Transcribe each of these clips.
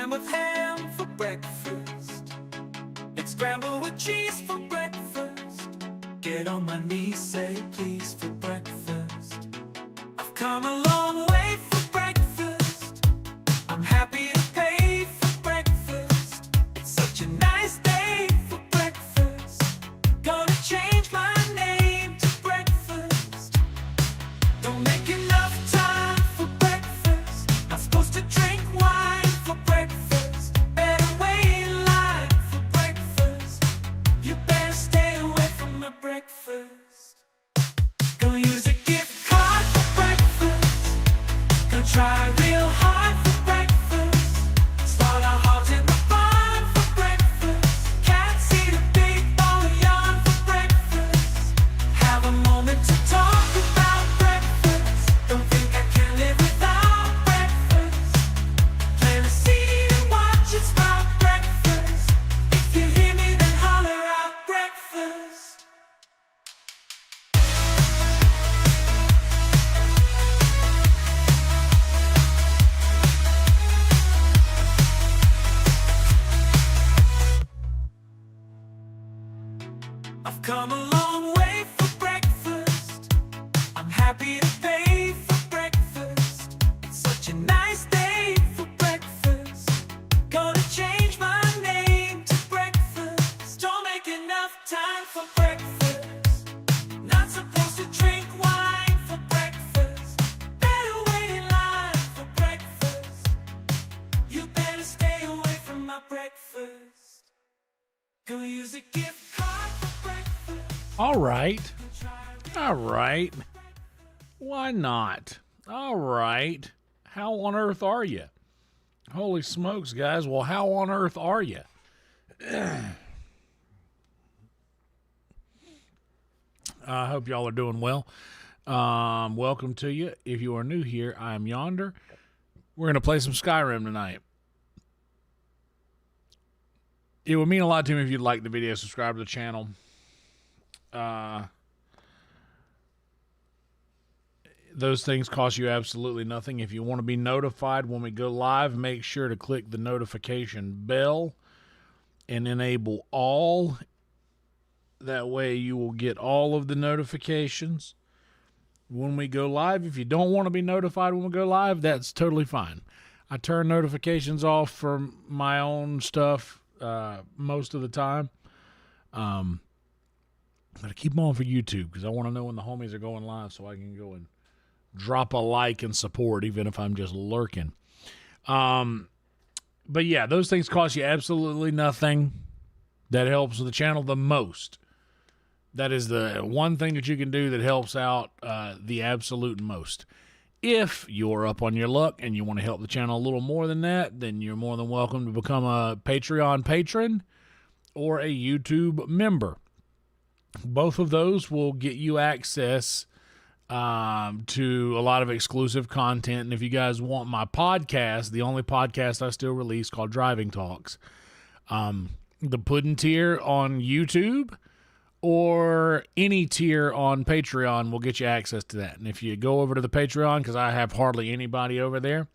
ham with ham for breakfast. It's scrambled with cheese for breakfast. Get on my knees, say please for breakfast. I've come a long way for breakfast. I'm happy to pay for breakfast. It's such a nice day for breakfast. Gonna change my name to breakfast. Don't make enough time for breakfast. Not supposed to drink wine for breakfast. Better wait in line for breakfast. You better stay away from my breakfast. Gonna use a gift card for breakfast. Gonna try real hard for breakfast. Start our hearts in the barn for breakfast. Can't see the big ball of yarn for breakfast. Have a moment to talk about breakfast. Don't think I can live without breakfast. Plant a seed and watch it sprout breakfast. If you hear me, then holler out breakfast. I've come a long way for breakfast. I'm happy to pay for breakfast. It's such a nice day for breakfast. Gonna change my name to breakfast. Don't make enough time for breakfast. Not supposed to drink wine for breakfast. Better wait in line for breakfast. You better stay away from my breakfast. Gonna use a gift card for breakfast. All right. All right. Why not? All right. How on earth are you? Holy smokes, guys. Well, how on earth are you? I hope y'all are doing well. Welcome to you. If you are new here, I'm Yonder. We're going to play some Skyrim tonight. It would mean a lot to me if you'd like the video, subscribe to the channel. Those things cost you absolutely nothing. If you want to be notified when we go live, make sure to click the notification bell and enable all. That way you will get all of the notifications when we go live. If you don't want to be notified when we go live, that's totally fine. I turn notifications off for my own stuff most of the time. But I keep them on for YouTube because I want to know when the homies are going live so I can go and drop a like and support even if I'm just lurking. But yeah, those things cost you absolutely nothing. That helps the channel the most. That is the one thing that you can do that helps out the absolute most. If you're up on your luck and you want to help the channel a little more than that, then you're more than welcome to become a Patreon patron or a YouTube member. Both of those will get you access to a lot of exclusive content. And if you guys want my podcast, the only podcast I still release called Driving Talks, the Puddin' tier on YouTube or any tier on Patreon will get you access to that. And if you go over to the Patreon, because I have hardly anybody over there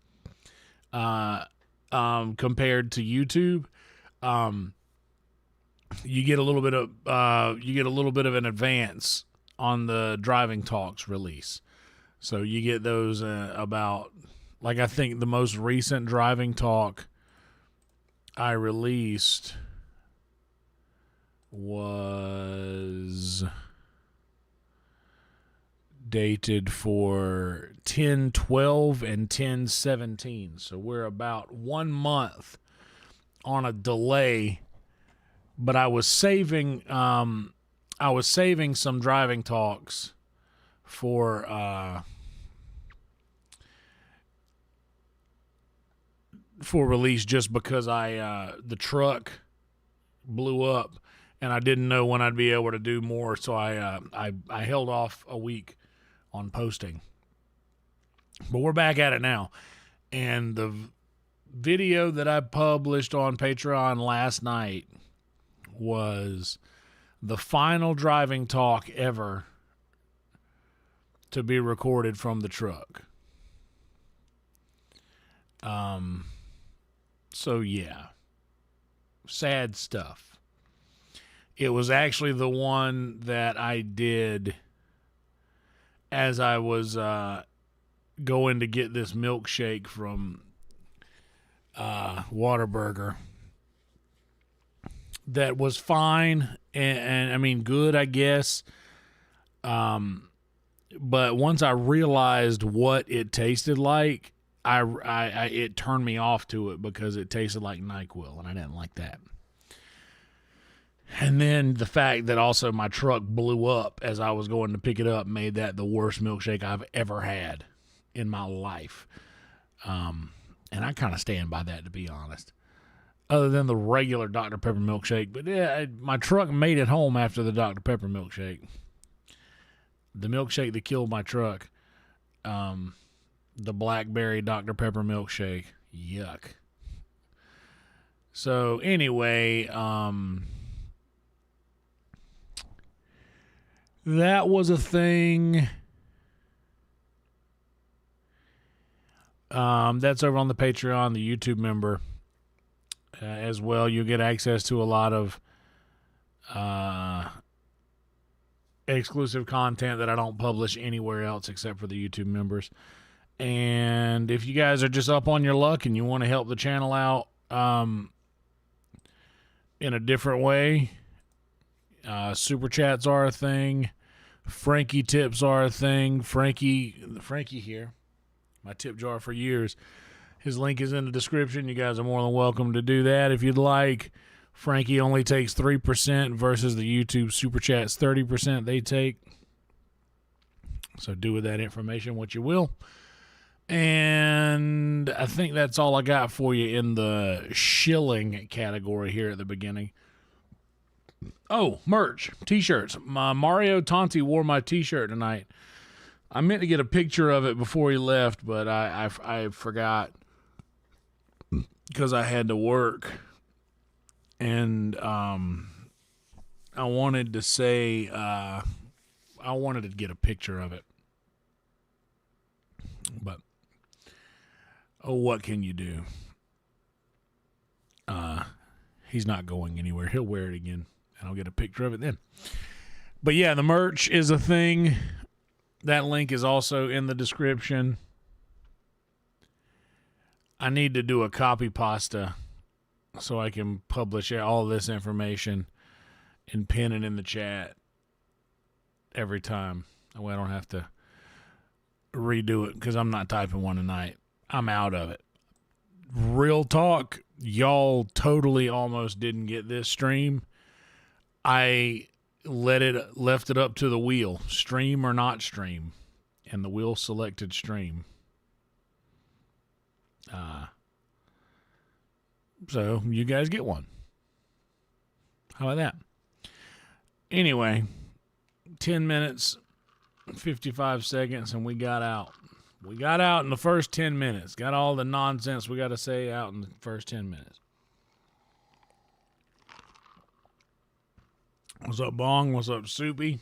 compared to YouTube, you get a little bit of an advance on the Driving Talks release. So you get those about, like, I think the most recent Driving Talk I released was dated for 10/12 and 10/17. So we're about 1 month on a delay. But I was saving some Driving Talks for release just because the truck blew up and I didn't know when I'd be able to do more, so I held off a week on posting. But we're back at it now, and the video that I published on Patreon last night was the final Driving Talk ever to be recorded from the truck. So, yeah. Sad stuff. It was actually the one that I did as I was going to get this milkshake from Whataburger. That was fine, and I mean, good, I guess. But once I realized what it tasted like, it turned me off to it because it tasted like NyQuil, and I didn't like that. And then the fact that also my truck blew up as I was going to pick it up made that the worst milkshake I've ever had in my life. And I kind of stand by that, to be honest. Other than the regular Dr. Pepper milkshake. But yeah, my truck made it home after the Dr. Pepper milkshake. The milkshake that killed my truck. The blackberry Dr. Pepper milkshake. Yuck. So anyway, that was a thing. That's over on the Patreon, the YouTube member. As well, you'll get access to a lot of exclusive content that I don't publish anywhere else except for the YouTube members. And if you guys are just up on your luck and you want to help the channel out in a different way, super chats are a thing. Frankie tips are a thing. Frankie here, my tip jar for years. His link is in the description. You guys are more than welcome to do that if you'd like. Frankie only takes 3% versus the YouTube Super Chats 30% they take. So do with that information what you will. And I think that's all I got for you in the shilling category here at the beginning. Oh, merch, t-shirts. Mario Tonti wore my t-shirt tonight. I meant to get a picture of it before he left, but I forgot because I had to work. And I wanted to say, I wanted to get a picture of it. But, oh, what can you do? He's not going anywhere. He'll wear it again, and I'll get a picture of it then. But, yeah, the merch is a thing. That link is also in the description. I need to do a copy pasta so I can publish all this information and pin it in the chat every time. That way I don't have to redo it because I'm not typing one tonight. I'm out of it. Real talk, y'all totally almost didn't get this stream. I left it up to the wheel, stream or not stream, and the wheel selected stream. So you guys get one. How about that? Anyway, 10 minutes, 55 seconds, and we got out. We got out in the first 10 minutes. Got all the nonsense we got to say out in the first 10 minutes. What's up, Bong? What's up, Soupy?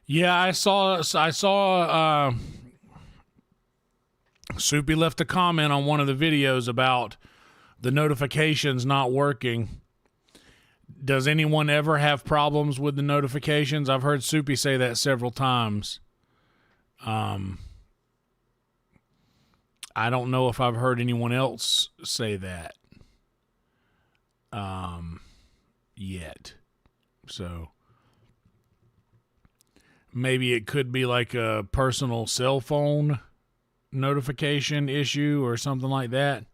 Yeah, I saw Soupy left a comment on one of the videos about the notifications not working. Does anyone ever have problems with the notifications? I've heard Soupy say that several times. I don't know if I've heard anyone else say that yet. So maybe it could be like a personal cell phone notification issue or something like that.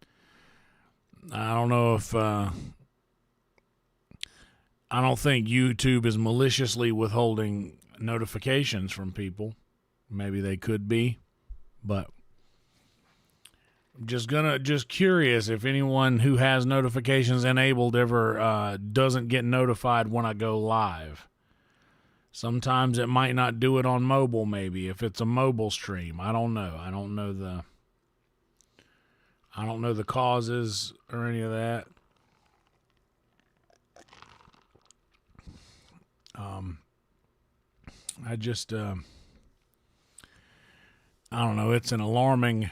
I don't know if I don't think YouTube is maliciously withholding notifications from people. Maybe they could be, but just curious if anyone who has notifications enabled ever doesn't get notified when I go live. Sometimes it might not do it on mobile, maybe if it's a mobile stream. I don't know. I don't know the causes or any of that. I don't know. It's an alarming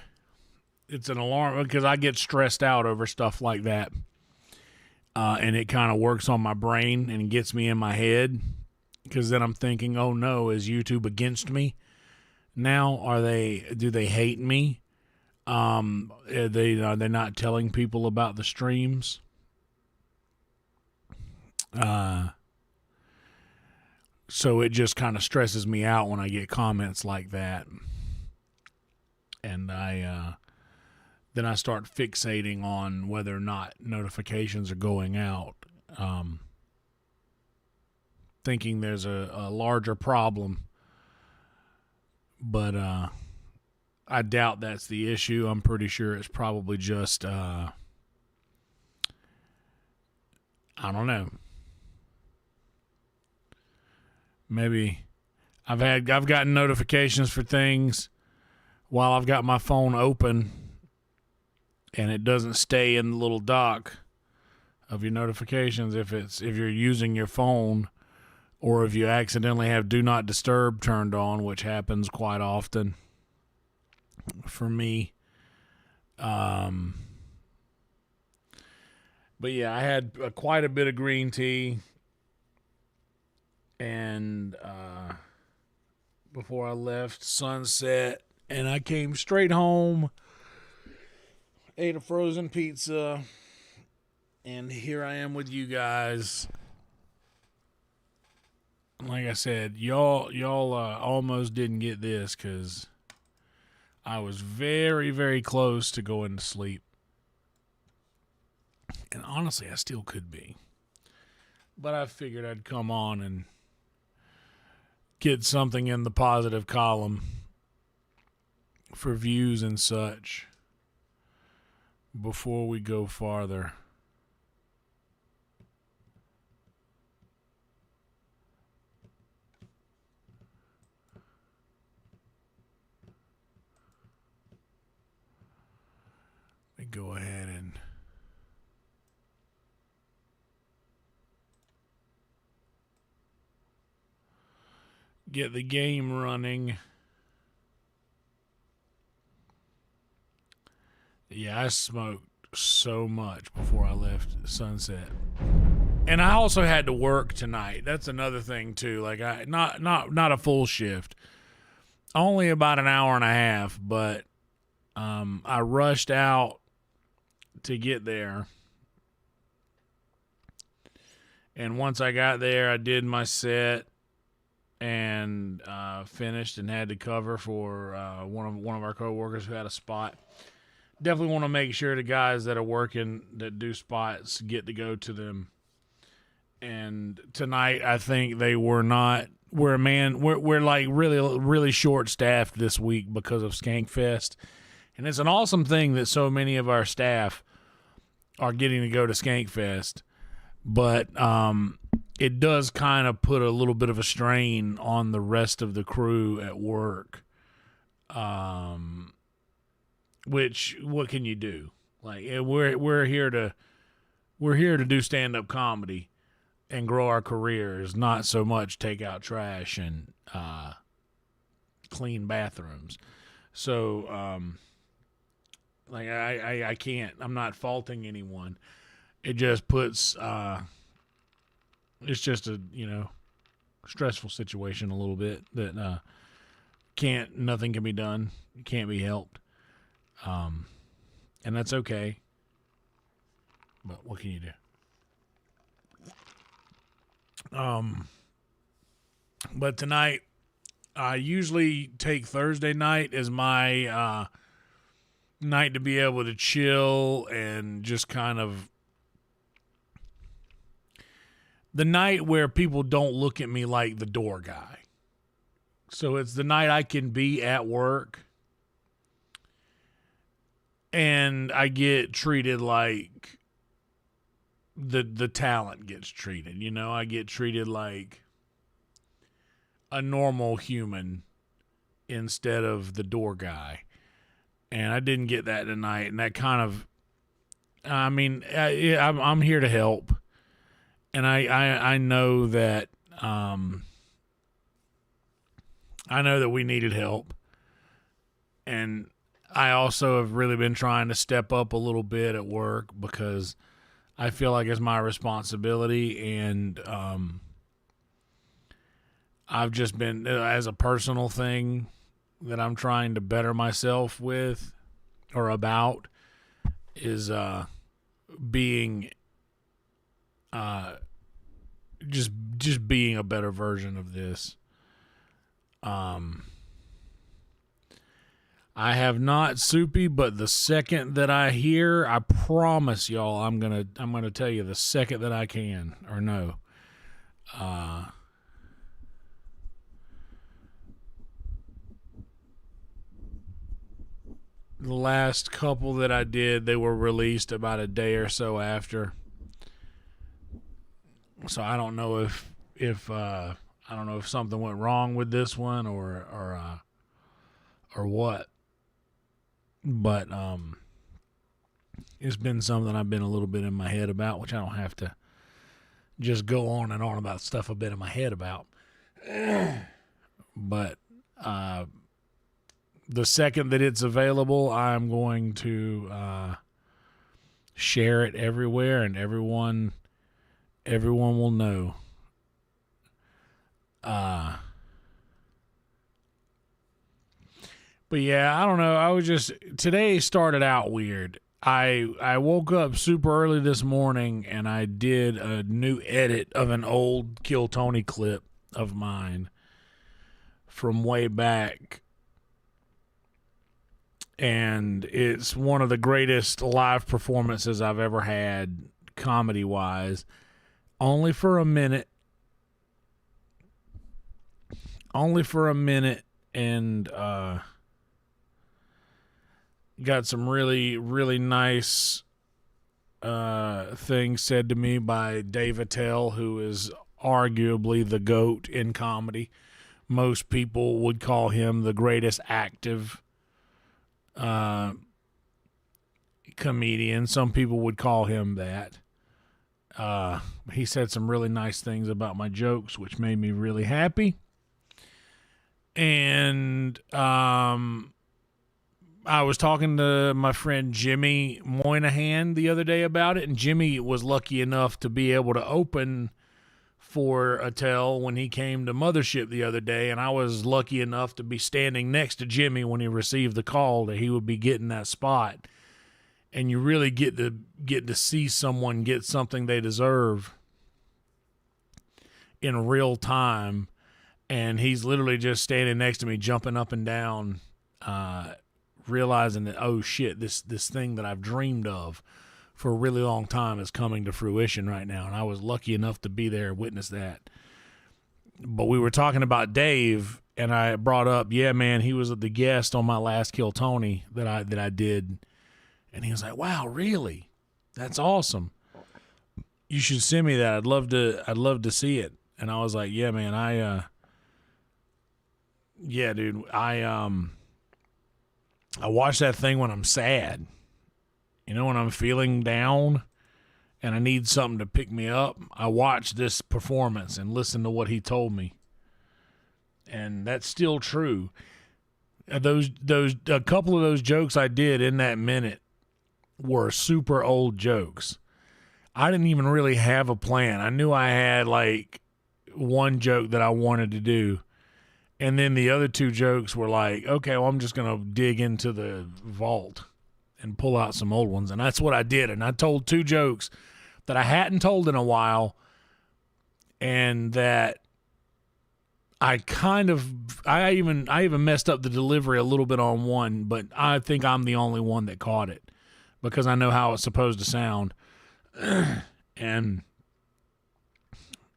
it's an alarm because I get stressed out over stuff like that. And it kind of works on my brain and gets me in my head because then I'm thinking, oh no, is YouTube against me now? Do they hate me? Are they not telling people about the streams? So it just kind of stresses me out when I get comments like that. And then I start fixating on whether or not notifications are going out, thinking there's a larger problem. But I doubt that's the issue. I'm pretty sure it's probably just, I don't know. Maybe I've gotten notifications for things while I've got my phone open, and it doesn't stay in the little dock of your notifications if you're using your phone, or if you accidentally have Do Not Disturb turned on, which happens quite often for me. But yeah, I had quite a bit of green tea, and before I left sunset, and I came straight home, ate a frozen pizza, and here I am with you guys. Like I said, y'all almost didn't get this because I was very, very close to going to sleep. And honestly, I still could be. But I figured I'd come on and get something in the positive column for views and such before we go farther. Let me go ahead and get the game running. Yeah, I smoked so much before I left Sunset. And I also had to work tonight. That's another thing too. Like not a full shift. Only about an hour and a half, but I rushed out to get there. And once I got there, I did my set and finished and had to cover for one of our coworkers who had a spot. Definitely want to make sure the guys that are working that do spots get to go to them. And tonight, I think they were not. We're like really short staffed this week because of Skankfest, and it's an awesome thing that so many of our staff are getting to go to Skankfest. But it does kind of put a little bit of a strain on the rest of the crew at work. Which, what can you do? Like, we're here to do stand-up comedy and grow our careers, not so much take out trash and clean bathrooms. So, like, I can't. I'm not faulting anyone. It just puts. It's just a stressful situation a little bit that nothing can be done. It can't be helped. And that's okay. But what can you do? But tonight, I usually take Thursday night as my night to be able to chill and just kind of the night where people don't look at me like the door guy. So it's the night I can be at work and I get treated like the talent gets treated. I get treated like a normal human instead of the door guy. And I didn't get that tonight. And that kind of, I'm here to help. And I know that, I know that we needed help. And I also have really been trying to step up a little bit at work because I feel like it's my responsibility, and I've just been, as a personal thing that I'm trying to better myself with or about, is being just being a better version of this. I have not Soupy, but the second that I hear, I promise y'all, I'm gonna tell you the second that I can or no. The last couple that I did, they were released about a day or so after. So I don't know if something went wrong with this one or what. But it's been something I've been a little bit in my head about, which I don't have to just go on and on about stuff I've been in my head about. But the second that it's available, I'm going to share it everywhere, and everyone will know. But yeah, I don't know. Today started out weird. I woke up super early this morning and I did a new edit of an old Kill Tony clip of mine from way back. And it's one of the greatest live performances I've ever had, comedy-wise. Only for a minute. And got some really, really nice things said to me by Dave Attell, who is arguably the GOAT in comedy. Most people would call him the greatest active comedian. Some people would call him that. He said some really nice things about my jokes, which made me really happy. And I was talking to my friend Jimmy Moynihan the other day about it, and Jimmy was lucky enough to be able to open for Attell when he came to Mothership the other day, and I was lucky enough to be standing next to Jimmy when he received the call that he would be getting that spot. And you really get to see someone get something they deserve in real time, and he's literally just standing next to me, jumping up and down, realizing that, oh shit, this thing that I've dreamed of for a really long time is coming to fruition right now. And I was lucky enough to be there and witness that. But we were talking about Dave, and I brought up, yeah, man, he was the guest on my last Kill Tony that I did. And he was like, wow, really? That's awesome. You should send me that. I'd love to see it. And I was like, yeah, man, yeah, dude, I watch that thing when I'm sad. You know, when I'm feeling down and I need something to pick me up, I watch this performance and listen to what he told me. And that's still true. A couple of those jokes I did in that minute were super old jokes. I didn't even really have a plan. I knew I had like one joke that I wanted to do. And then the other two jokes were like, okay, well, I'm just going to dig into the vault and pull out some old ones. And that's what I did. And I told two jokes that I hadn't told in a while, and that I even messed up the delivery a little bit on one, but I think I'm the only one that caught it because I know how it's supposed to sound. And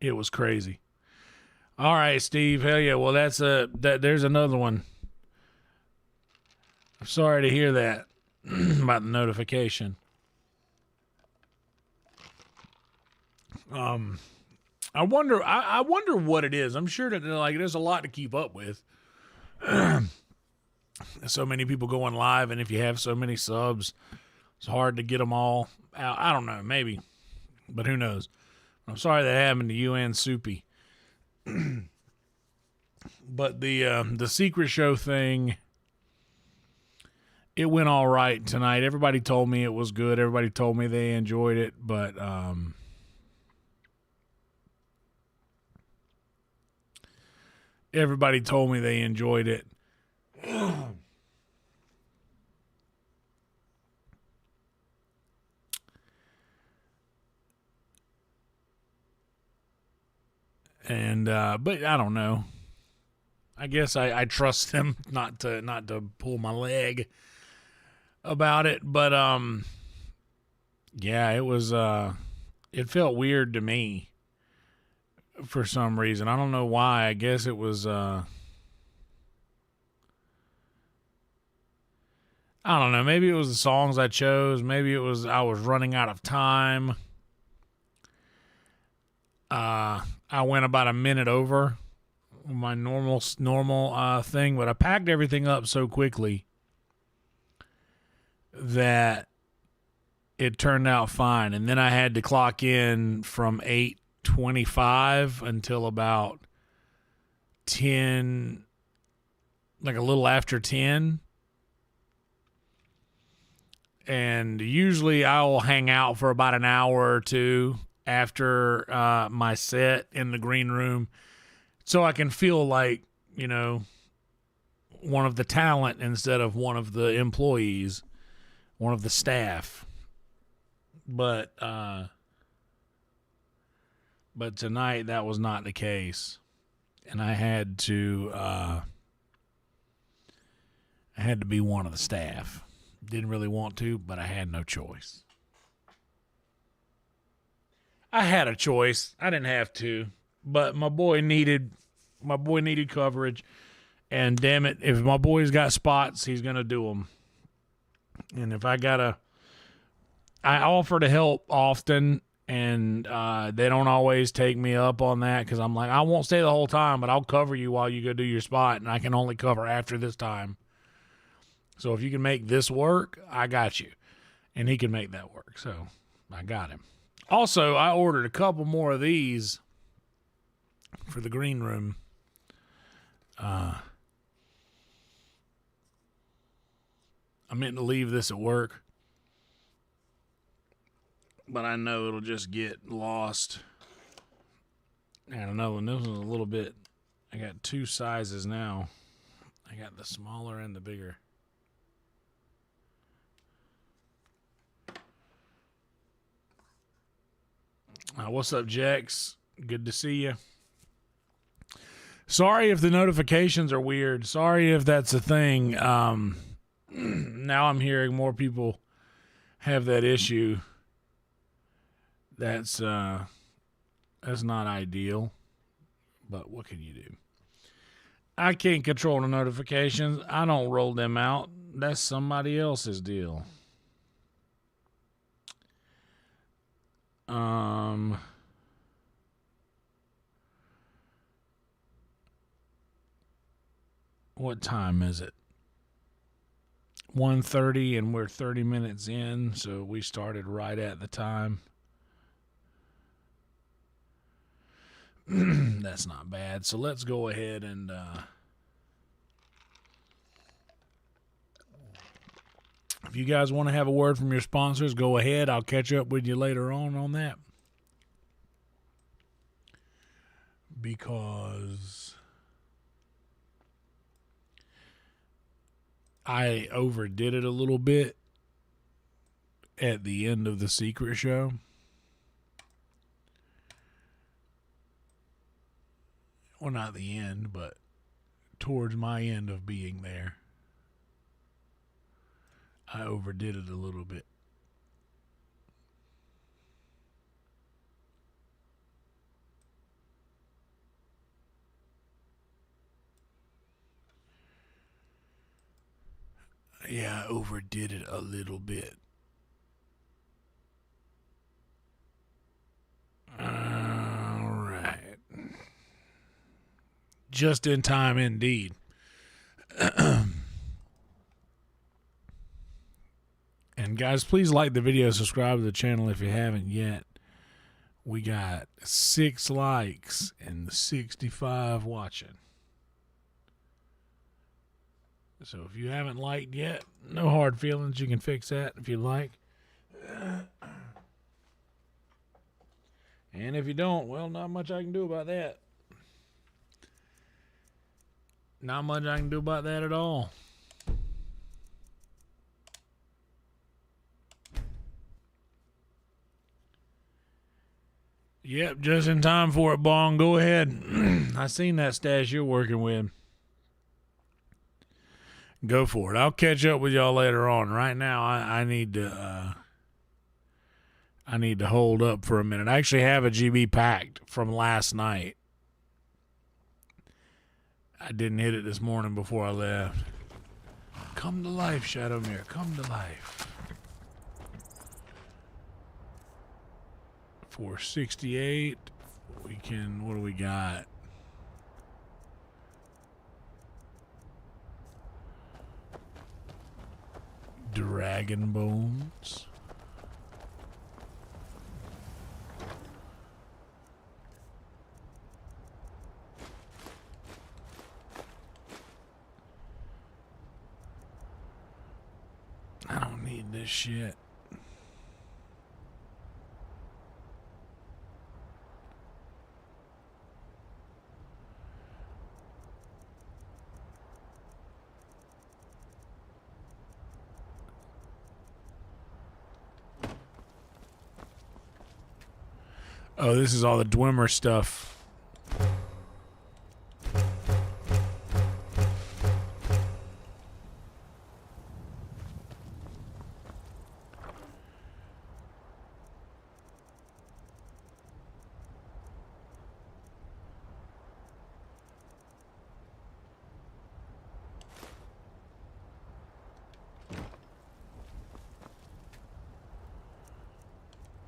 it was crazy. All right, Steve. Hell yeah. Well, there's another one. I'm sorry to hear that about the notification. I wonder what it is. I'm sure that there's a lot to keep up with. So many people going live, and if you have so many subs, it's hard to get them all out. I don't know, maybe, but who knows? I'm sorry that happened to you and Soupy. But the secret show thing it went all right tonight. Everybody told me it was good. Everybody told me they enjoyed it, but everybody told me they enjoyed it. And but I don't know. I guess I trust them not to pull my leg about it, but yeah, it was it felt weird to me for some reason. I don't know why. I guess it was I don't know, maybe it was the songs I chose, maybe it was I was running out of time. I went about a minute over my normal thing, but I packed everything up so quickly that it turned out fine. And then I had to clock in from 8:25 until about 10, like a little after 10. And usually I'll hang out for about an hour or two after my set in the green room, so I can feel like, you know, one of the talent instead of one of the employees, one of the staff. But tonight that was not the case, and I had to be one of the staff. Didn't really want to, but I had no choice. I had a choice. I didn't have to, but my boy needed coverage, and damn it, if my boy's got spots, he's gonna do them. And if I offer to help often, and they don't always take me up on that, because I'm like, I won't stay the whole time, but I'll cover you while you go do your spot, and I can only cover after this time. So if you can make this work, I got you, and he can make that work. So I got him. Also, I ordered a couple more of these for the green room. I meant to leave this at work, but I know it'll just get lost. And another one. This one's a little bit. I got two sizes now. I got the smaller and the bigger. What's up, Jex? Good to see you. Sorry if the notifications are weird. Sorry if that's a thing. Now I'm hearing more people have that issue. That's not ideal, but what can you do? I can't control the notifications. I don't roll them out. That's somebody else's deal. What time is it? 1:30, and we're 30 minutes in, so we started right at the time. That's not bad. So let's go ahead and if you guys want to have a word from your sponsors, go ahead. I'll catch up with you later on that. Because I overdid it a little bit at the end of the secret show. Well, not the end, but towards my end of being there. I overdid it a little bit. Yeah, I overdid it a little bit. All right. Just in time, indeed. And guys, please like the video, subscribe to the channel if you haven't yet. We got 6 likes and 65 watching. So if you haven't liked yet, no hard feelings. You can fix that if you like. And if you don't, well, not much I can do about that. Not much I can do about that at all. Yep, just in time for it, Bong. Go ahead. I seen that stash you're working with. Go for it. I'll catch up with y'all later on. Right now, I need to hold up for a minute. I actually have a GB packed from last night. I didn't hit it this morning before I left. Come to life, Shadowmere. Come to life. 468. We can. What do we got? Dragon bones. I don't need this shit. Oh, this is all the Dwemer stuff.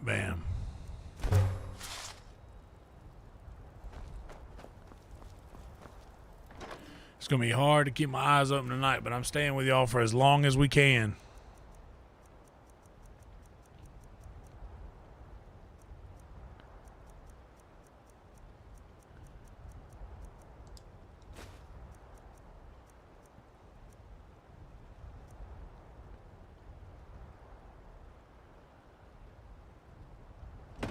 Bam. It's going to be hard to keep my eyes open tonight, but I'm staying with y'all for as long as we can.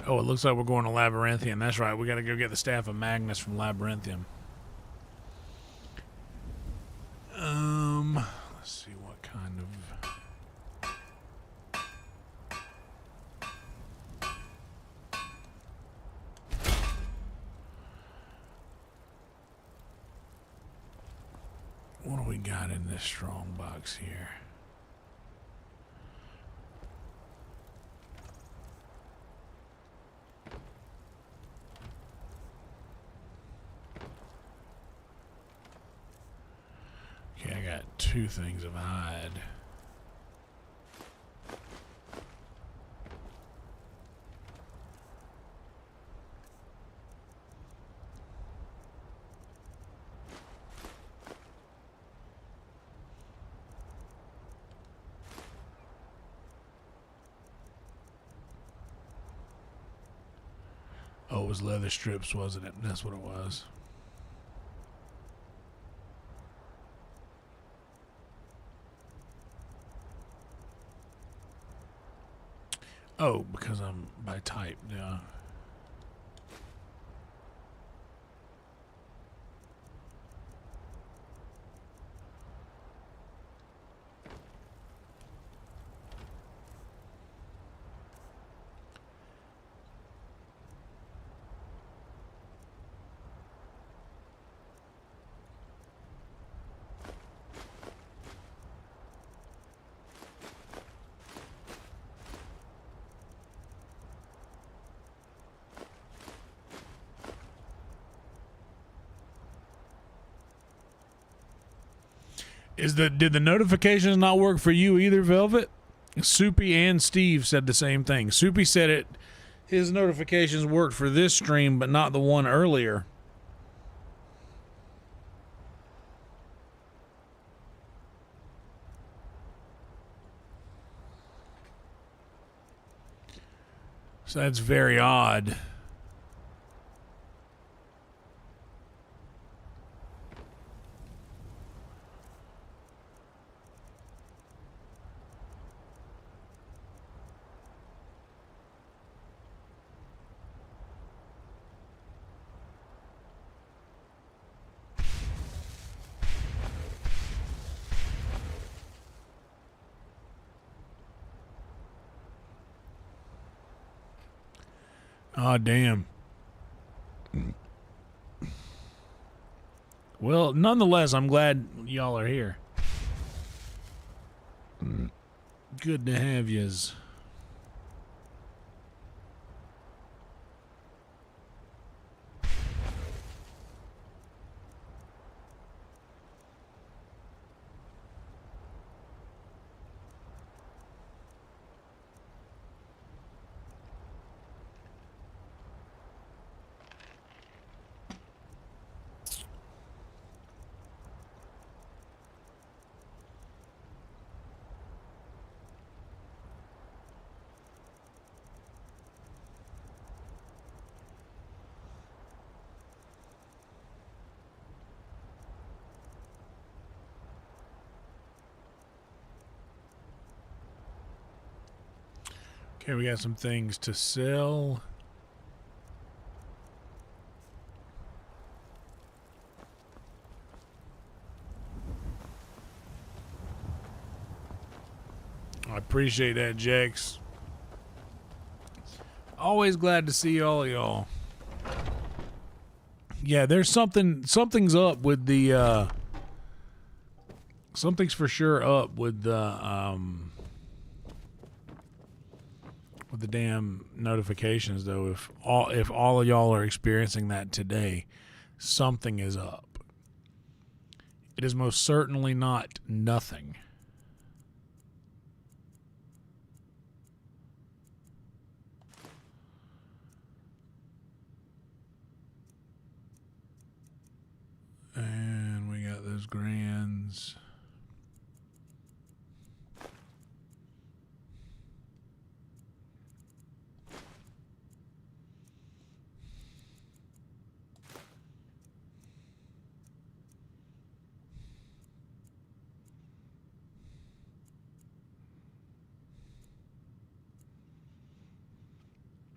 Oh, it looks like we're going to Labyrinthian. That's right. We got to go get the Staff of Magnus from Labyrinthian. Let's see what kind of... What do we got in this strong box here? Okay, I got 2 things of hide. Oh, it was leather strips, wasn't it? That's what it was. Oh, because I'm by type, yeah. Did the notifications not work for you either, Velvet? Soupy and Steve said the same thing. Soupy said his notifications worked for this stream, but not the one earlier. So that's very odd. Oh, damn. Well, nonetheless, I'm glad y'all are here. Good to have yous. Okay, we got some things to sell. I appreciate that, Jax. Always glad to see all of y'all. Yeah, there's something's up with the something's for sure up with the damn notifications though. If all of y'all are experiencing that today, something is up. It is most certainly not nothing. And we got those grands.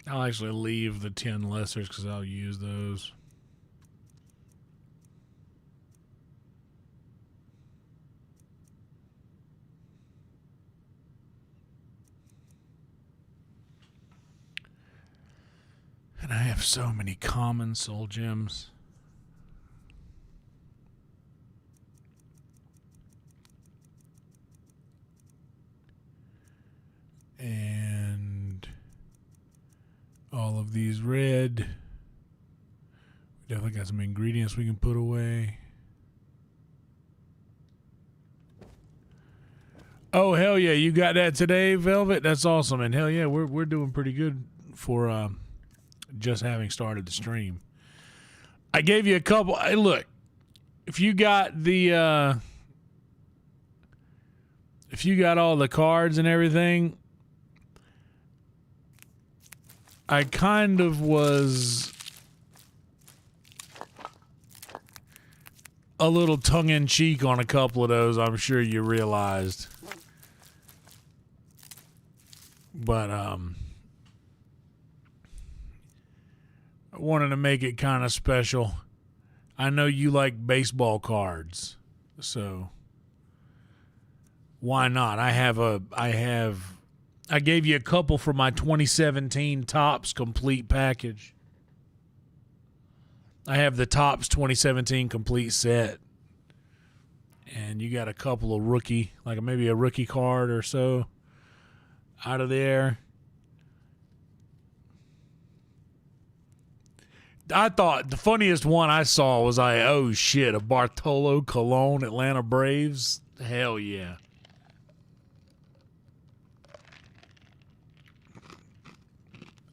I'll actually leave the 10 lessers because I'll use those. And I have so many common soul gems. And all of these red. We definitely got some ingredients we can put away. Oh, hell yeah. You got that today, Velvet? That's awesome. And hell yeah, we're doing pretty good for just having started the stream. I gave you a couple. Hey, look, if you got the if you got all the cards and everything, I kind of was a little tongue-in-cheek on a couple of those, I'm sure you realized. But I wanted to make it kind of special. I know you like baseball cards, so why not? I gave you a couple for my 2017 Topps complete package. I have the Topps 2017 complete set. And you got a couple of rookie, like maybe a rookie card or so out of there. I thought the funniest one I saw was oh shit, a Bartolo Colon Atlanta Braves. Hell yeah.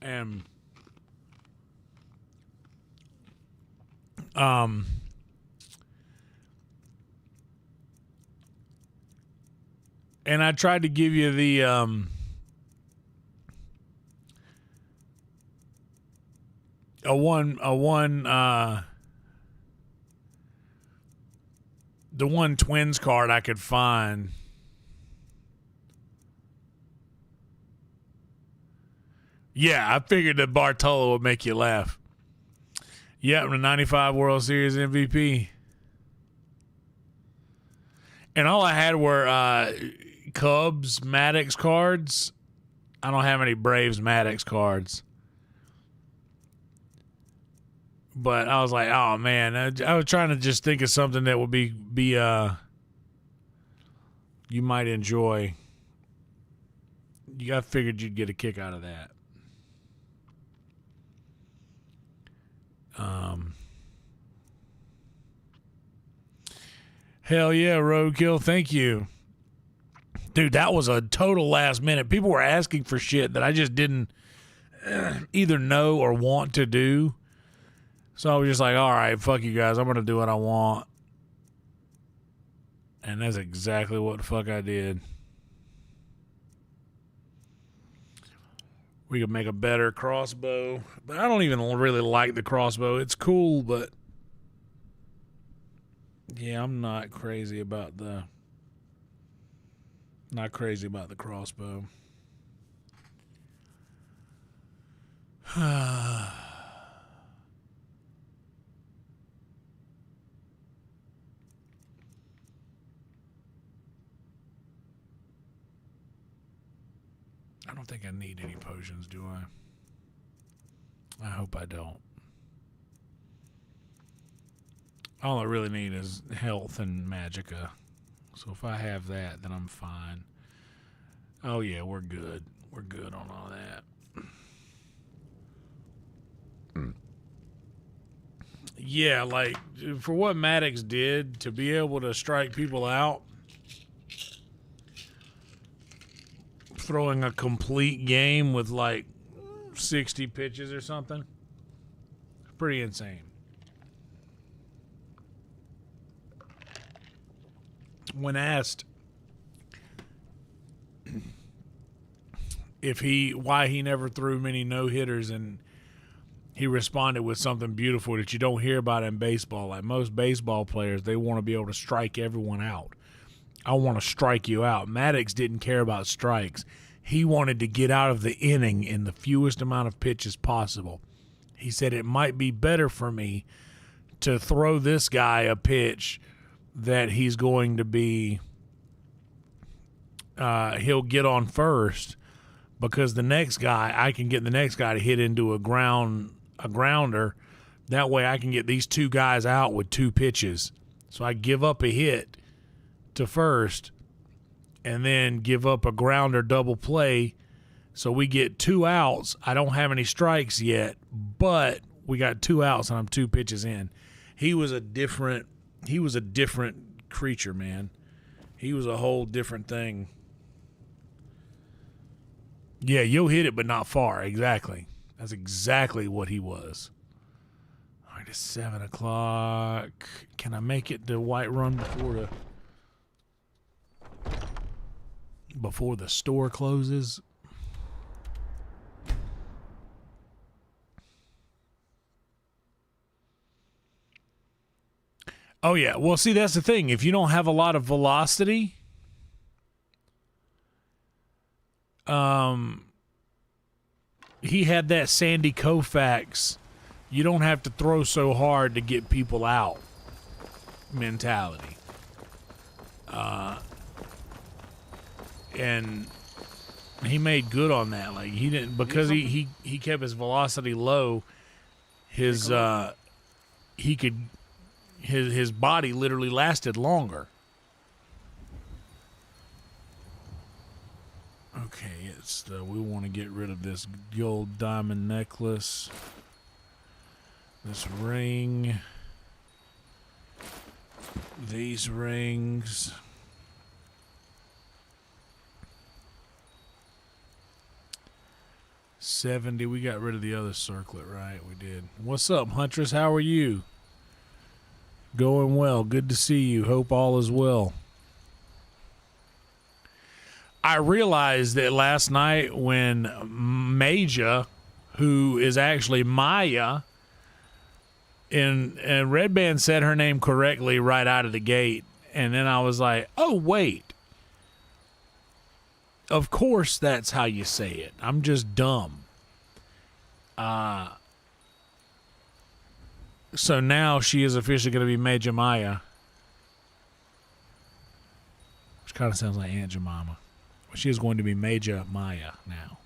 And and I tried to give you the the one Twins card I could find. Yeah, I figured that Bartolo would make you laugh. Yeah, the 95 World Series MVP. And all I had were Cubs Maddox cards. I don't have any Braves Maddox cards. But I was like, oh man, I was trying to just think of something that would be you might enjoy. I figured you'd get a kick out of that. Hell yeah, Roadkill, thank you. Dude, that was a total last minute. People were asking for shit that I just didn't either know or want to do. So I was just like, all right, fuck you guys. I'm going to do what I want. And that's exactly what the fuck I did. We could make a better crossbow. But I don't even really like the crossbow. It's cool, but yeah, I'm not crazy about the crossbow. I don't think I need any potions, do I? I hope I don't. All I really need is health and magicka. So if I have that, then I'm fine. Oh yeah, we're good. We're good on all that. Yeah, like, for what Maddox did, to be able to strike people out, throwing a complete game with like 60 pitches or something, pretty insane. When asked why he never threw many no-hitters, and he responded with something beautiful that you don't hear about in baseball. Like most baseball players, they want to be able to strike everyone out. I want to strike you out. Maddox didn't care about strikes. He wanted to get out of the inning in the fewest amount of pitches possible. He said, it might be better for me to throw this guy a pitch that he's going to be he'll get on first, because the next guy, I can get the next guy to hit into a grounder. That way I can get these two guys out with two pitches. So I give up a hit to first and then give up a grounder double play. So we get 2 outs. I don't have any strikes yet, but we got 2 outs and I'm 2 pitches in. He was a different creature, man. He was a whole different thing. Yeah, you'll hit it, but not far. Exactly. That's exactly what he was. All right, it's 7 o'clock. Can I make it to White Run before the store closes? Oh, yeah. Well, see, that's the thing. If you don't have a lot of velocity, he had that Sandy Koufax, you don't have to throw so hard to get people out mentality. And he made good on that. Like, he didn't, because he kept his velocity low, his body literally lasted longer. Okay, we want to get rid of this gold diamond necklace, this ring, these rings. $70. We got rid of the other circlet, right? We did. What's up, Huntress? How are you? Going well. Good to see you. Hope all is well. I realized that last night when Maja, who is actually Maya, and Red Band said her name correctly right out of the gate, and then I was like, oh, wait. Of course that's how you say it. I'm just dumb. So now she is officially going to be Maja Maya, which kind of sounds like Aunt Jemima. She is going to be Maja Maya now.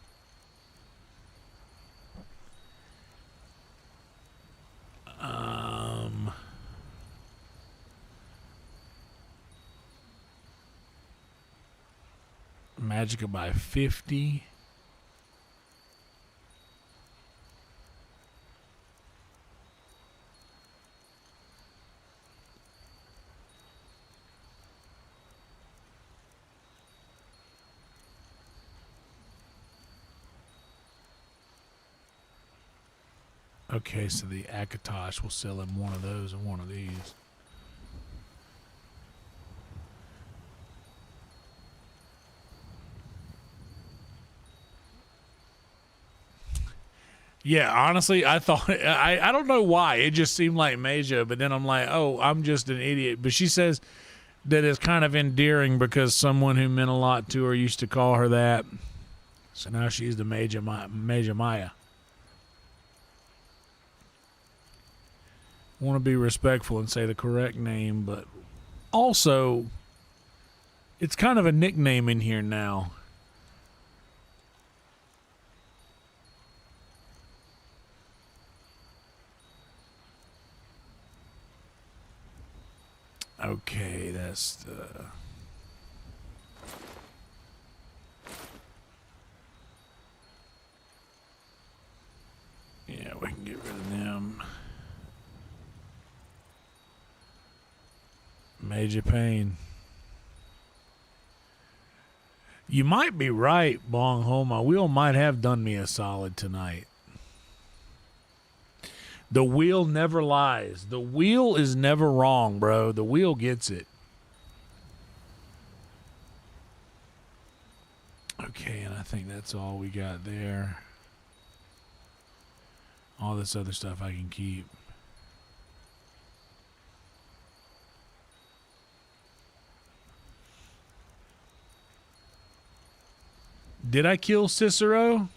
Magica by 50. Okay, so the Akatosh will sell him one of those and one of these. Yeah, honestly, I thought I don't know why. It just seemed like Maja, but then I'm like, oh, I'm just an idiot. But she says that it's kind of endearing because someone who meant a lot to her used to call her that. So now she's the Maja Maya. Want to be respectful and say the correct name, but also it's kind of a nickname in here now. Okay, that's the... Yeah, we can get rid of them. Major pain. You might be right, Bong Ho. My wheel might have done me a solid tonight. The wheel never lies. The wheel is never wrong, bro. The wheel gets it. Okay, and I think that's all we got there. All this other stuff I can keep. Did I kill Cicero?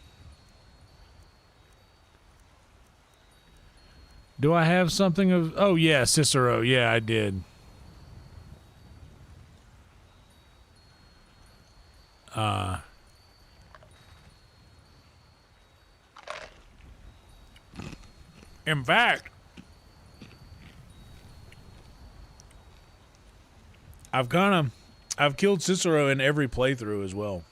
Do I have something of... Oh, yeah, Cicero. Yeah, I did. In fact, I've killed Cicero in every playthrough as well.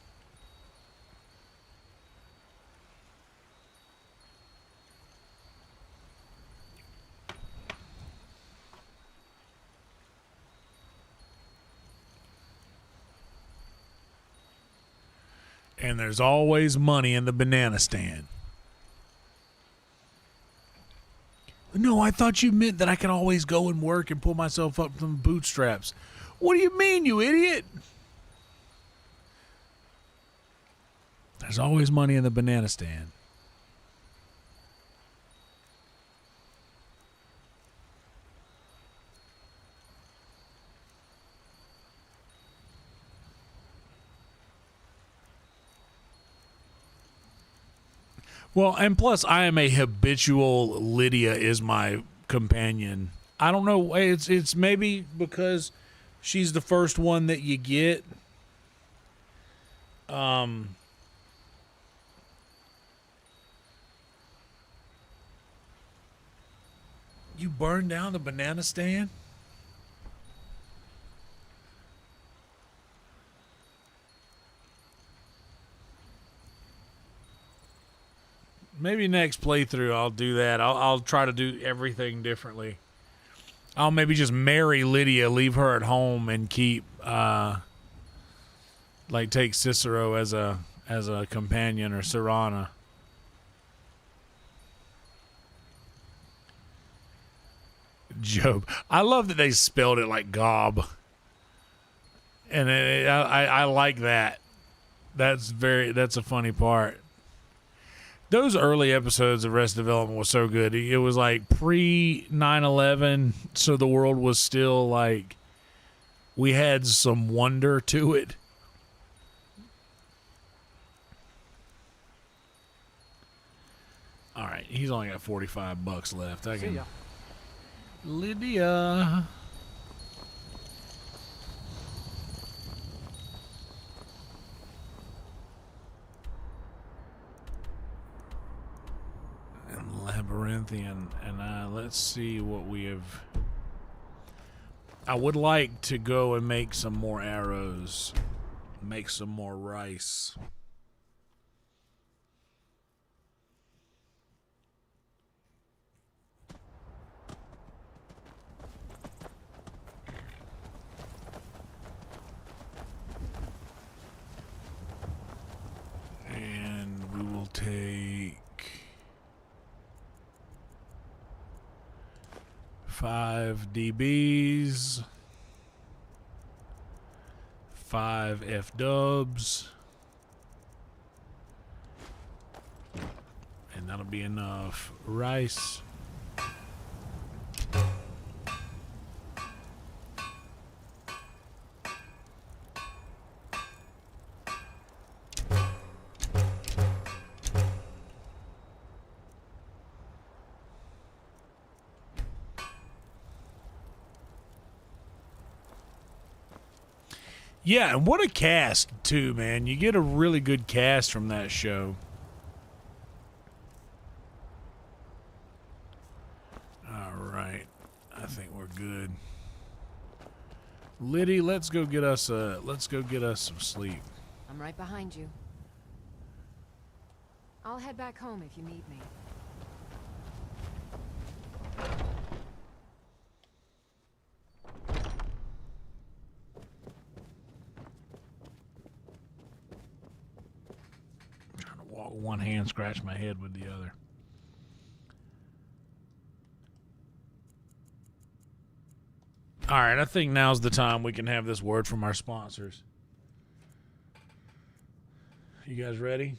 And there's always money in the banana stand. No, I thought you meant that I can always go and work and pull myself up from the bootstraps. What do you mean, you idiot? There's always money in the banana stand. Well, and plus, I am a habitual Lydia is my companion. I don't know. It's maybe because she's the first one that you get. You burned down the banana stand? Maybe next playthrough I'll do that. I'll try to do everything differently. I'll maybe just marry Lydia, leave her at home, and keep like take Cicero as a companion, or Serana. Job. I love that they spelled it like gob, and I like that. That's a funny part. Those early episodes of Arrested Development was so good. It was like pre 9/11, so the world was still like, we had some wonder to it. All right, he's only got $45 left. I can. See ya. Lydia. And Labyrinthian. And let's see what we have. I would like to go and make some more arrows. make some more rice. And we will take 5 DBs, 5 F-dubs, and that'll be enough rice. Yeah, and what a cast, too, man. You get a really good cast from that show. All right. I think we're good. Liddy, let's go get us some sleep. I'm right behind you. I'll head back home if you need me. Walk with one hand, scratch my head with the other. All right, I think now's the time we can have this word from our sponsors. You guys ready?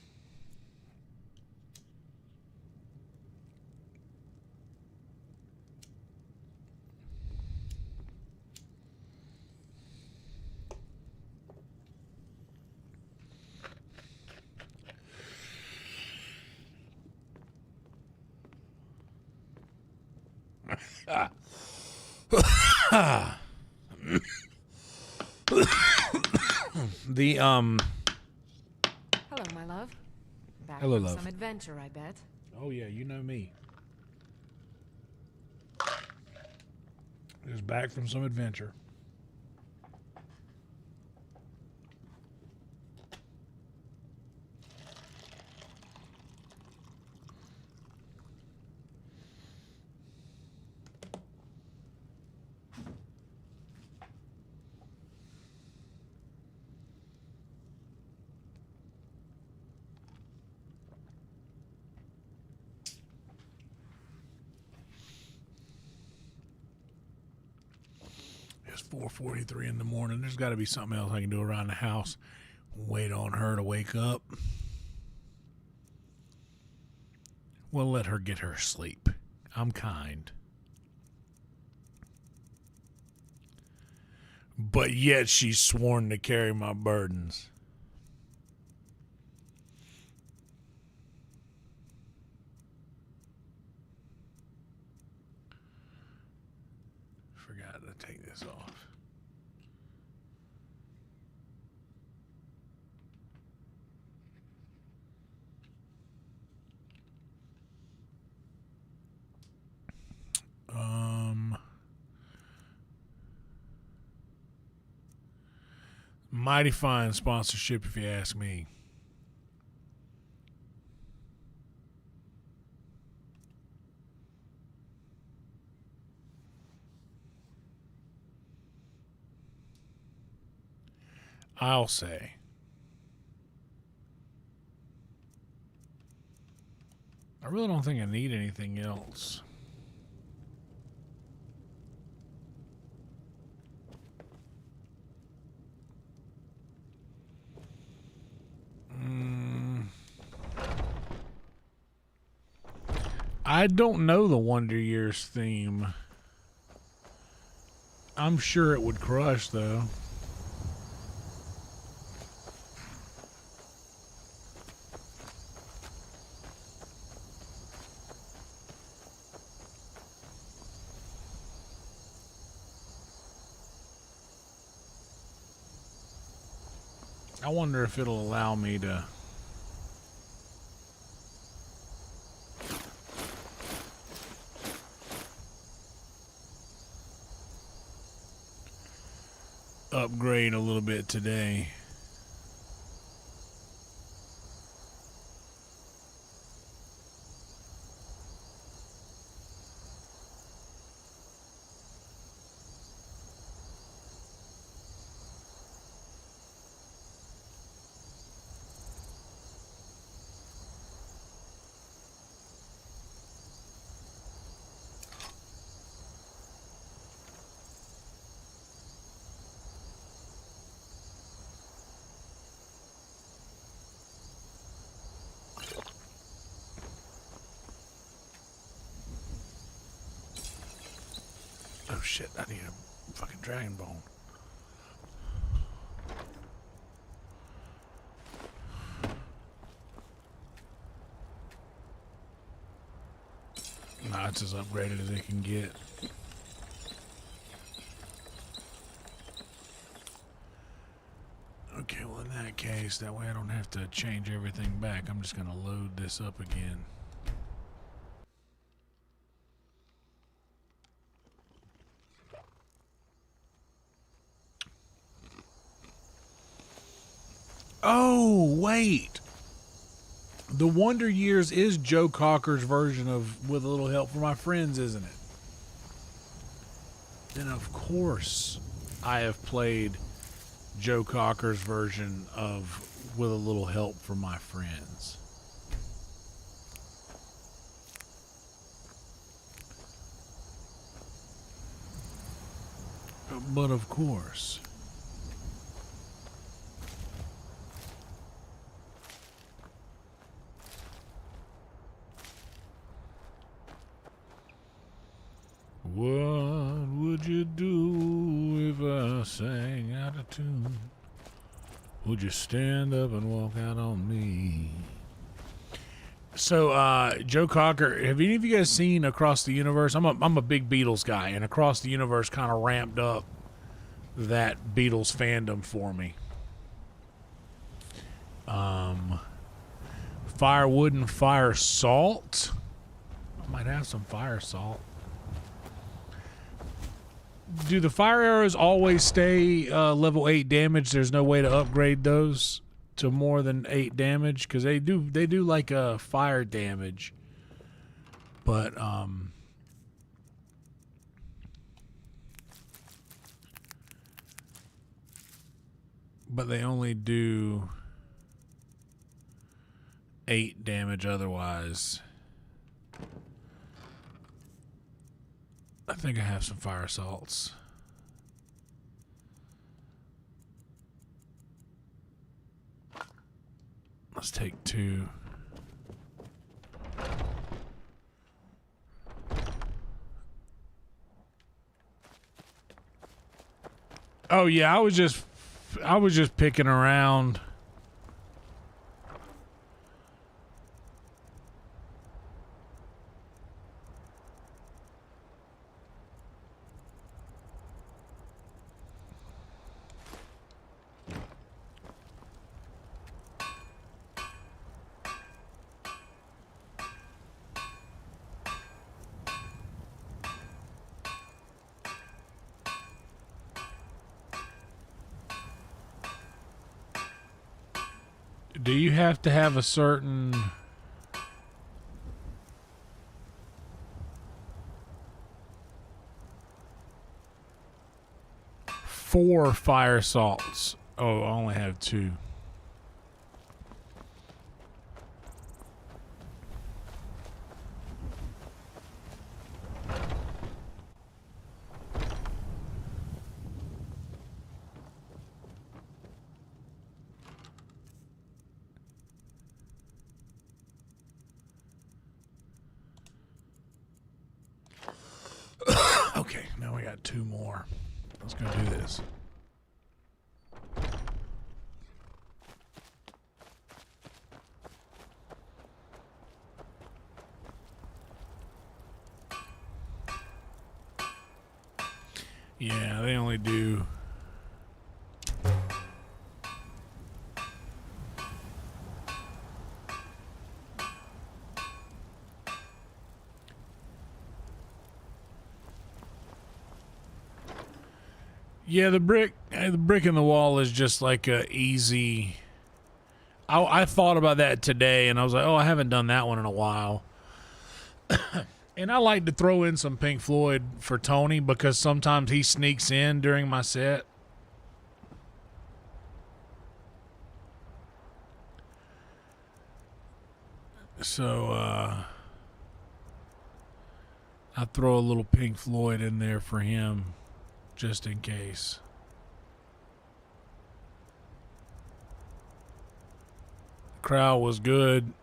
Hello, my love. Back Hello, from love. some adventure, I bet. Oh yeah, you know me. Just back from some adventure. It's 4:43 in the morning. There's got to be something else I can do around the house. Wait on her to wake up. We'll let her get her sleep. I'm kind. But yet she's sworn to carry my burdens. Forgot to take this off. Mighty fine sponsorship, if you ask me. I'll say. I really don't think I need anything else. I don't know the Wonder Years theme. I'm sure it would crush, though. I wonder if it'll allow me to upgrade a little bit today. Oh shit, I need a fucking dragon bone. Nah, it's as upgraded as it can get. Okay, well in that case, that way I don't have to change everything back. I'm just gonna load this up again. Oh, wait. The Wonder Years is Joe Cocker's version of With a Little Help from My Friends, isn't it? Then of course I have played Joe Cocker's version of With a Little Help from My Friends. But of course. What would you do if I sang out of tune? Would you stand up and walk out on me? So, Joe Cocker, have any of you guys seen Across the Universe? I'm a big Beatles guy, and Across the Universe kind of ramped up that Beatles fandom for me. Firewood and fire salt. I might have some fire salt. Do the fire arrows always stay level 8 damage? There's no way to upgrade those to more than 8 damage, because they do like a fire damage, but they only do 8 damage otherwise. I think I have some fire salts. Let's take 2. Oh yeah, I was just picking around. Do you have to have a certain... Four fire salts? Oh, I only have 2. Okay, now we got 2 more. Let's go do this. Yeah, they only do... Yeah, the brick in the wall is just like a easy... I thought about that today, and I was like, oh, I haven't done that one in a while. And I like to throw in some Pink Floyd for Tony, because sometimes he sneaks in during my set. So, I throw a little Pink Floyd in there for him, just in case. The crowd was good.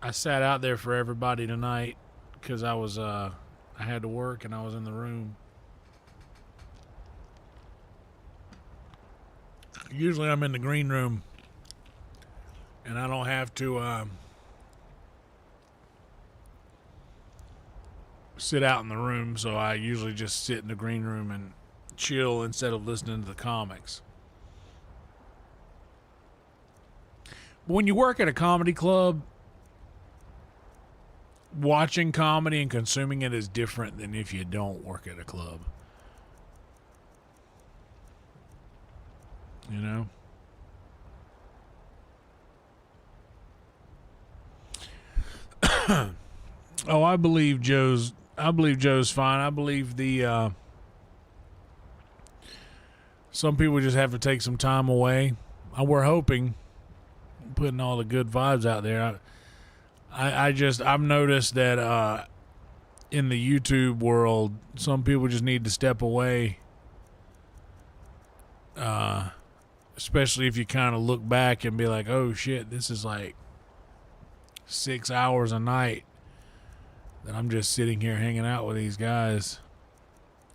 I sat out there for everybody tonight because I was I had to work and I was in the room. usually I'm in the green room and I don't have to sit out in the room, so I usually just sit in the green room and chill instead of listening to the comics. But when you work at a comedy club, watching comedy and consuming it is different than if you don't work at a club. You know? Oh, I believe Joe's fine. I believe the some people just have to take some time away. We're hoping, putting all the good vibes out there. I've noticed that in the YouTube world, some people just need to step away. Especially if you kind of look back and be like, oh shit, this is like 6 hours a night that I'm just sitting here hanging out with these guys.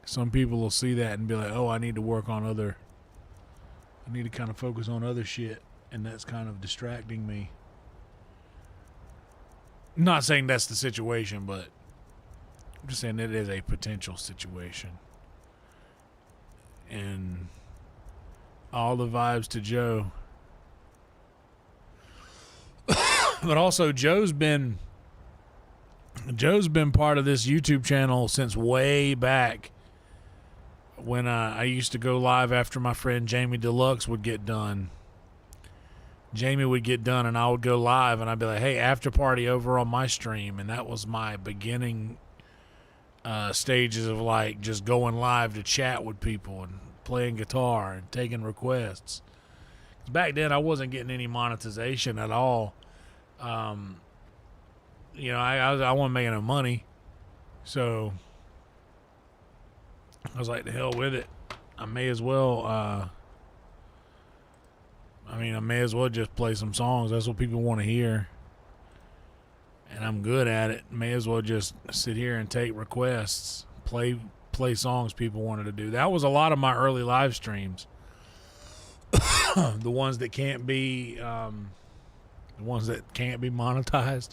Some people will see that and be like, oh, I need to kind of focus on other shit, and that's kind of distracting me. I'm not saying that's the situation, but I'm just saying it is a potential situation. And all the vibes to Joe. But also Joe's been part of this YouTube channel since way back when I used to go live after my friend Jamie Deluxe would get done. Jamie would get done and I would go live and I'd be like, hey, after party over on my stream. And that was my beginning stages of like just going live to chat with people and playing guitar and taking requests. Back then I wasn't getting any monetization at all. You know, I wasn't making no money, so I was like, the hell with it. I may as well just play some songs. That's what people want to hear, and I'm good at it. May as well just sit here and take requests, play songs people wanted to do. That was a lot of my early live streams. The ones that can't be monetized.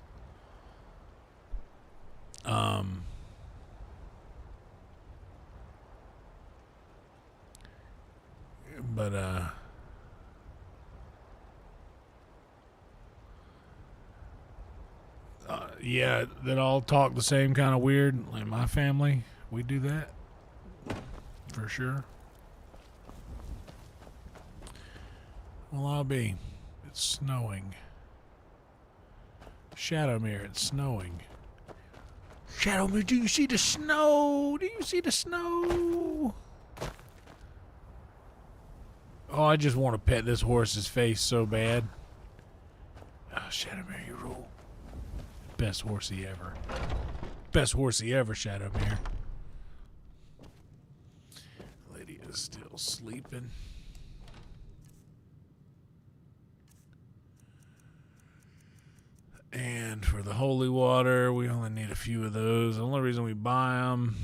Yeah, that all talk the same kind of weird. Like my family, we do that for sure. Well, I'll be. It's snowing. Shadowmere, it's snowing. Shadowmere, do you see the snow? Do you see the snow? Oh, I just want to pet this horse's face so bad. Oh, Shadowmere, you rule. Best horsey ever. Best horsey ever, Shadowmere. Lady is still sleeping. And for the holy water, we only need a few of those. The only reason we buy them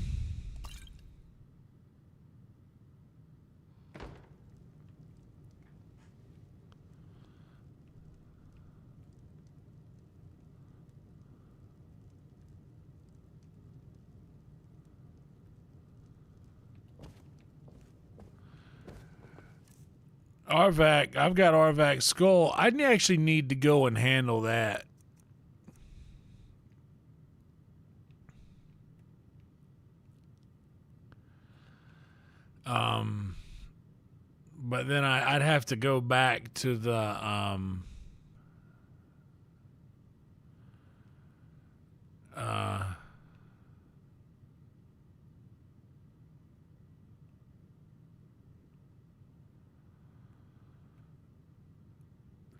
RVAC, I've got RVAC skull. I actually need to go and handle that. But then I'd have to go back to the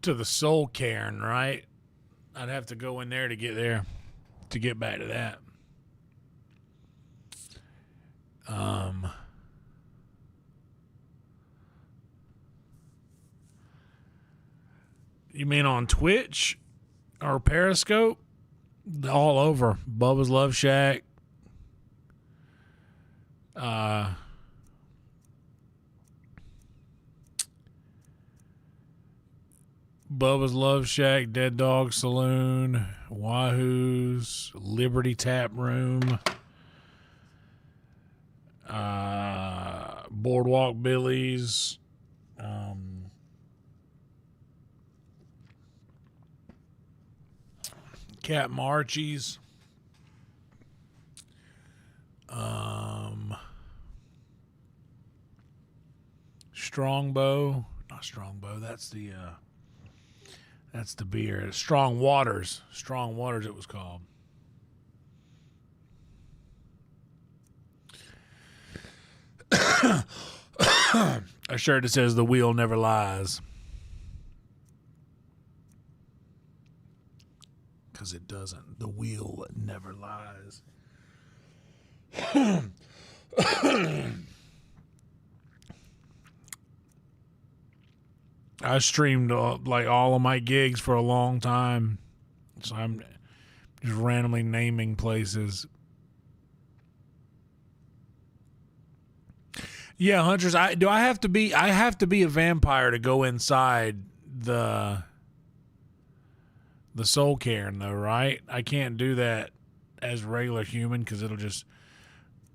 to the soul cairn, right? I'd have to go in there to get back to that. You mean on Twitch or Periscope? All over. Bubba's Love Shack. Bubba's Love Shack, Dead Dog Saloon, Wahoo's, Liberty Tap Room, Boardwalk Billy's, Cat Marchie's, Strongbow, not Strongbow, that's the beer. Strong Waters it was called. A shirt that says the wheel never lies. Because it doesn't. The wheel never lies. I streamed like all of my gigs for a long time. So I'm just randomly naming places. Yeah, Hunters, I have to be a vampire to go inside the soul cairn though, right? I can't do that as a regular human because it'll just,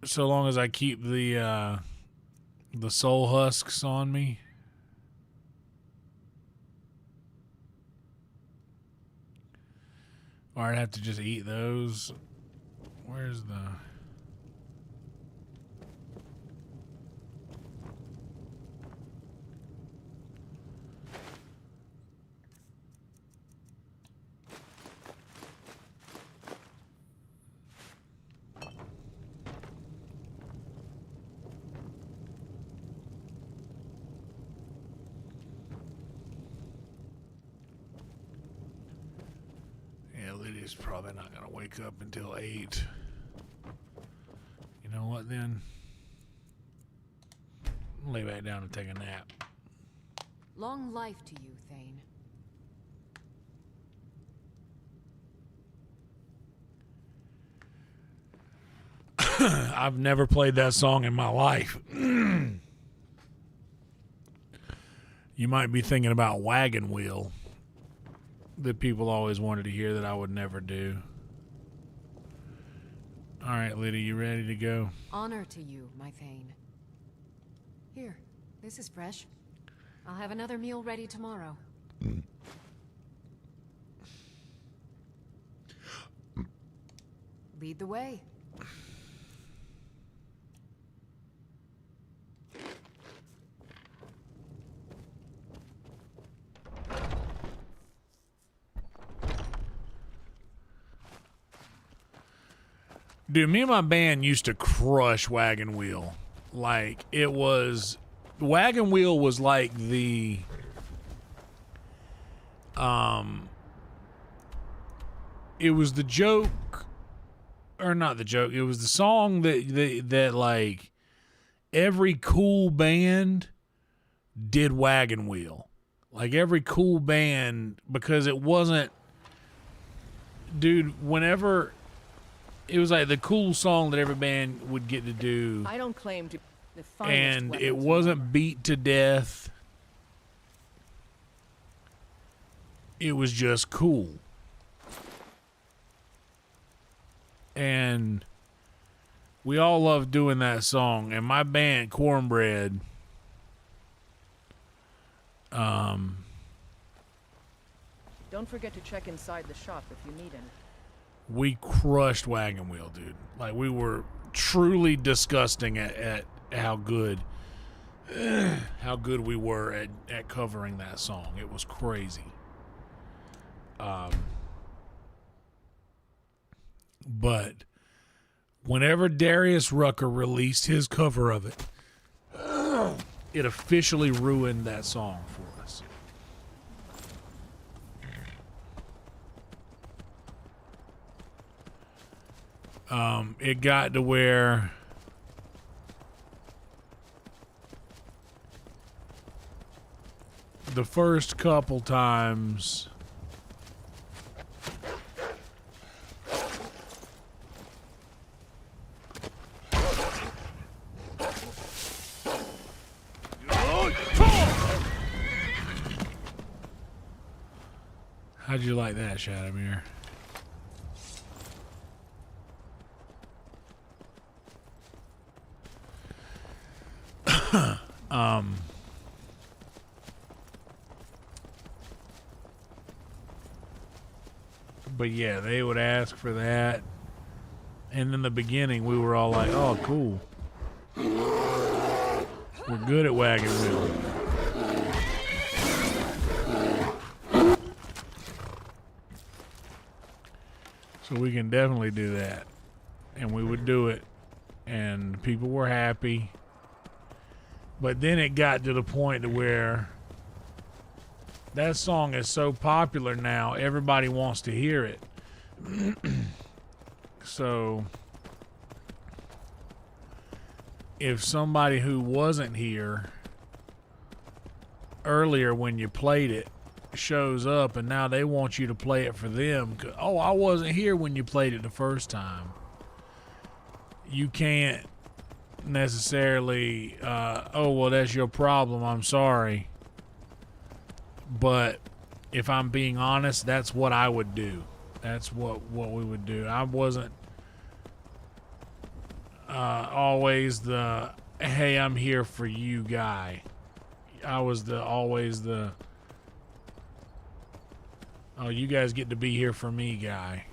so long as I keep the soul husks on me. Or I'd have to just eat those. Where's the... Lydia's probably not going to wake up until 8. You know what, then? I'll lay back down and take a nap. Long life to you, Thane. I've never played that song in my life. You might be thinking about Wagon Wheel. That people always wanted to hear that I would never do. All right, Lydia, you ready to go? Honor to you, my Thane. Here, this is fresh. I'll have another meal ready tomorrow. Lead the way. Dude, me and my band used to crush Wagon Wheel. Like, it was... Wagon Wheel was like the... It was the joke... Or not the joke. It was the song that like, every cool band did Wagon Wheel. Like, every cool band... Because it wasn't... Dude, whenever... It was like the cool song that every band would get to do. I don't claim to the finest and it wasn't beat to death. It was just cool. And we all loved doing that song. And my band, Cornbread, Don't forget to check inside the shop if you need any. we crushed Wagon Wheel, dude. Like, we were truly disgusting at how good we were at covering that song. It was crazy. But whenever Darius Rucker released his cover of it, it officially ruined that song for us. It got to where the first couple times How'd you like that, Shadowmere? But yeah, they would ask for that. And in the beginning, we were all like, oh, cool. We're good at wagon wheel. So we can definitely do that. And we would do it. And people were happy. But then it got to the point to where that song is so popular now, everybody wants to hear it. So if somebody who wasn't here earlier when you played it shows up and now they want you to play it for them, oh, I wasn't here when you played it the first time. You can't necessarily, oh, well, that's your problem, I'm sorry. But if I'm being honest, that's what I would do. That's what we would do. I wasn't always the, hey, I'm here for you guy. I was always the, oh, you guys get to be here for me guy.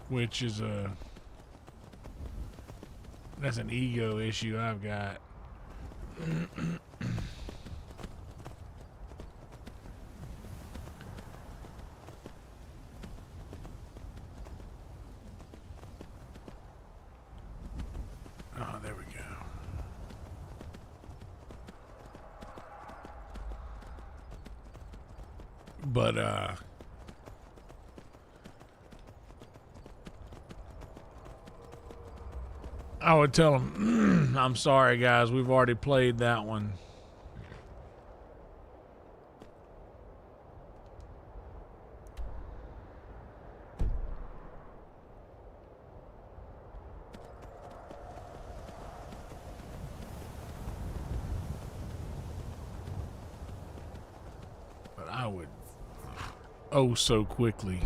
Which is that's an ego issue I've got. Oh, there we go. But I would tell them, I'm sorry guys, we've already played that one. But I would, oh so quickly.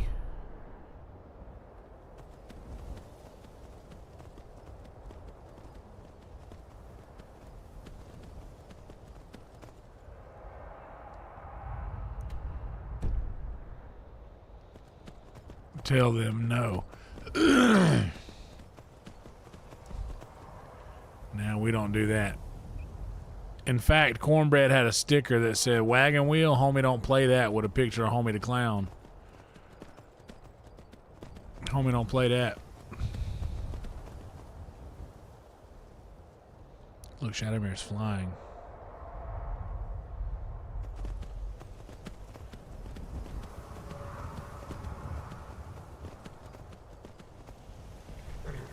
Tell them no. Now we don't do that. In fact, Cornbread had a sticker that said, wagon wheel, homie don't play that, with a picture of Homie the Clown. Homie don't play that. Look, Shadowmere's flying.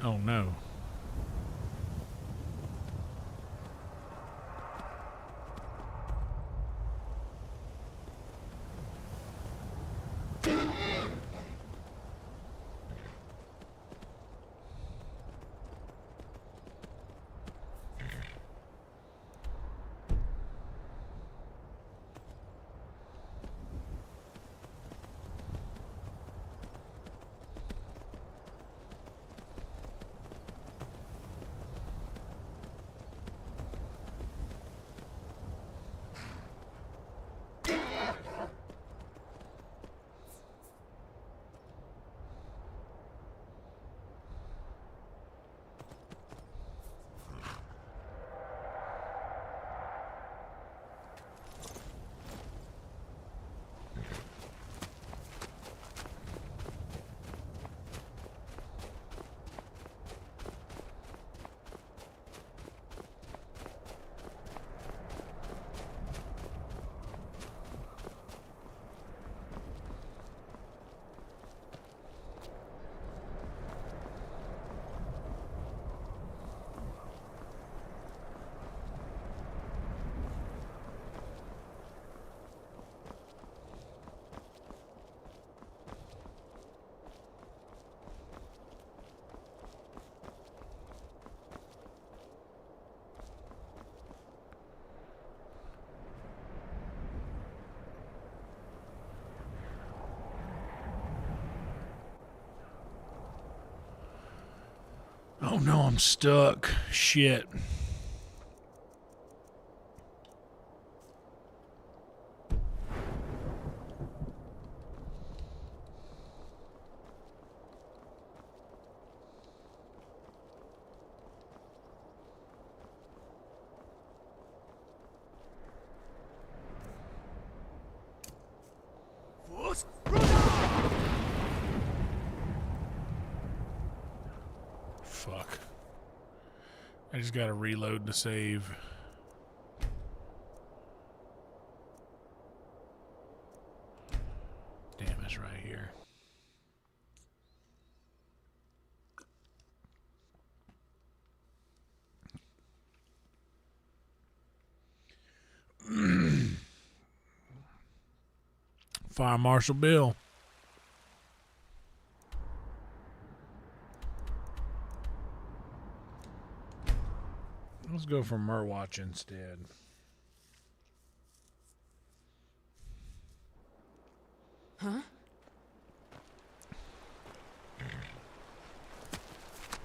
Oh no. Oh no, I'm stuck. Shit. Fuck. I just gotta reload to save. Damn, it's right here. Fire Marshal Bill. Let's go for Murwatch instead. Huh?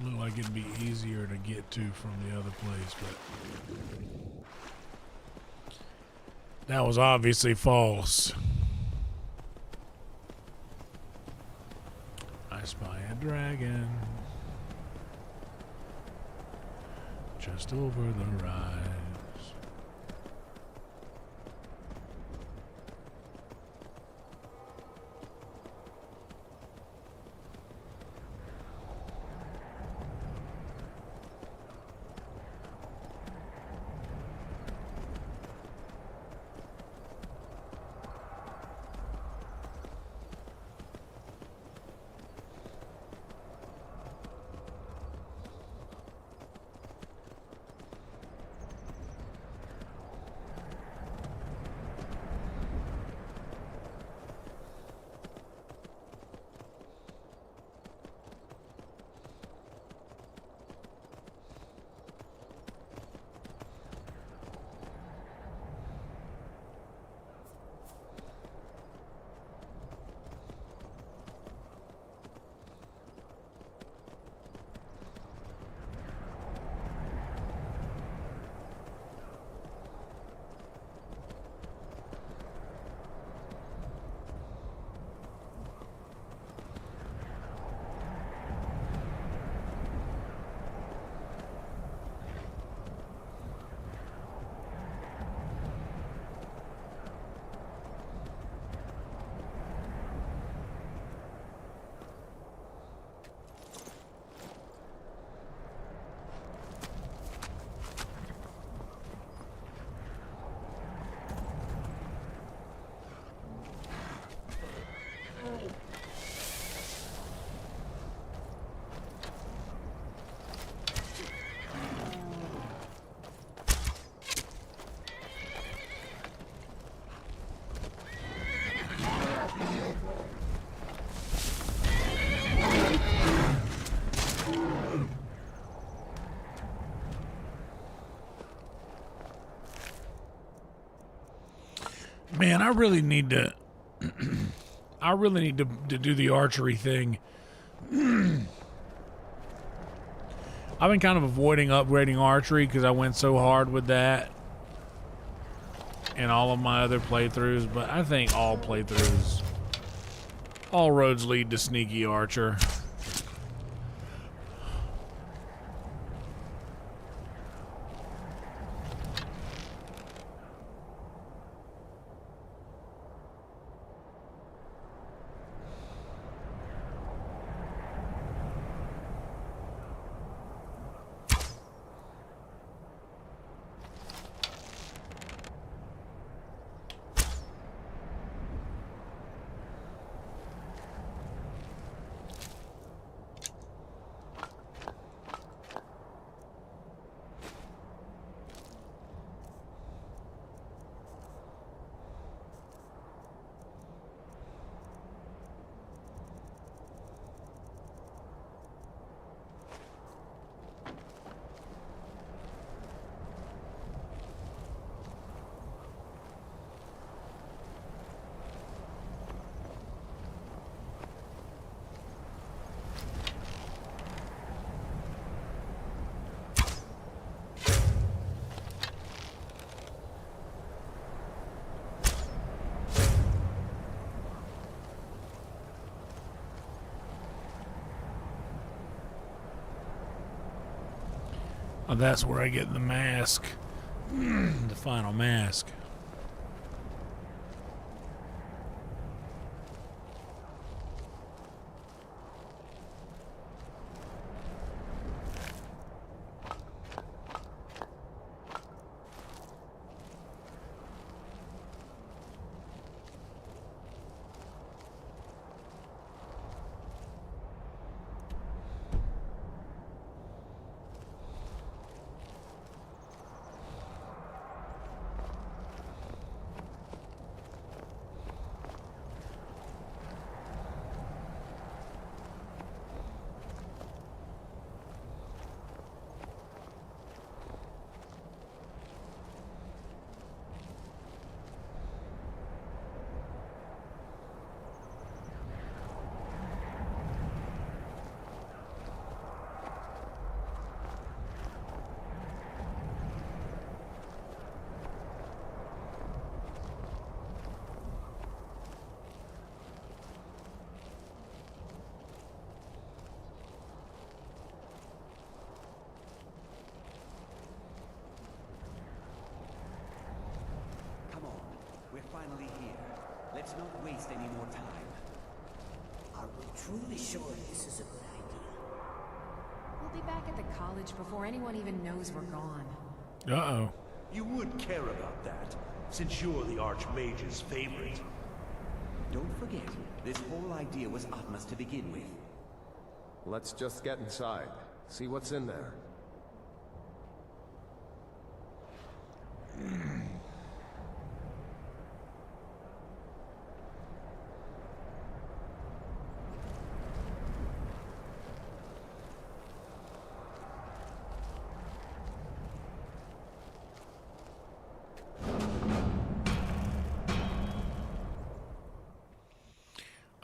Looked like it'd be easier to get to from the other place, but that was obviously false. I spy a dragon just over the rise. Man, I really need to to do the archery thing. I've been kind of avoiding upgrading archery because I went so hard with that in all of my other playthroughs, but I think all roads lead to Sneaky Archer. Oh, that's where I get the mask. The final mask. Finally here. Let's not waste any more time. Are we truly sure this is a good idea? We'll be back at the college before anyone even knows we're gone. Uh-oh. You would care about that, since you're the Archmage's favorite. Don't forget, this whole idea was Atma's to begin with. Let's just get inside. See what's in there.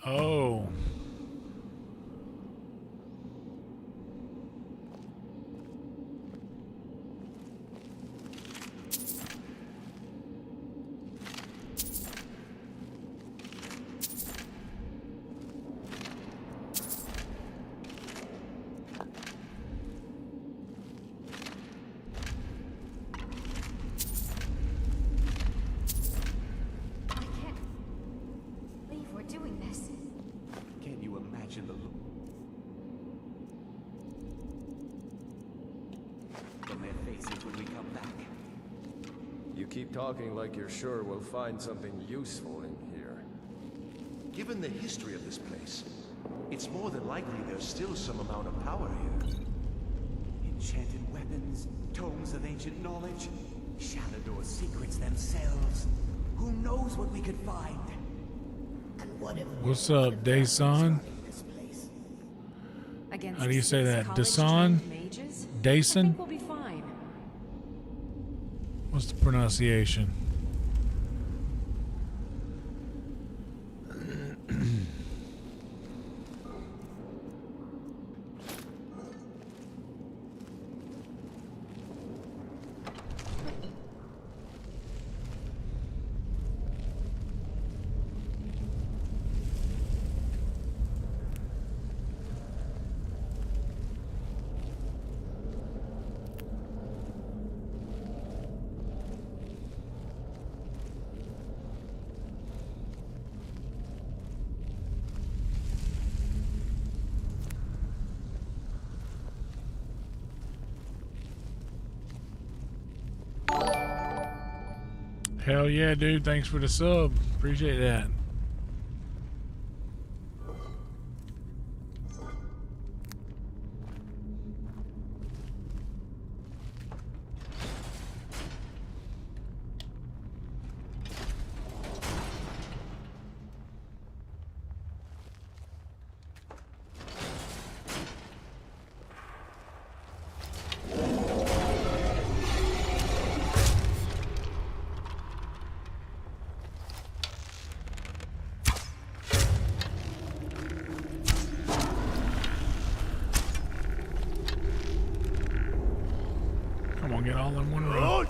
Oh. I can't believe we're doing this. Can you imagine the look on their faces when we come back? You keep talking like you're sure we'll find something useful in here. Given the history of this place, it's more than likely there's still some amount of power here. Enchanted weapons, tomes of ancient knowledge, Shalador's secrets themselves. Who knows what we could find? And what if What's up, Dason? this place? Against How do you say six that? college-trained Dason? mages? I Dason? think we'll be fine. What's the pronunciation? Hell yeah, dude. Thanks for the sub. Appreciate that. Come on, get all in one row.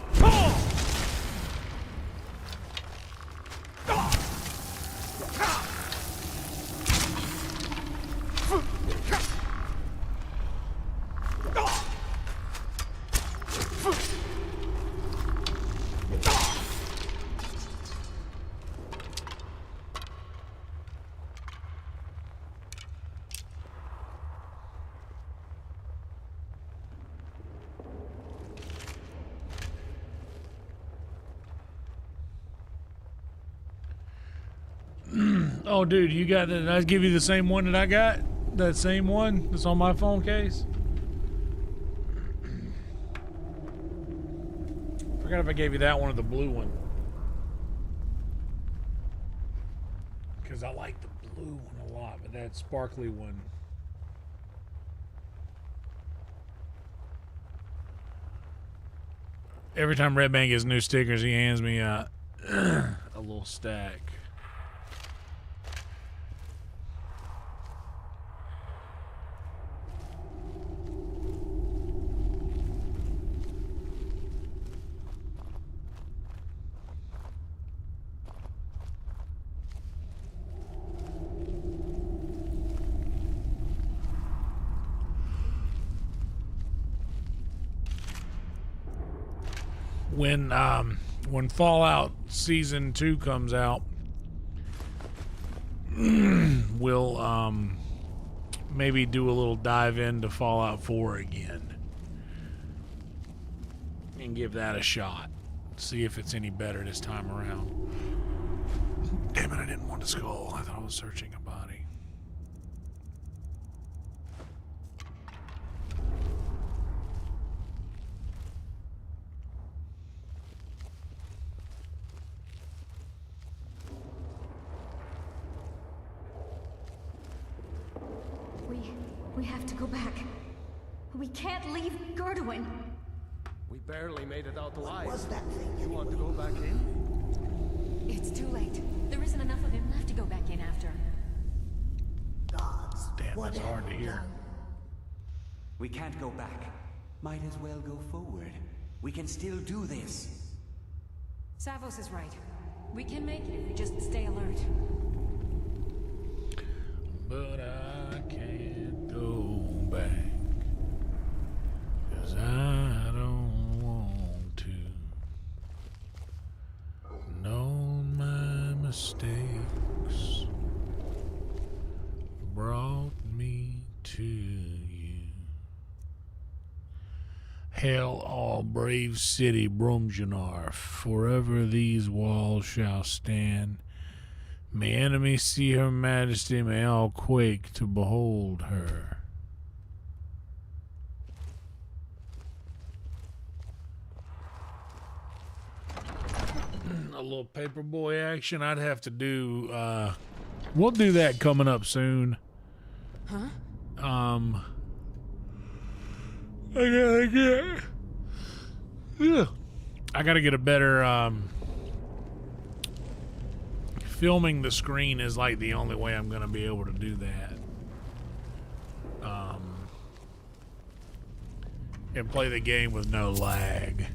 Oh, dude, you got that? Did I give you the same one that I got? That same one that's on my phone case? Forgot if I gave you that one or the blue one. Because I like the blue one a lot, but that sparkly one. Every time Red Band gets new stickers, he hands me a little stack. When Fallout Season 2 comes out, we'll maybe do a little dive into Fallout 4 again and give that a shot. See if it's any better this time around. Damn it, I didn't want to skull. I thought I was searching a body. We have to go back. We can't leave Gerduin. We barely made it out alive. What was that thing? You want to go back in? It's too late. There isn't enough of him left to go back in after. Gods. Damn, what that's hard to have we hear. done? We can't go back. Might as well go forward. We can still do this. Savos is right. We can make it if we just stay alert. But I can't go back, 'cause I don't want to. Know my mistakes brought me to you. Hail all brave city Bromjanar, forever these walls shall stand. May enemies see her majesty, may all quake to behold her. A little paperboy action I'd have to do. We'll do that coming up soon. Huh? I gotta get a better, filming the screen is like the only way I'm gonna be able to do that. And play the game with no lag.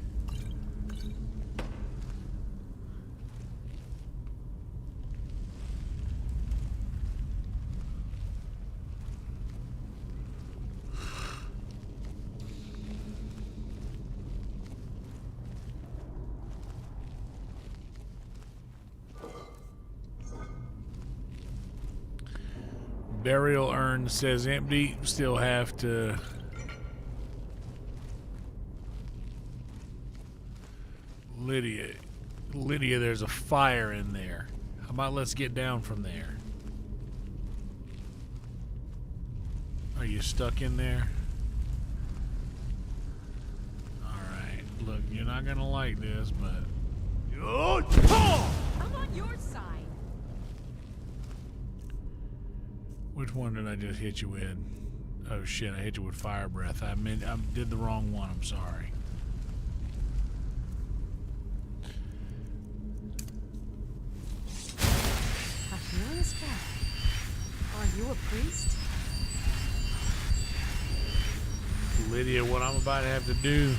Burial urn says empty. Still have to. Lydia, there's a fire in there. How about let's get down from there? Are you stuck in there? Alright, look, you're not gonna like this, but. I'm on your side. Which one did I just hit you with? Oh shit, I hit you with fire breath. I did the wrong one, I'm sorry. A healing spell. Are you a priest? Lydia, what I'm about to have to do,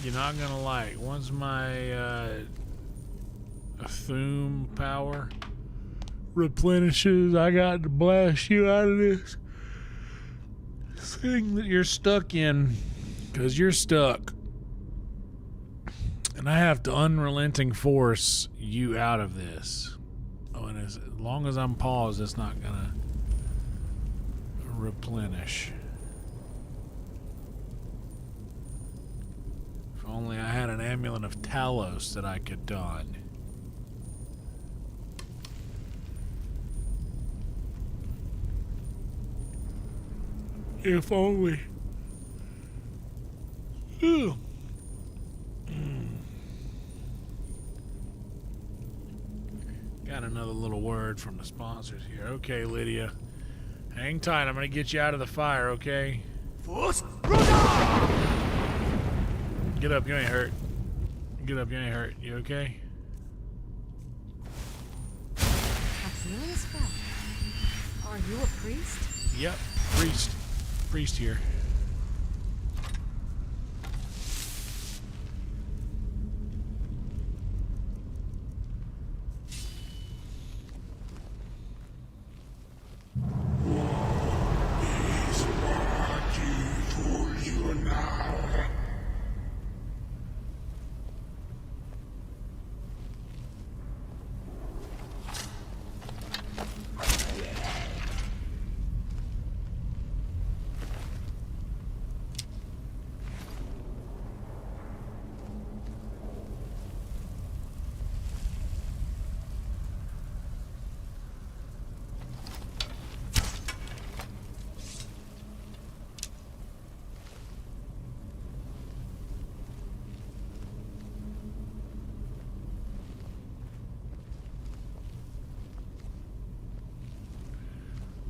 you're not gonna like. Once my Thum power replenishes, I got to blast you out of this thing that you're stuck in, because you're stuck, and I have to unrelenting force you out of this. Oh, and as long as I'm paused, it's not gonna replenish. If only I had an amulet of Talos that I could don. If only. Ew. Got another little word from the sponsors here. Okay, Lydia. Hang tight. I'm going to get you out of the fire, okay? Get up. You ain't hurt. Get up. You ain't hurt. You okay? A healing spell. Are you a priest? Yep. Priest. Priest here.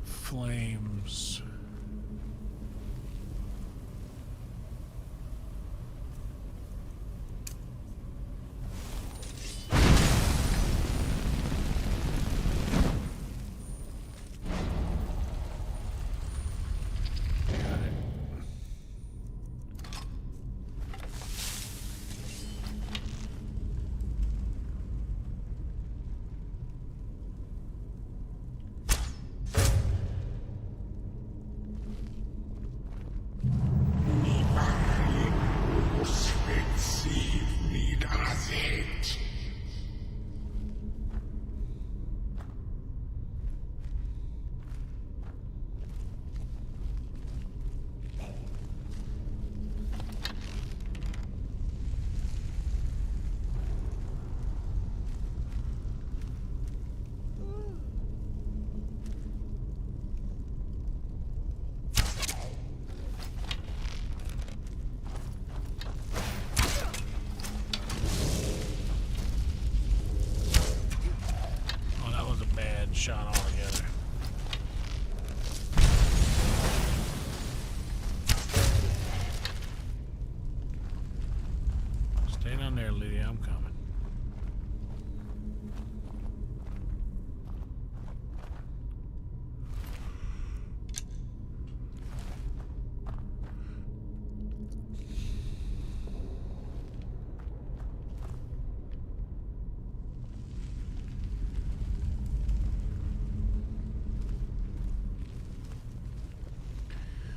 Flames. Shot altogether. Stay down there, Lydia. I'm coming.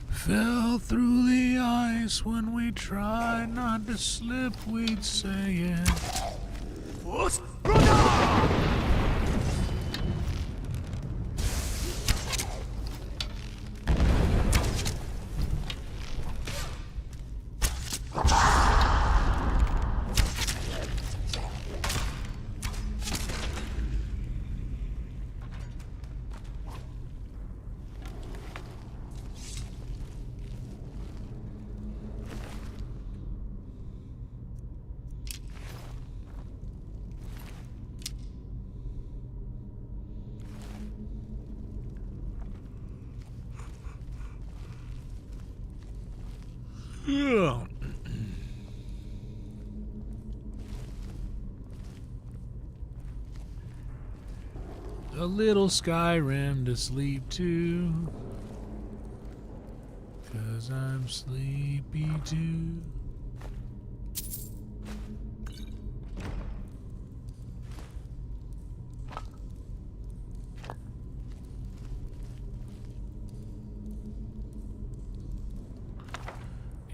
Fell through the ice when we tried not to slip, we'd say it. Yeah. A little Skyrim to sleep to, 'cause I'm sleepy too.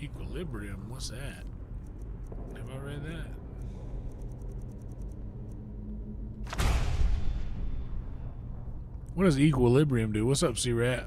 Equilibrium, what's that? Have I read that? What does equilibrium do? What's up, C-Rat?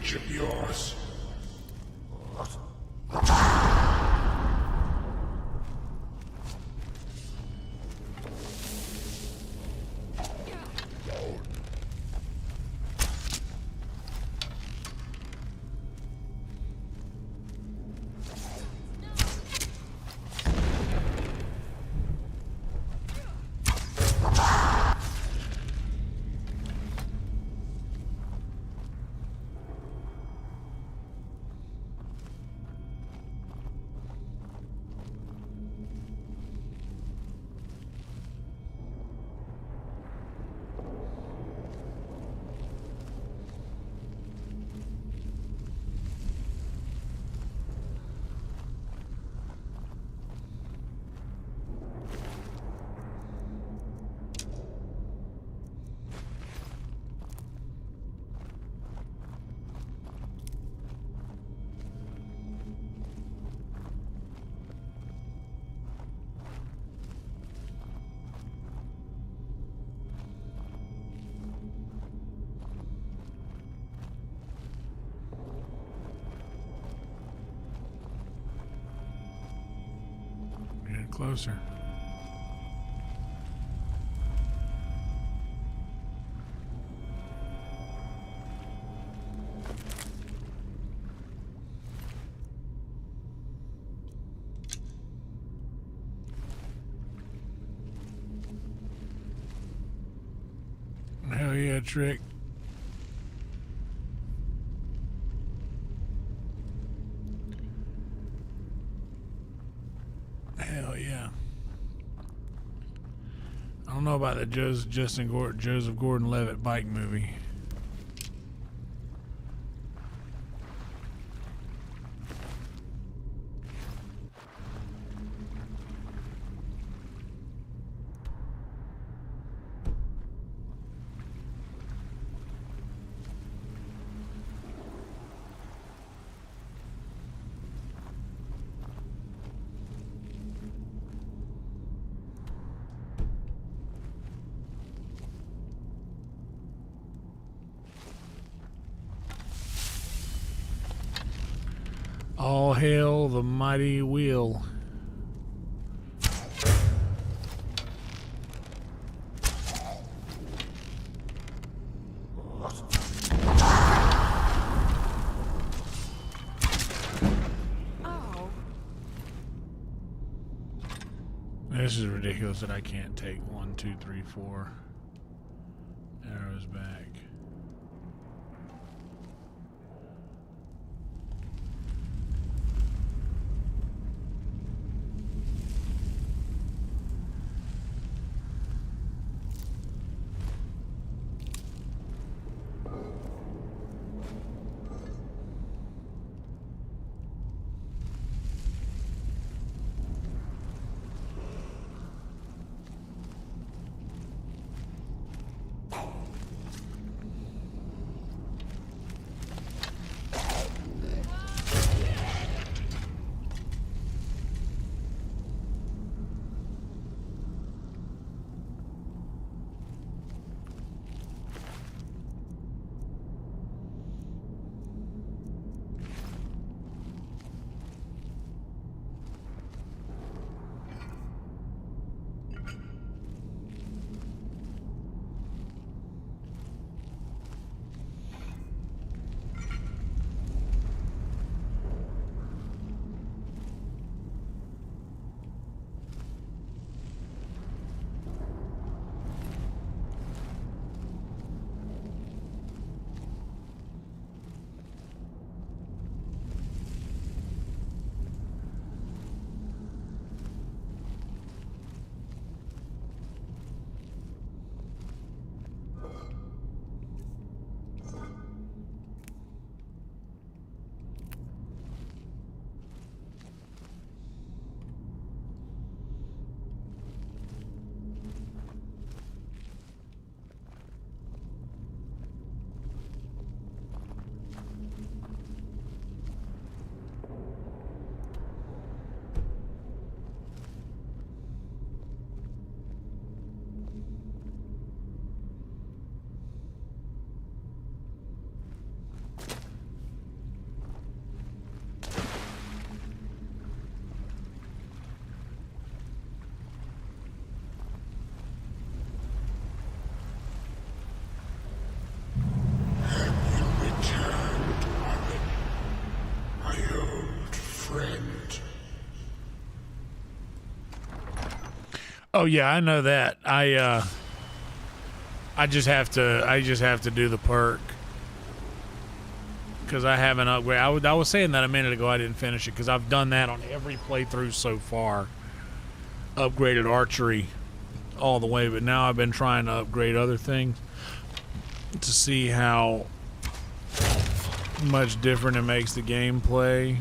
reach of yours. Get closer. Hell yeah, Trick. Hell yeah. I don't know about the Joseph Gordon-Levitt bike movie. All hail the mighty wheel. Oh. This is ridiculous that I can't take 1, 2, 3, 4 arrows back. Oh yeah, I know that. I just have to do the perk because I haven't upgraded. I was saying that a minute ago. I didn't finish it because I've done that on every playthrough so far. Upgraded archery all the way, but now I've been trying to upgrade other things to see how much different it makes the gameplay.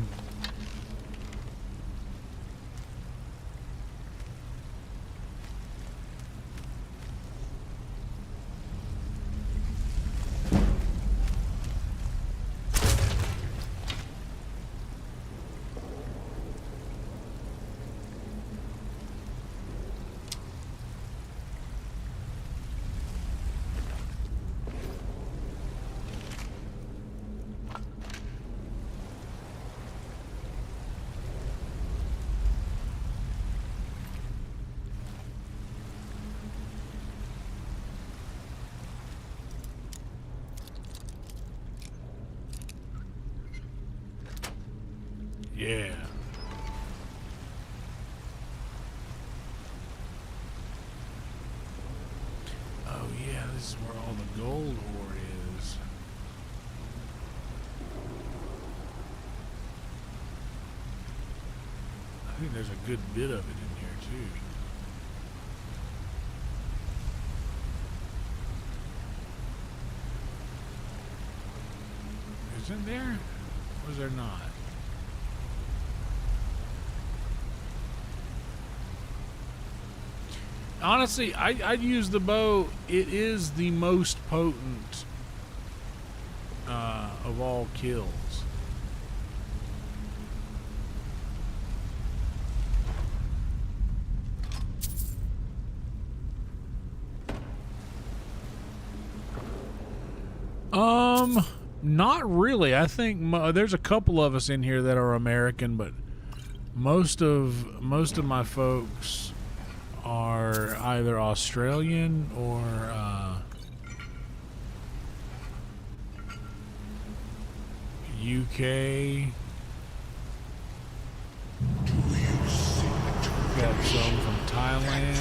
Yeah. Oh yeah, this is where all the gold ore is. I think there's a good bit of it in here too. Is it there? Or is there not? Honestly, I'd use the bow. It is the most potent of all kills. Not really. I think there's a couple of us in here that are American, but most of my folks are either Australian or UK. Got some from Thailand.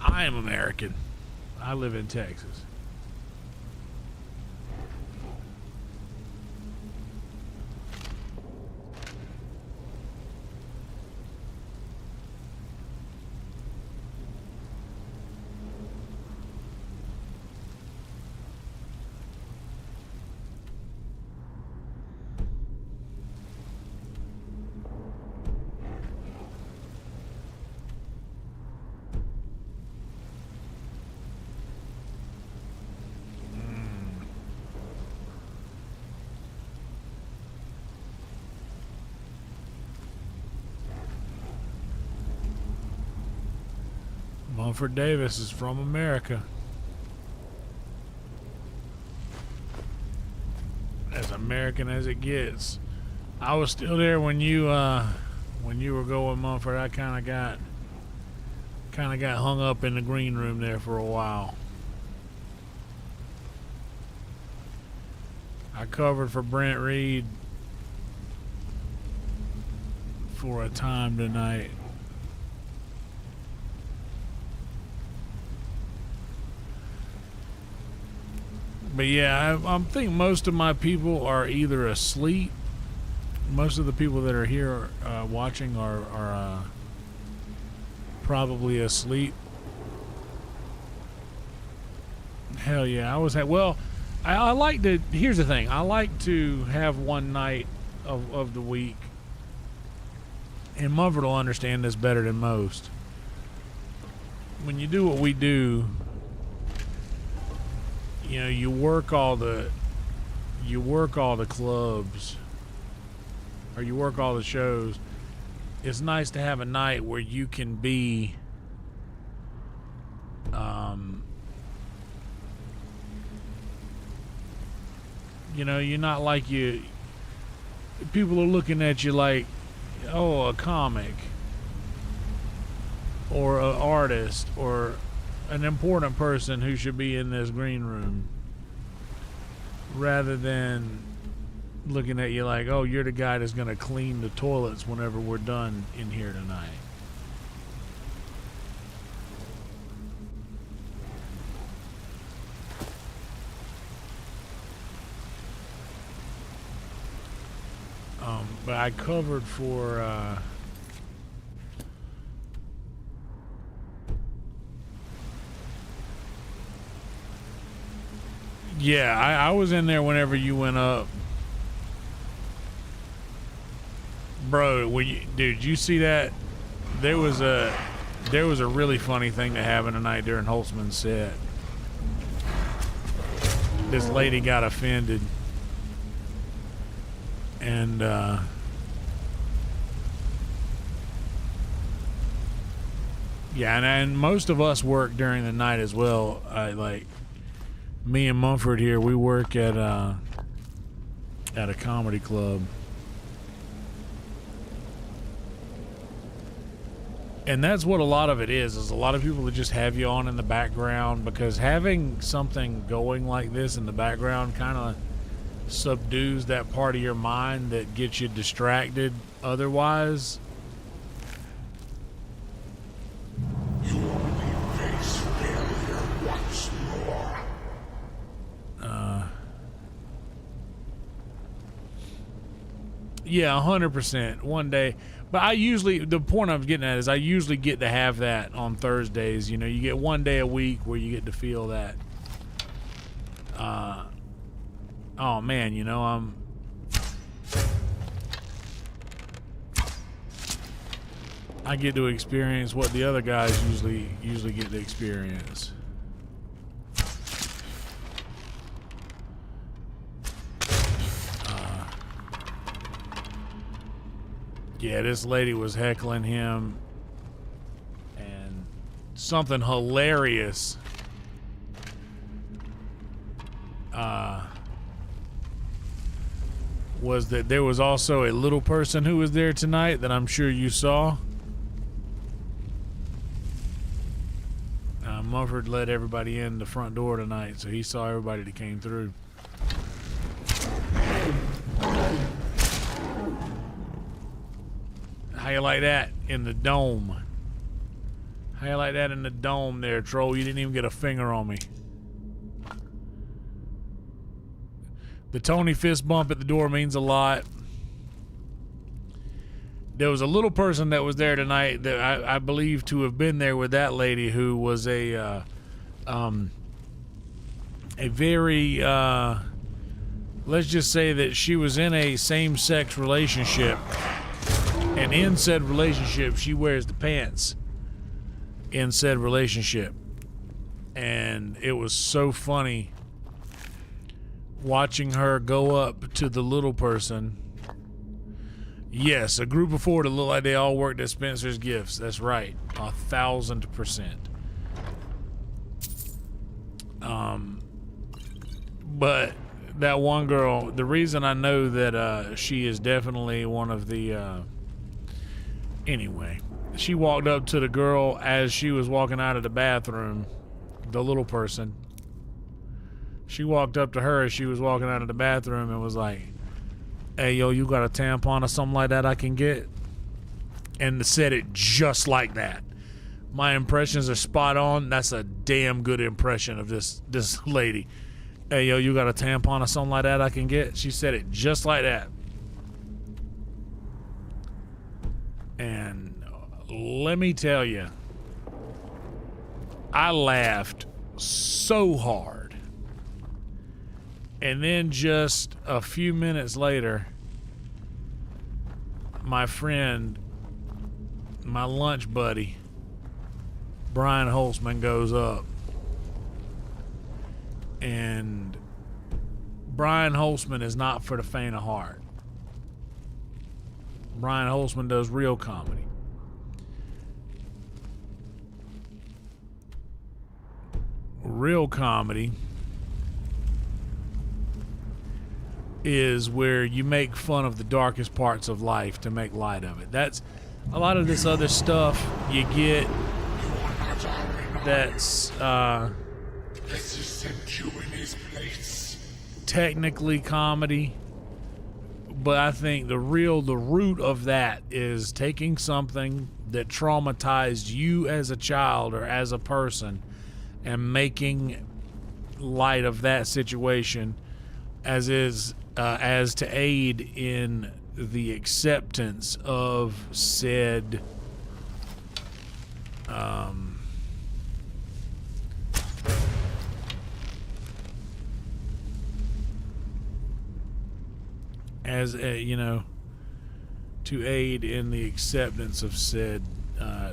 I am American. I live in Texas. Mumford Davis is from America. As American as it gets. I was still there when you were going, Mumford. I kind of got hung up in the green room there for a while. I covered for Brent Reed for a time tonight. But yeah, I think most of my people are either asleep. Most of the people that are here watching are probably asleep. Hell yeah, I like to. Here's the thing: I like to have one night of the week, and Mumford will understand this better than most. When you do what we do, you know, you work all the clubs, or you work all the shows. It's nice to have a night where you can be You know, you're not like people are looking at you like, oh, a comic or an artist or an important person who should be in this green room, rather than looking at you like, oh, you're the guy that's going to clean the toilets whenever we're done in here tonight. But I covered for yeah, I was in there whenever you went up. Bro, dude, you see that? There was a really funny thing that happened tonight during Holtzman's set. This lady got offended. And yeah, and most of us work during the night as well. Like me and Mumford here, we work at a comedy club. And that's what a lot of it is a lot of people that just have you on in the background, because having something going like this in the background kind of subdues that part of your mind that gets you distracted otherwise. You only face failure once more. Yeah, 100%. One day. But the point I'm getting at is I usually get to have that on Thursdays. You know, you get one day a week where you get to feel that. Oh man, you know, I get to experience what the other guys usually get to experience. Yeah, this lady was heckling him, and something hilarious. Was that there was also a little person who was there tonight that I'm sure you saw. Mumford let everybody in the front door tonight, so he saw everybody that came through. How you like that in the dome? How you like that in the dome there, troll? You didn't even get a finger on me. The Tony fist bump at the door means a lot. There was a little person that was there tonight that I believe to have been there with that lady, who was a very let's just say that she was in a same-sex relationship, and in said relationship she wears the pants in said relationship, and it was so funny watching her go up to the little person. Yes, a group of four that look like they all worked at Spencer's Gifts. That's right, 1,000%. But that one girl, the reason I know that she is definitely one of the anyway, she walked up to the girl as she was walking out of the bathroom, the little person. She walked up to her as she was walking out of the bathroom and was like, hey, yo, you got a tampon or something like that I can get? And said it just like that. My impressions are spot on. That's a damn good impression of this lady. Hey, yo, you got a tampon or something like that I can get? She said it just like that. And let me tell you, I laughed so hard. And then just a few minutes later, my friend, my lunch buddy, Brian Holtzman, goes up. And Brian Holtzman is not for the faint of heart. Brian Holtzman does real comedy. Real comedy is where you make fun of the darkest parts of life to make light of it. That's a lot of this other stuff you get that's technically comedy, but I think the root of that is taking something that traumatized you as a child or as a person and making light of that situation as to aid in the acceptance of said to aid in the acceptance of said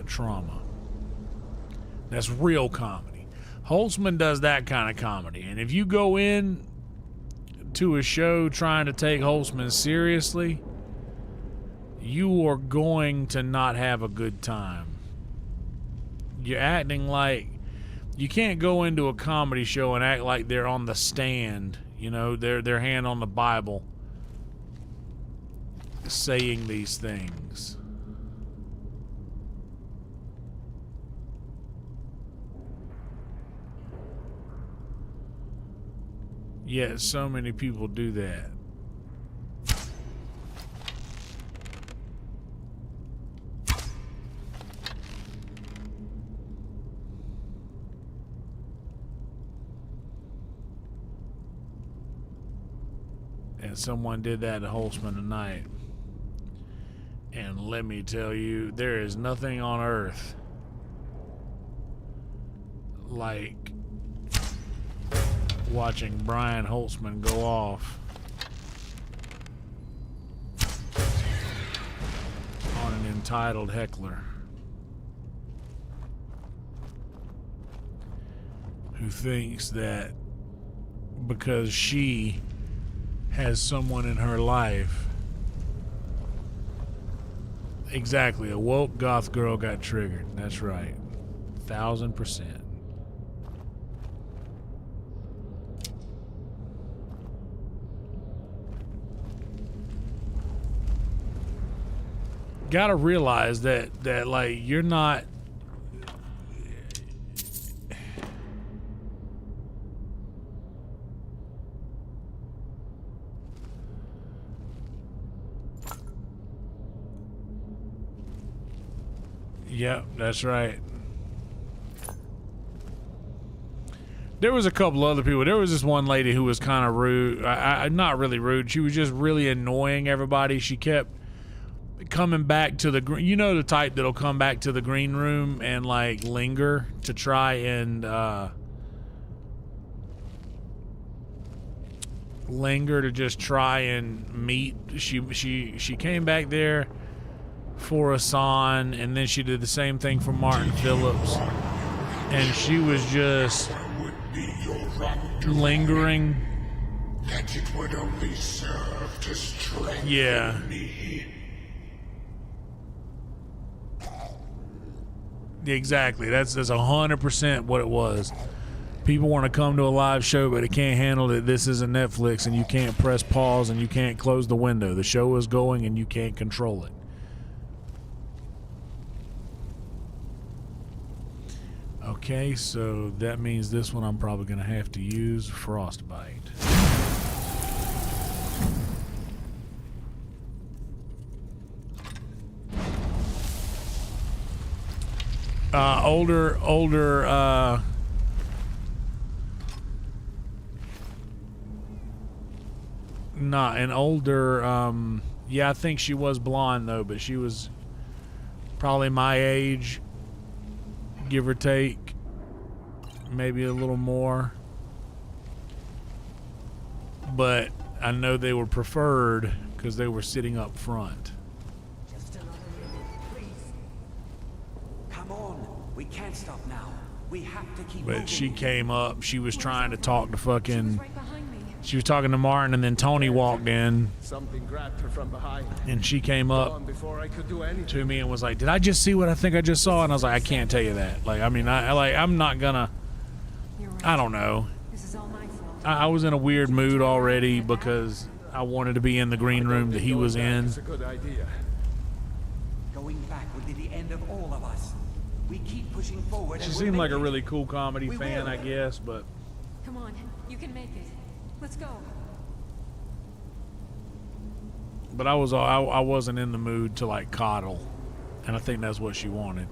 trauma. That's real comedy. Holtzman does that kind of comedy, and if you go in to a show trying to take Holtzman seriously, you are going to not have a good time. You're acting like you can't go into a comedy show and act like they're on the stand, their hand on the Bible, saying these things. Yet so many people do that. And someone did that to Holtzman tonight. And let me tell you, there is nothing on earth like watching Brian Holtzman go off on an entitled heckler who thinks that because she has someone in her life. Exactly, a woke goth girl got triggered. That's right. 1000%. Gotta realize that like you're not Yep, that's right. There was a couple other people. There was this one lady who was kind of rude. Not really rude. She was just really annoying everybody. She kept coming back to the green, the type that'll come back to the green room and like linger to try and just try and meet. She came back there for Hassan, and then she did the same thing for Martin Phillips, and she was just lingering. That it would only serve to strengthen me. Exactly. That's 100% what it was. People want to come to a live show, but they can't handle it. This is a Netflix, and you can't press pause, and you can't close the window. The show is going, and you can't control it. Okay, so that means this one I'm probably going to have to use Frostbite. Yeah, I think she was blonde though, but she was probably my age, give or take, maybe a little more. But I know they were preferred because they were sitting up front. Just another minute, please. Come on, we can't stop now. We have to keep moving. But she came up, she was trying to talk to fucking... Right behind me. She was talking to Martin, and then Tony walked in, Something grabbed her from behind. and she came up Before I could do anything. to me and was like, "Did I just see what I think I just saw?" And I was like, "I can't tell you that. Like, I mean, I'm not gonna." You're right. I don't know. This is all my fault. I was in a weird mood already because I wanted to be in the green room that he was in. It's a good idea. Going back would be the end of all of us. We keep pushing forward. She and seemed we'll like a make it. really cool comedy We fan, will. I guess, but Come on, you can make it. Let's go. I wasn't in the mood to like coddle, and I think that's what she wanted.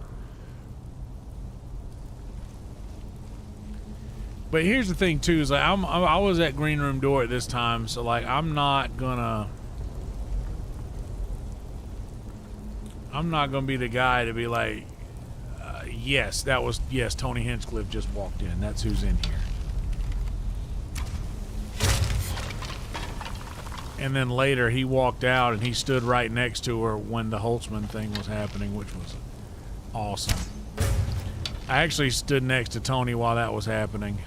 But here's the thing too: is like I was at green room door at this time, so like I'm not gonna be the guy to be like, yes, Tony Hinchcliffe just walked in. That's who's in here. And then later he walked out and he stood right next to her when the Holtzman thing was happening, which was awesome. I actually stood next to Tony while that was happening.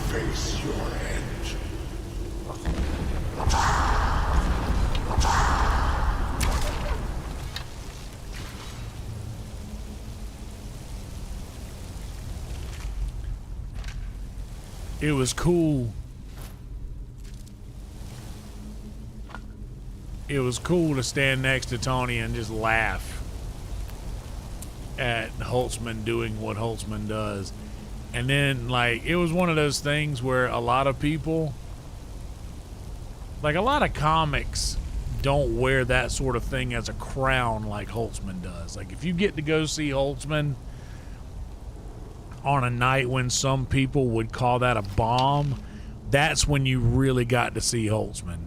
Face your end. It was cool. It was cool to stand next to Tony and just laugh at Holtzman doing what Holtzman does. And then, like, it was one of those things where a lot of people, like a lot of comics, don't wear that sort of thing as a crown like Holtzman does. Like, if you get to go see Holtzman on a night when some people would call that a bomb, that's when you really got to see Holtzman.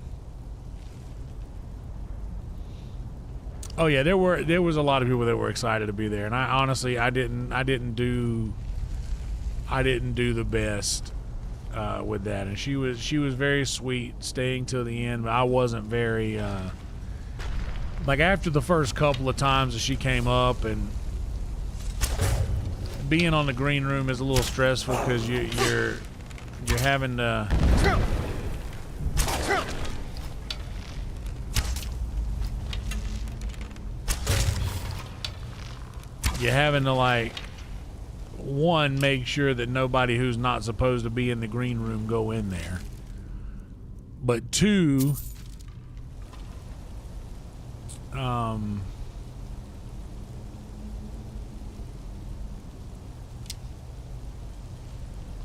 Oh yeah, there was a lot of people that were excited to be there, and I honestly I didn't do the best with that, and she was very sweet, staying till the end, but I wasn't very like after the first couple of times that she came up, and being on the green room is a little stressful because you're having to like, one, make sure that nobody who's not supposed to be in the green room go in there, but two,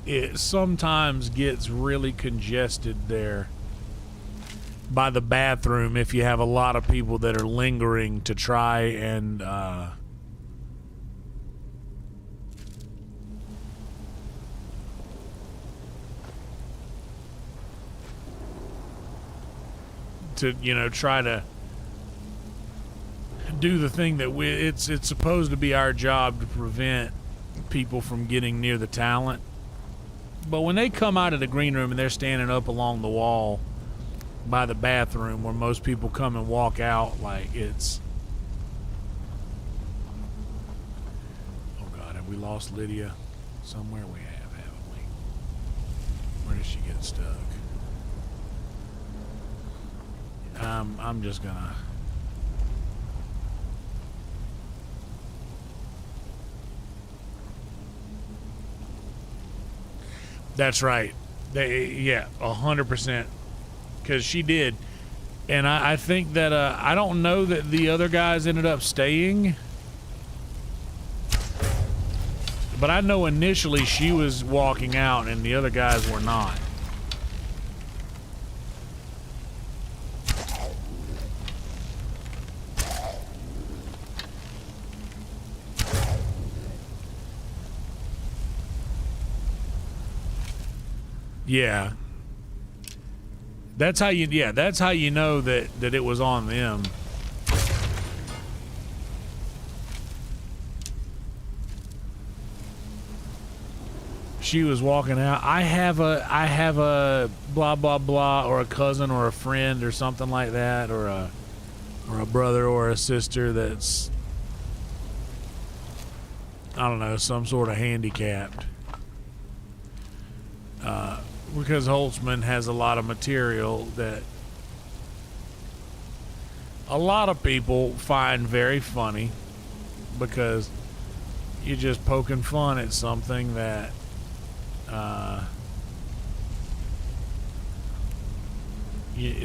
it sometimes gets really congested there by the bathroom if you have a lot of people that are lingering to try and try to do the thing that it's supposed to be our job to prevent people from getting near the talent. But when they come out of the green room and they're standing up along the wall by the bathroom where most people come and walk out, like, it's... Oh God, have we lost Lydia? Somewhere we have, haven't we? Where did she get stuck? I'm just gonna... That's right. Yeah, 100%. Because she did. And I think that, I don't know that the other guys ended up staying. But I know initially she was walking out and the other guys were not. Yeah. That's how you know that it was on them. She was walking out. I have a blah blah blah, or a cousin or a friend or something like that, or a brother or a sister that's, I don't know, some sort of handicapped. Because Holtzman has a lot of material that a lot of people find very funny, because you're just poking fun at something that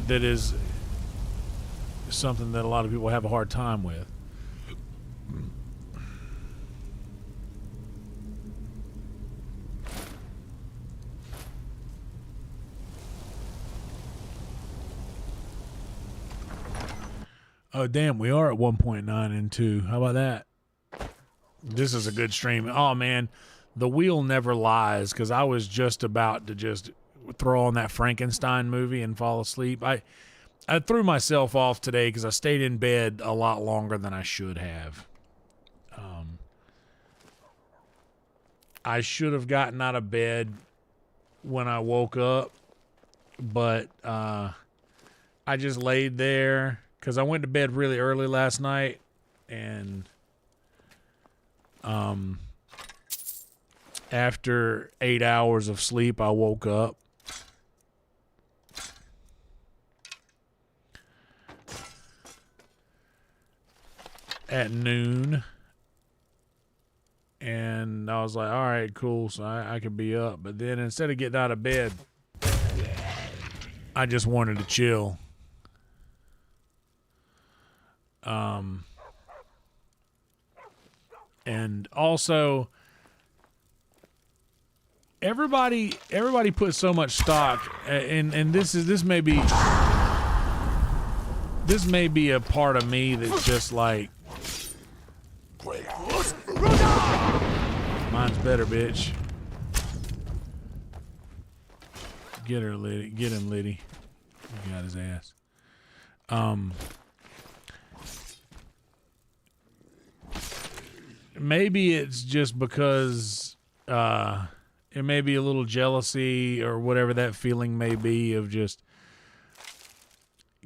that is something that a lot of people have a hard time with. Oh, damn, we are at 1.9 and 2. How about that? This is a good stream. Oh, man, the wheel never lies, because I was just about to just throw on that Frankenstein movie and fall asleep. I threw myself off today because I stayed in bed a lot longer than I should have. I should have gotten out of bed when I woke up, but I just laid there because I went to bed really early last night, and after 8 hours of sleep, I woke up. At noon, and I was like, all right, cool, so I could be up. But then instead of getting out of bed, I just wanted to chill. And also, everybody puts so much stock, and this may be a part of me that's just like, mine's better, bitch. Get her, Liddy. Get him, Liddy. He got his ass. Maybe it's just because it may be a little jealousy or whatever that feeling may be of just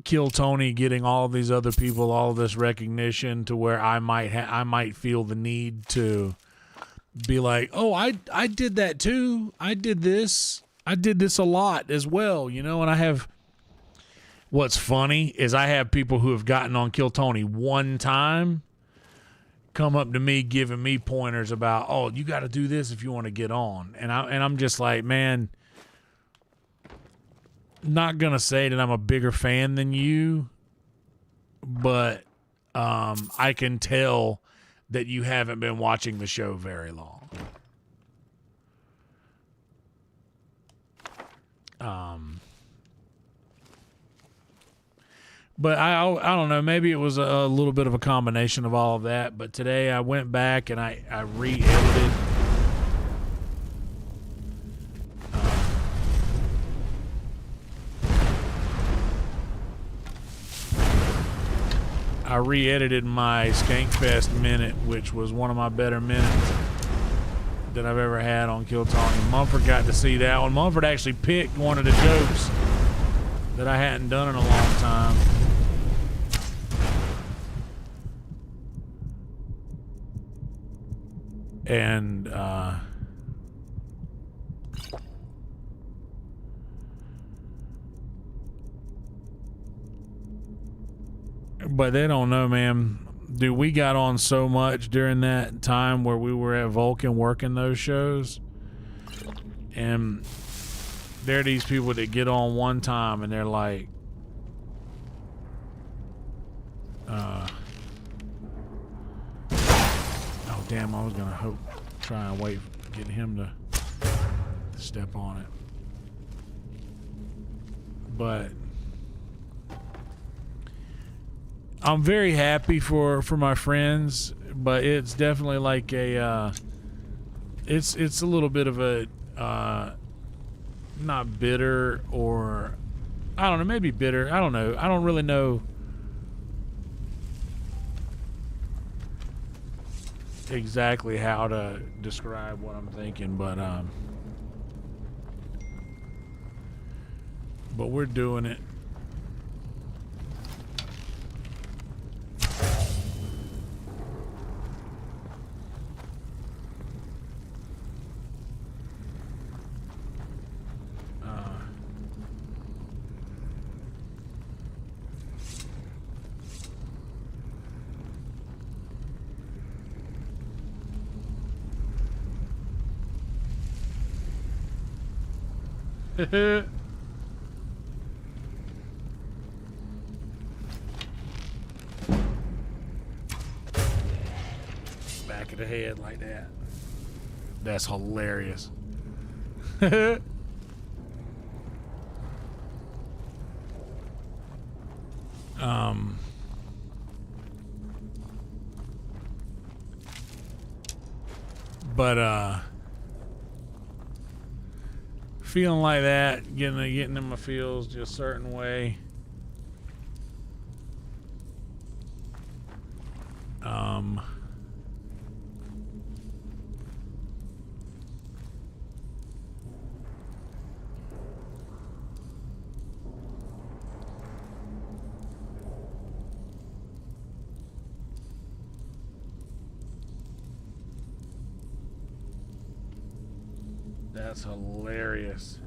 Kill Tony getting all these other people all this recognition to where I might feel the need to be like, oh, I did that too. I did this a lot as well, you know. And I have, what's funny is I have people who have gotten on Kill Tony one time come up to me giving me pointers about, oh, you got to do this if you want to get on. And I'm just like, man, not gonna say that I'm a bigger fan than you, but I can tell that you haven't been watching the show very long. But I don't know, maybe it was a little bit of a combination of all of that. But today I went back and I re-edited. I re-edited my Skankfest minute, which was one of my better minutes that I've ever had on Kill Tony. Mumford got to see that one. Mumford actually picked one of the jokes that I hadn't done in a long time. And but they don't know, man. Dude, we got on so much during that time where we were at Vulcan working those shows. And there are these people that get on one time and they're like, oh, damn, I was going to try and wait, get him to step on it. But I'm very happy for my friends, but it's definitely like a it's a little bit of a not bitter, or I don't know, maybe bitter. I don't know. I don't really know exactly how to describe what I'm thinking, but we're doing it. Back of the head like that. That's hilarious. But feeling like that, getting in my feels just a certain way. That's hilarious.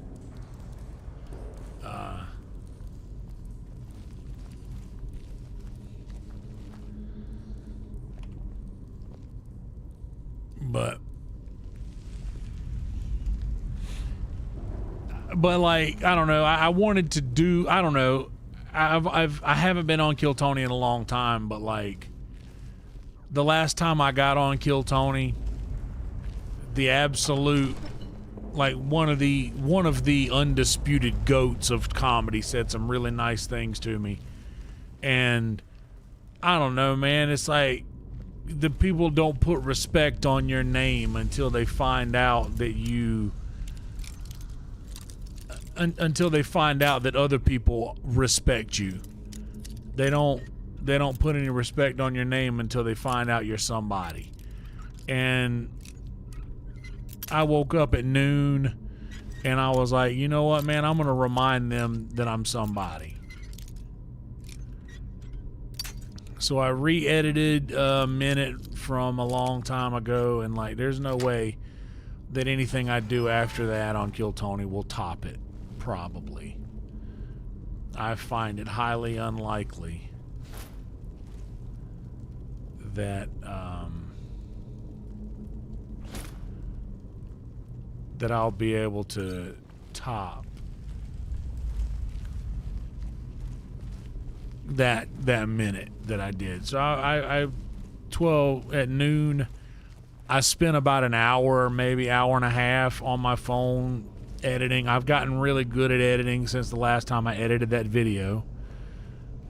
But like, I don't know. I wanted to do. I don't know. I haven't been on Kill Tony in a long time, but like, the last time I got on Kill Tony, the absolute, like, one of the undisputed goats of comedy said some really nice things to me. And I don't know, man, it's like the people don't put respect on your name until they find out that you until they find out that other people respect you. They don't put any respect on your name until they find out you're somebody. And I woke up at noon and I was like, you know what, man, I'm gonna remind them that I'm somebody. So I re-edited a minute from a long time ago, and like, there's no way that anything I do after that on Kill Tony will top it. Probably. I find it highly unlikely that that I'll be able to top that minute that I did. So I 12 at noon, I spent about an hour, maybe hour and a half on my phone editing. I've gotten really good at editing since the last time I edited that video.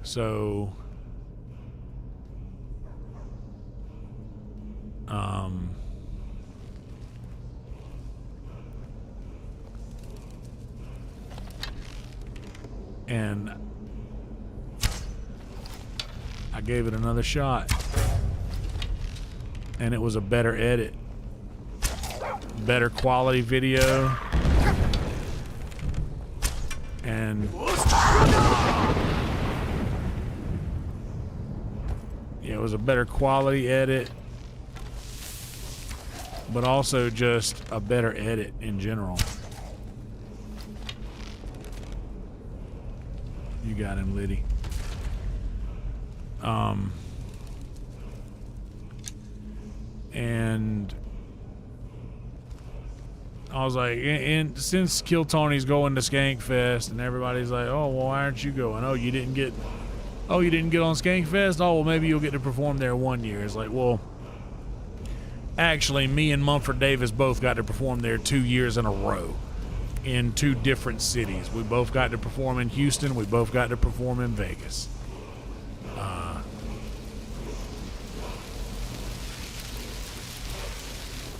So and I gave it another shot, and it was a better edit, better quality video, and yeah, it was a better quality edit, but also just a better edit in general. You got him, Liddy. And I was like, and since Kill Tony's going to Skankfest, and everybody's like, oh, well, why aren't you going? Oh, you didn't get on Skankfest? Oh, well, maybe you'll get to perform there one year. It's like, well, actually, me and Mumford Davis both got to perform there 2 years in a row in 2 different cities. We both got to perform in Houston. We both got to perform in Vegas.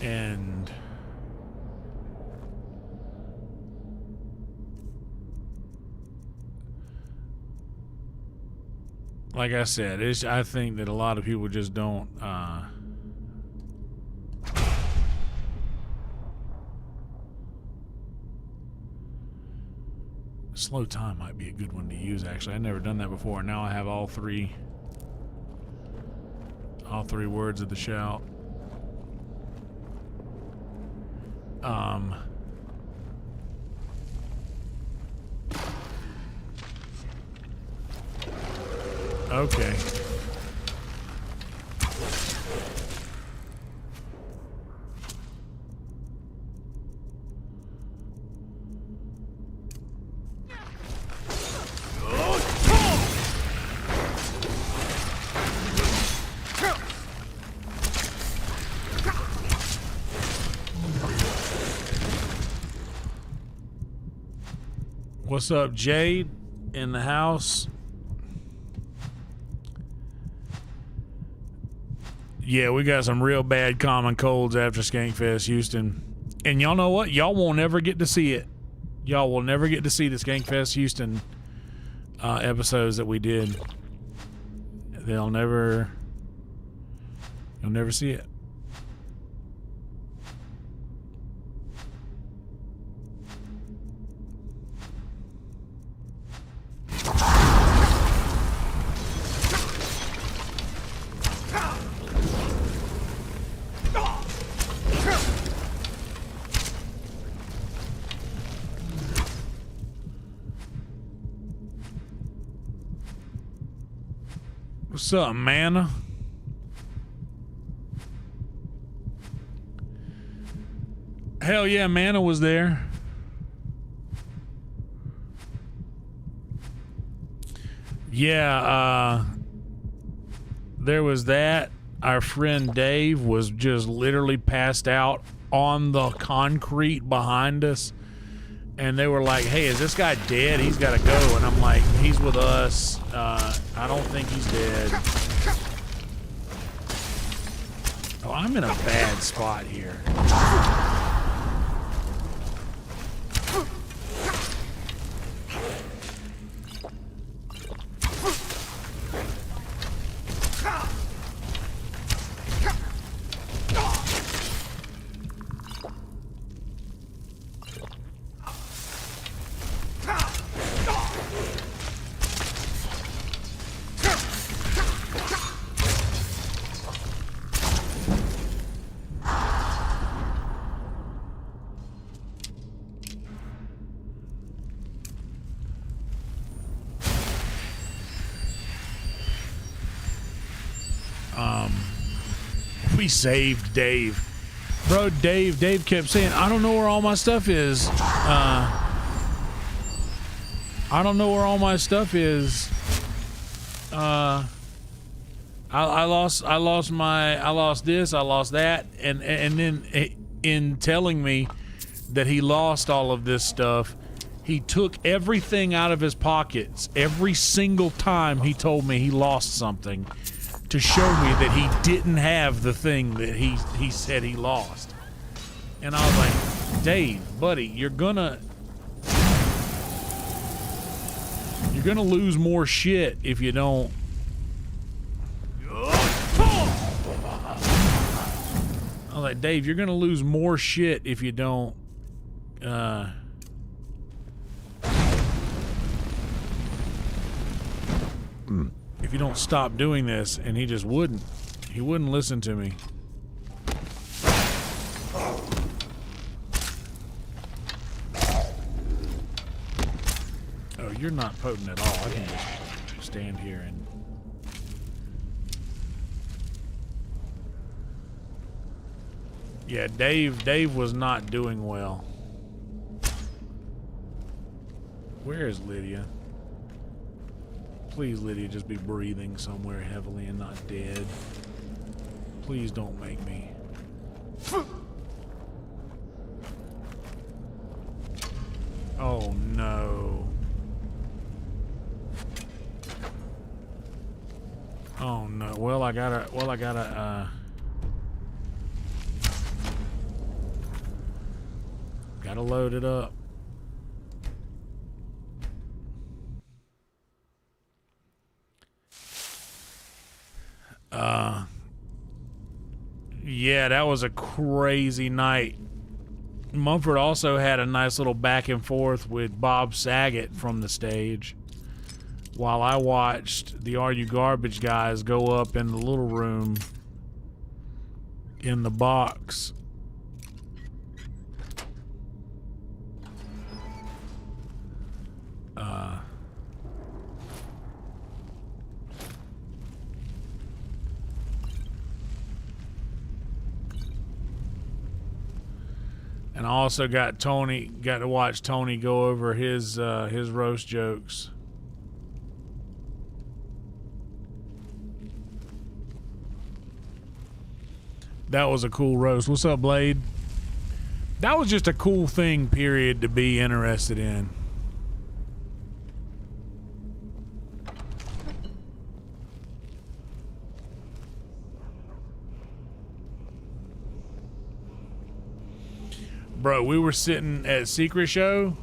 And like I said, I think that a lot of people just don't slow time might be a good one to use, actually. I've never done that before. Now I have all three words of the shout. Okay. What's up, Jade? In the house? Yeah, we got some real bad common colds after Skankfest Houston. And y'all know what? Y'all won't ever get to see it. Y'all will never get to see the Skankfest Houston episodes that we did. You'll never see it. What's up, Mana? Hell yeah, Mana was there. Yeah, there was that. Our friend Dave was just literally passed out on the concrete behind us. And they were like, hey, is this guy dead? He's got to go. And I'm like, he's with us. I don't think he's dead. Oh, I'm in a bad spot here. We saved Dave. Bro, Dave kept saying, I don't know where all my stuff is. I don't know where all my stuff is. I lost this, I lost that, and then in telling me that he lost all of this stuff, he took everything out of his pockets every single time he told me he lost something, to show me that he didn't have the thing that he said he lost. And I was like, Dave, buddy, you're gonna lose more shit if you don't. I was like, Dave, you're gonna lose more shit if you don't if you don't stop doing this. And he just wouldn't. He wouldn't listen to me. Oh, you're not potent at all. I can just stand here and... Yeah, Dave was not doing well. Where is Lydia? Please, Lydia, just be breathing somewhere heavily and not dead. Please don't make me. Oh no. Oh no. Well, I gotta load it up. Yeah, that was a crazy night. Mumford also had a nice little back and forth with Bob Saget from the stage, while I watched the Are You Garbage guys go up in the little room in the box. And I also got to watch Tony go over his roast jokes. That was a cool roast. What's up, Blade? That was just a cool thing, period, to be interested in. Bro, we were sitting at Secret Show.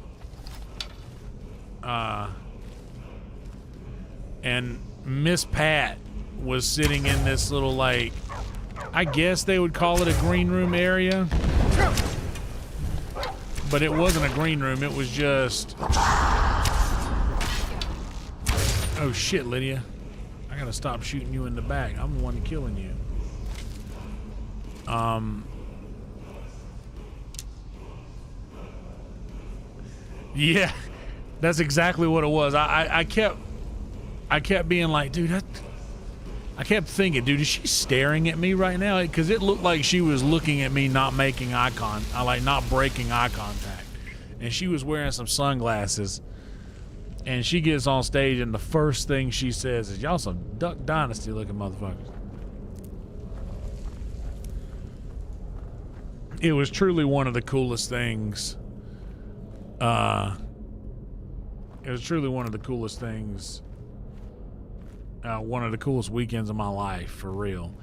And Miss Pat was sitting in this little, like, I guess they would call it a green room area. But it wasn't a green room, it was just... Oh shit, Lydia. I gotta stop shooting you in the back. I'm the one killing you. Yeah, that's exactly what it was. I kept being like, dude, I kept thinking, dude, is she staring at me right now? Because it looked like she was looking at me, not making eye contact, like not breaking eye contact. And she was wearing some sunglasses. And she gets on stage, and the first thing she says is, y'all some Duck Dynasty looking motherfuckers. It was truly one of the coolest things. It was truly one of the coolest things. One of the coolest weekends of my life, for real.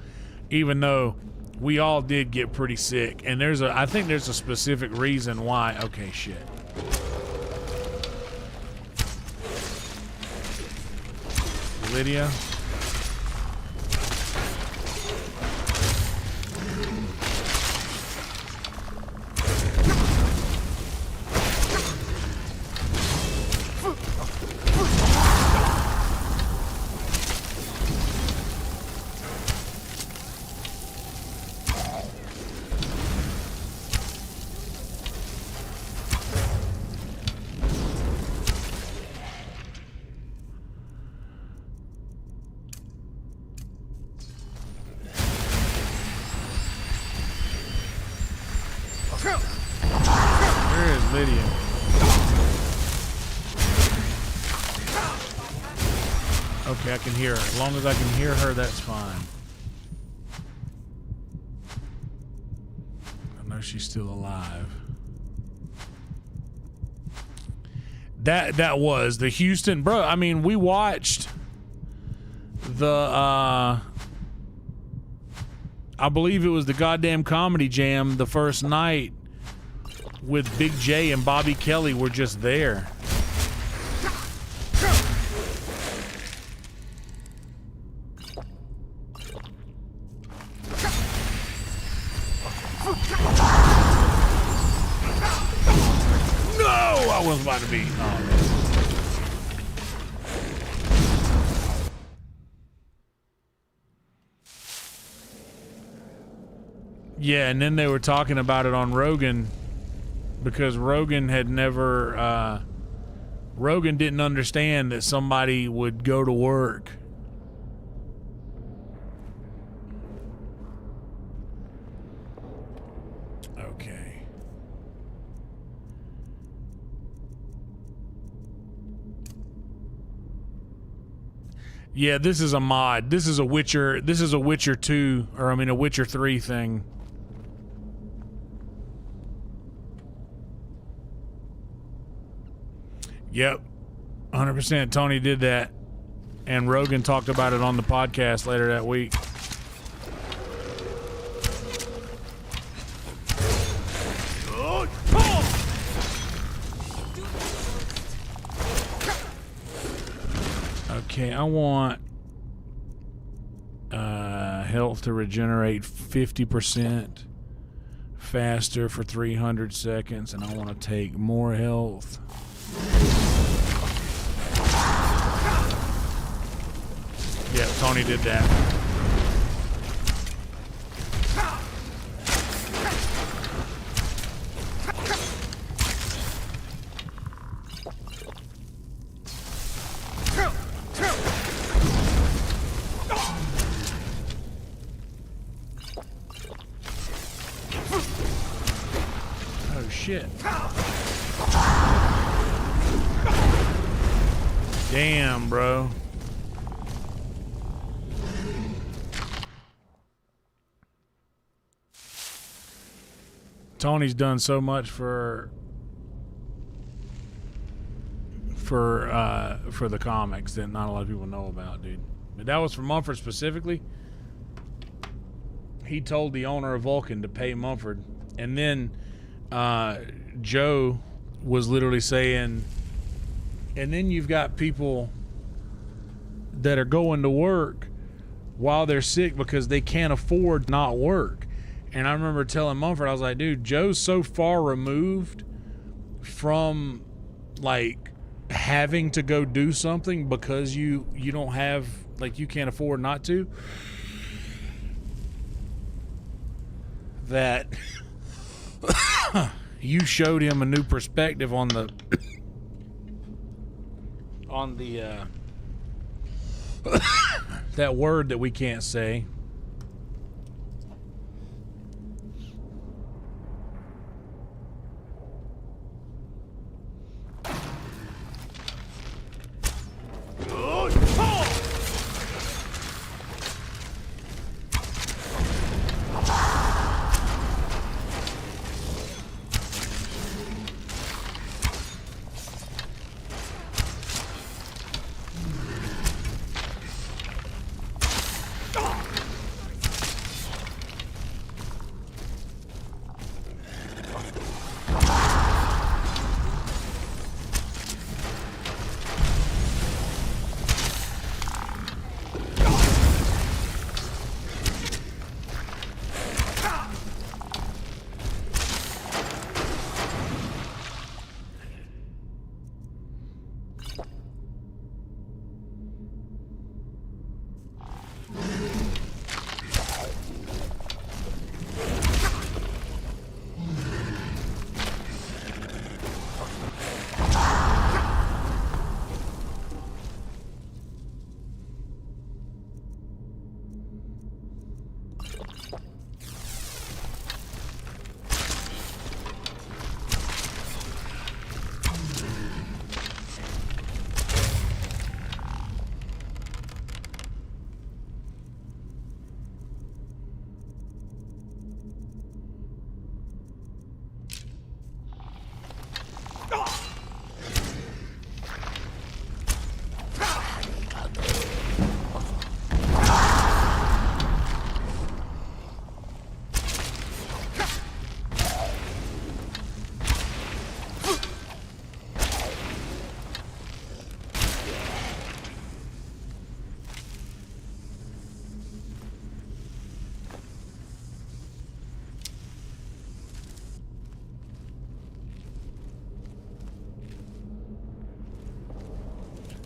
Even though we all did get pretty sick, and I think there's a specific reason why. Okay, shit. Lydia. Okay, I can hear her. As long as I can hear her, that's fine. I know she's still alive. That was the Houston, bro. I mean, we watched the I believe it was the goddamn Comedy Jam the first night with Big J and Bobby Kelly were just there. About to be. Yeah, and then they were talking about it on Rogan because Rogan had never Rogan didn't understand that somebody would go to work Yeah, this is a mod. This is a Witcher 2, or I mean a Witcher 3 thing. Yep. 100% Tony did that. And Rogan talked about it on the podcast later that week. Okay, I want health to regenerate 50% faster for 300 seconds, and I want to take more health. Yeah, Tony did that. Shit. Damn, bro. Tony's done so much for the comics that not a lot of people know about, dude. But that was for Mumford specifically. He told the owner of Vulcan to pay Mumford, and then Joe was literally saying, and then you've got people that are going to work while they're sick because they can't afford not work. And I remember telling Mumford, I was like, dude, Joe's so far removed from like having to go do something because you don't have, like, you can't afford not to, that you showed him a new perspective on the that word that we can't say.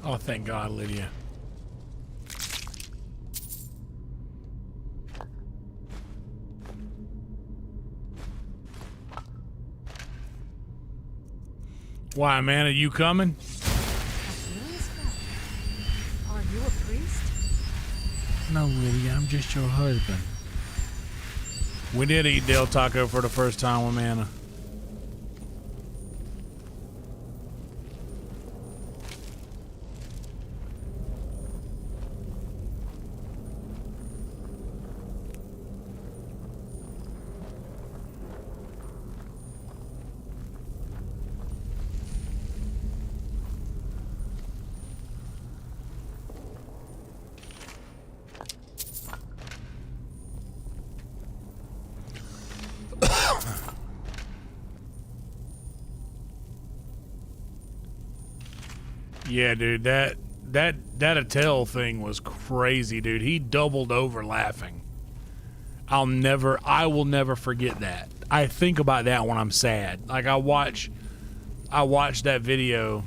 Oh, thank God, Lydia. Why, man, are you coming? Are you a priest? No, Lydia, I'm just your husband. We did eat Del Taco for the first time with Mana. Yeah, dude, that Attell thing was crazy, dude. He doubled over laughing. I will never forget that. I think about that when I'm sad. Like I watch that video.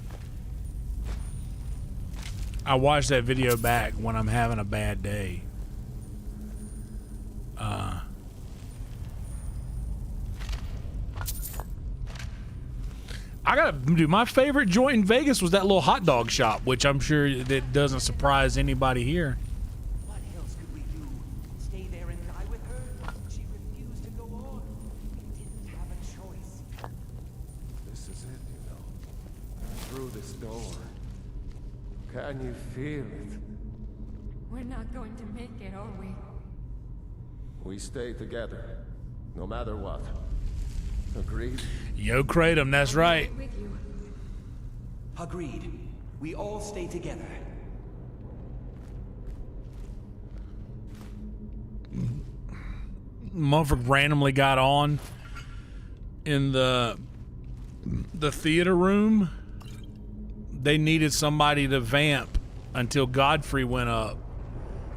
I watch that video back when I'm having a bad day. I gotta do, my favorite joint in Vegas was that little hot dog shop, which I'm sure that doesn't surprise anybody here. What else could we do? Stay there and die with her? She refused to go on. We didn't have a choice. This is it, you know. Through this door. Can you feel it? We're not going to make it, are we? We stay together, no matter what. Agreed? Yo, Kratom, that's right. With you. Agreed. We all stay together. Mumford randomly got on in the theater room, they needed somebody to vamp until Godfrey went up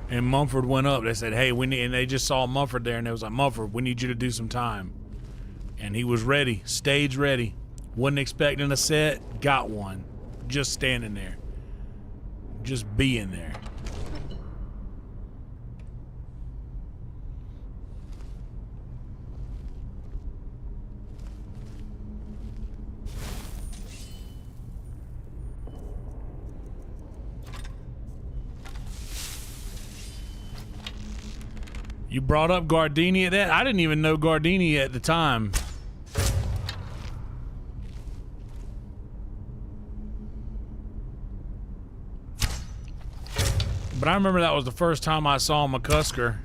and Mumford went up. They said, hey, we need, and they just saw Mumford there, and they was like, Mumford, we need you to do some time. And he was ready, stage ready. Wasn't expecting a set, got one. Just standing there. Just being there. You brought up Gardenia. That I didn't even know Gardenia at the time. But I remember that was the first time I saw McCusker.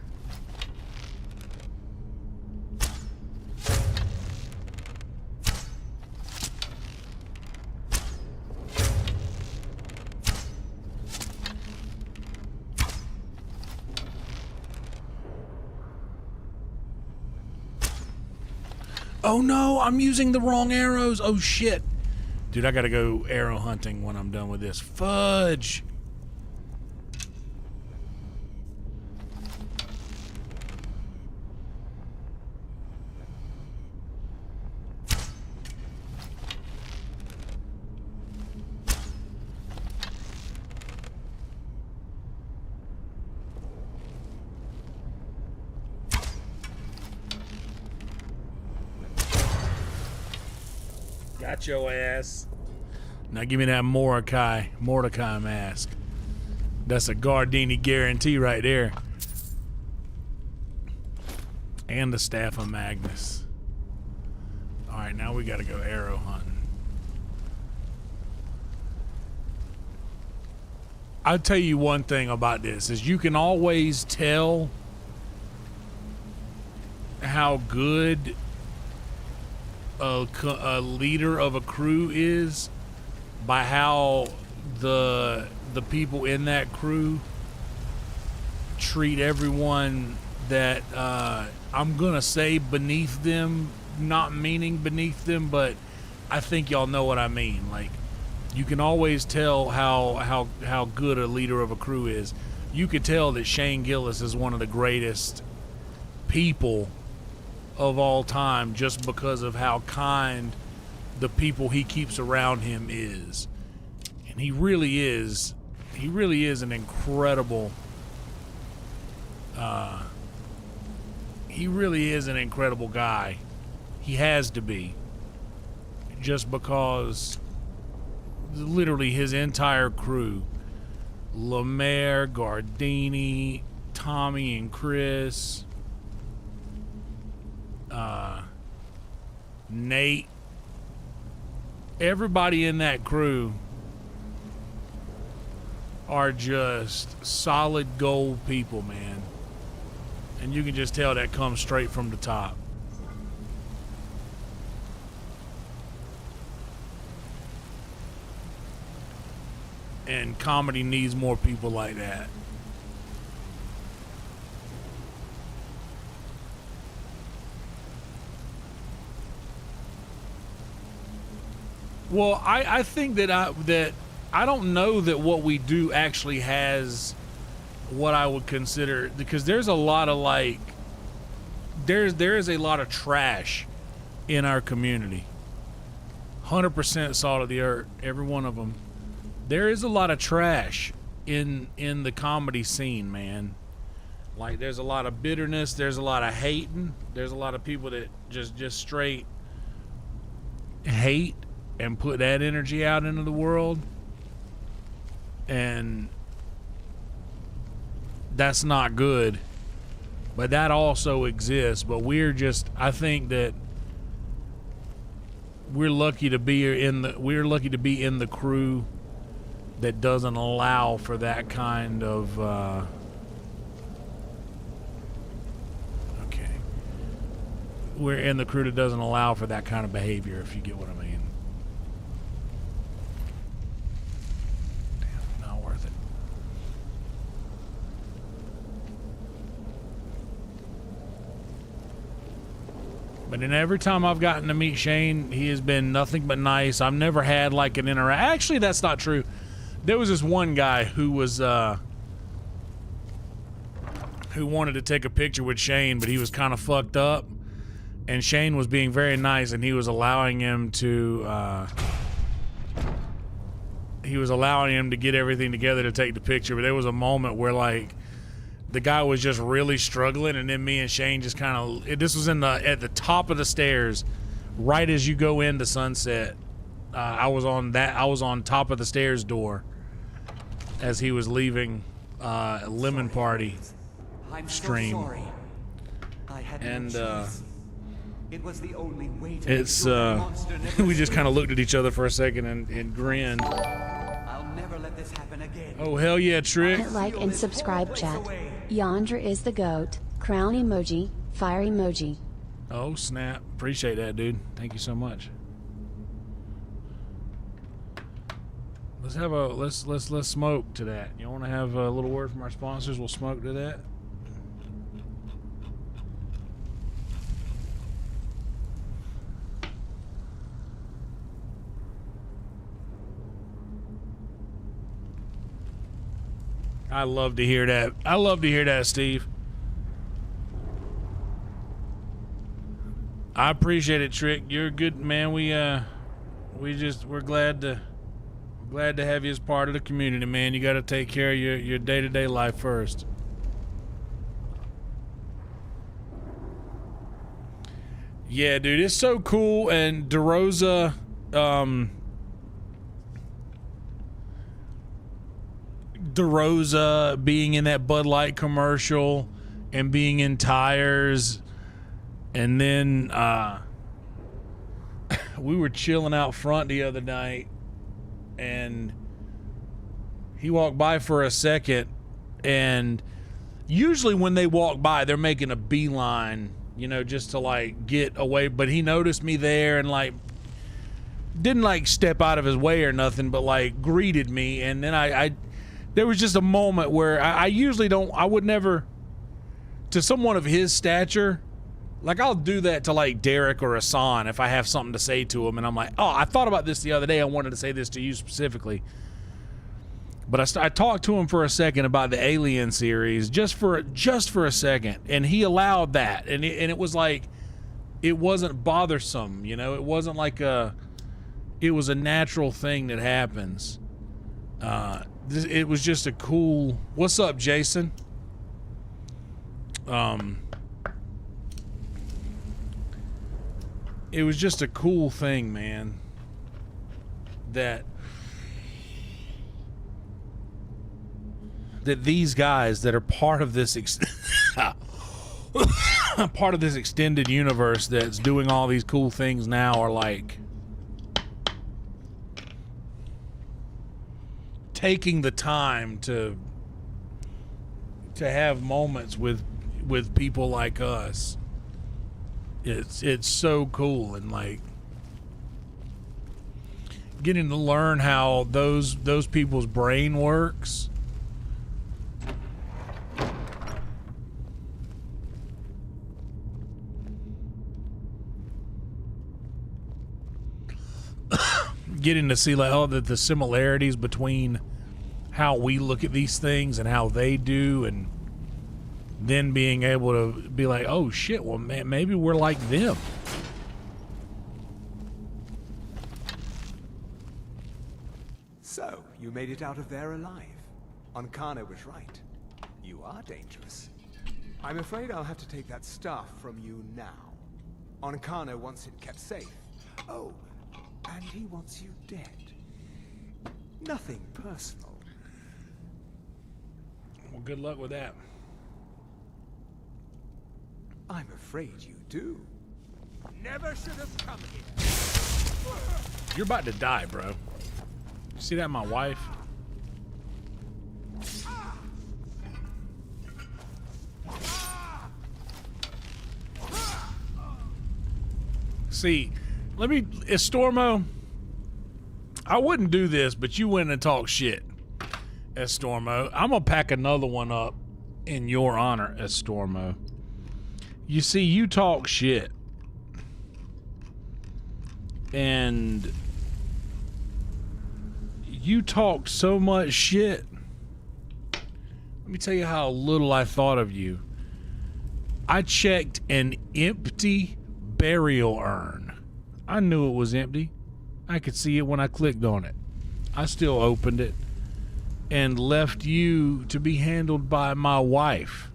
Oh no, I'm using the wrong arrows. Oh shit. Dude, I gotta go arrow hunting when I'm done with this. Fudge. Got your ass. Now give me that Mordecai mask. That's a Gardini guarantee right there. And the Staff of Magnus. Alright, now we gotta go arrow hunting. I'll tell you one thing about this, is you can always tell how good a leader of a crew is by how the people in that crew treat everyone that I'm gonna say beneath them, not meaning beneath them, but I think y'all know what I mean. Like, you can always tell how good a leader of a crew is. You could tell that Shane Gillis is one of the greatest people of all time just because of how kind the people he keeps around him is. And he really is an incredible he really is an incredible guy. He has to be, just because literally his entire crew, Lemaire, Gardini, Tommy and Chris, Nate, everybody in that crew are just solid gold people, man. And you can just tell that comes straight from the top. And comedy needs more people like that. Well, I think that I don't know that what we do actually has what I would consider, because there's a lot of like there is a lot of trash in our community. 100% salt of the earth, every one of them. There is a lot of trash in the comedy scene, man. Like, there's a lot of bitterness, there's a lot of hating, there's a lot of people that just straight hate and put that energy out into the world, and that's not good. But that also exists. But I think that we're lucky to be in the crew that doesn't allow for that kind of okay. We're in the crew that doesn't allow for that kind of behavior, if you get what I mean. But then every time I've gotten to meet Shane, he has been nothing but nice. I've never had like an interaction. Actually, that's not true. There was this one guy who was who wanted to take a picture with Shane, but he was kind of fucked up. And Shane was being very nice, and he was allowing him to get everything together to take the picture. But there was a moment where like the guy was just really struggling, and then me and Shane just kind of, this was at the top of the stairs, right as you go into Sunset. I was on top of the stairs door as he was leaving Lemon Party stream. So sorry. I had And no choice. It was the only way to it's make sure the monster never we just stood. kind of looked at each other for a second and grinned. I'll never let this happen again. Oh hell yeah, Trick. Hit like and subscribe, chat. Yonder is the goat. Crown emoji. Fire emoji. Oh snap! Appreciate that, dude. Thank you so much. Let's have a let's smoke to that. You want to have a little word from our sponsors? We'll smoke to that. I love to hear that. I love to hear that, Steve. I appreciate it, Trick. You're a good man. We're glad to have you as part of the community, man. You got to take care of your day-to-day life first. Yeah, dude, it's so cool. And DeRosa, being in that Bud Light commercial and being in Tires, and then we were chilling out front the other night, and he walked by for a second, and usually when they walk by, they're making a beeline, you know, just to like get away, but he noticed me there and like didn't like step out of his way or nothing, but like greeted me. And then I there was just a moment where I usually don't, I would never, to someone of his stature, like I'll do that to like Derek or Hassan if I have something to say to him, and I'm like, oh, I thought about this the other day, I wanted to say this to you specifically. But I talked to him for a second about the Alien series, just for a second, and he allowed that, and it was like, it wasn't bothersome, you know, it wasn't like it was a natural thing that happens. It was just a cool, what's up, Jason? It was just a cool thing, man, that these guys that are part of this part of this extended universe that's doing all these cool things now are like taking the time to have moments with people like us. It's so cool, and like getting to learn how those people's brain works. Getting to see like all the similarities between how we look at these things and how they do, and then being able to be like, oh shit, well man, maybe we're like them. So, you made it out of there alive. Ankana was right. You are dangerous. I'm afraid I'll have to take that stuff from you now. Ankana wants it kept safe. Oh, and he wants you dead. Nothing personal. Well, good luck with that. I'm afraid you do. Never should have come here. You're about to die, bro. You see that, my wife? See, let me, Estormo, I wouldn't do this, but you went and talked shit, Estormo. I'm gonna pack another one up in your honor, Estormo. You see, you talk shit. And you talked so much shit. Let me tell you how little I thought of you. I checked an empty burial urn. I knew it was empty. I could see it when I clicked on it. I still opened it and left you to be handled by my wife.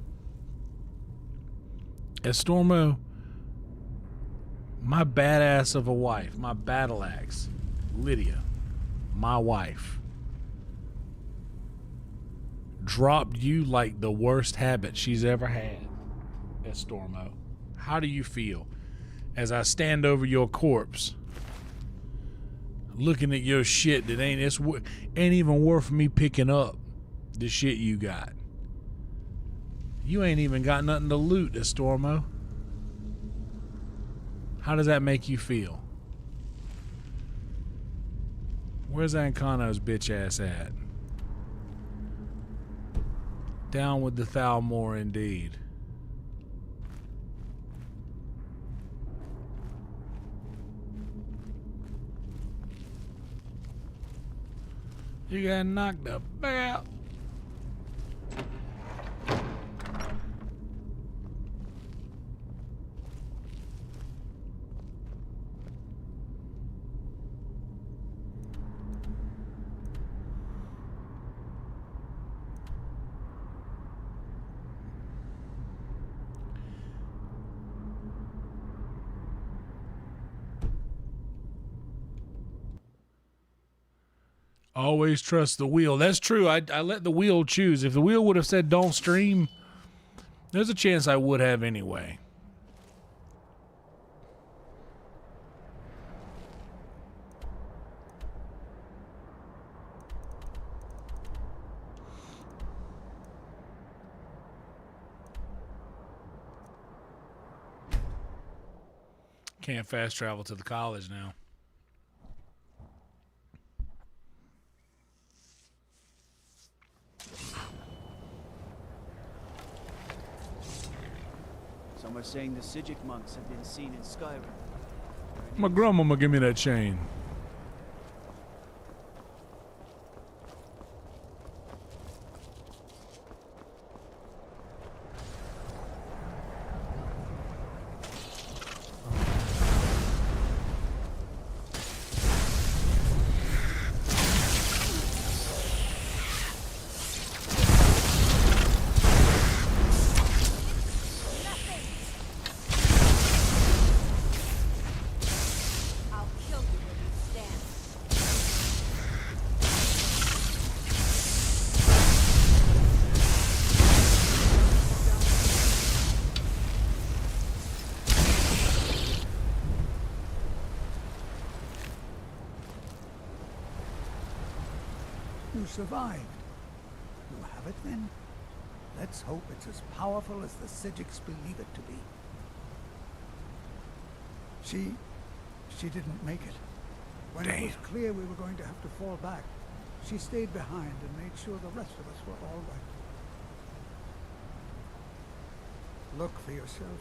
Estormo, my badass of a wife, my battle axe, Lydia, my wife, dropped you like the worst habit she's ever had. Estormo, how do you feel as I stand over your corpse, looking at your shit that ain't even worth me picking up the shit you got? You ain't even got nothing to loot, Estormo. How does that make you feel? Where's Ancano's bitch ass at? Down with the Thalmor indeed. You got knocked the fuck out. Always trust the wheel. That's true. I let the wheel choose. If the wheel would have said don't stream, there's a chance I would have anyway. Can't fast travel to the college now. Some are saying the Sijic monks have been seen in Skyrim. My grandmama give me that chain. You survived. You have it then? Let's hope it's as powerful as the Sijics believe it to be. She didn't make it. When it was clear we were going to have to fall back, she stayed behind and made sure the rest of us were all right. Look for yourself.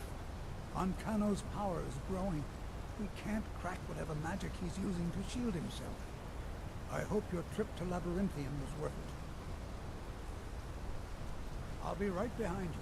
Ancano's power is growing. We can't crack whatever magic he's using to shield himself. I hope your trip to Labyrinthian was worth it. I'll be right behind you.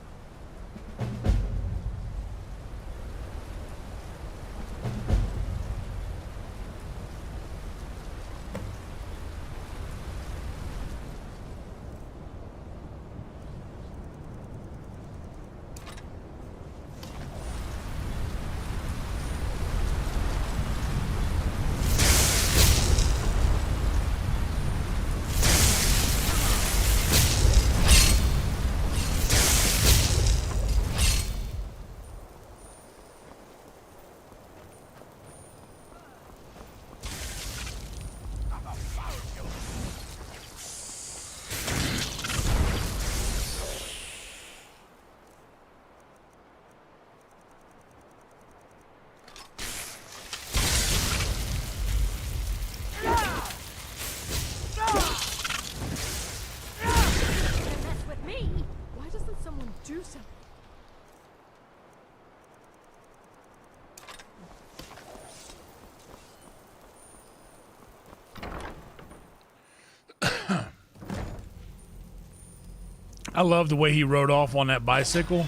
I love the way he rode off on that bicycle.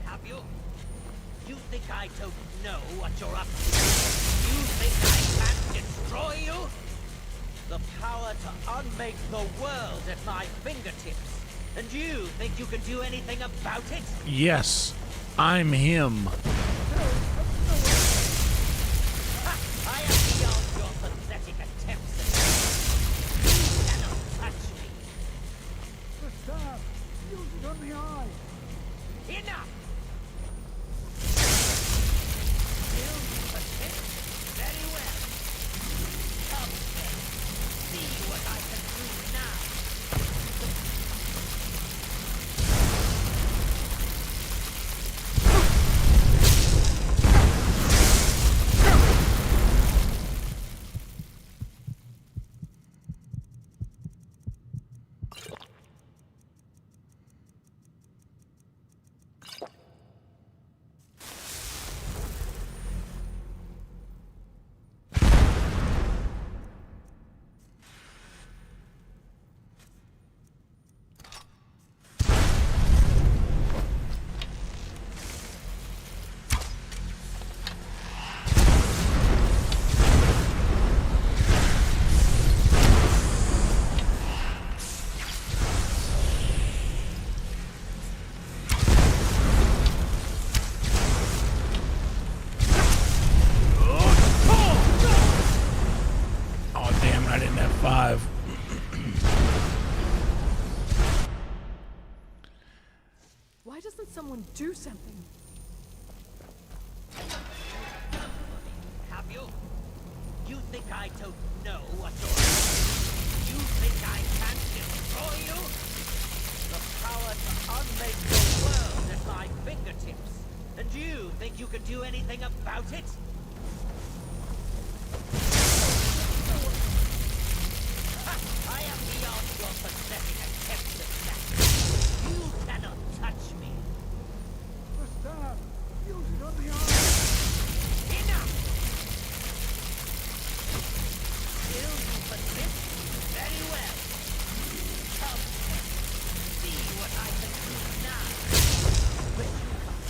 Have you? You think I don't know what you're up to? You think I can't destroy you? The power to unmake the world at my fingertips. And you think you can do anything about it? Yes, I'm him. I am beyond your pathetic attempts at this. You cannot touch me. The staff! Use it on the eye! Enough! Still you persist? Very well. Come then. See what I can do now. Why doesn't someone do something? Have you? You think I don't know what you're up to? You think I can't destroy you? The power to unmake the world at my fingertips. And you think you can do anything about it? I am beyond your pathetic attempts at that. You cannot touch me. The staff! Use it on the eye! Enough! Still you persist? Very well. Come then. See what I can do now. Where you come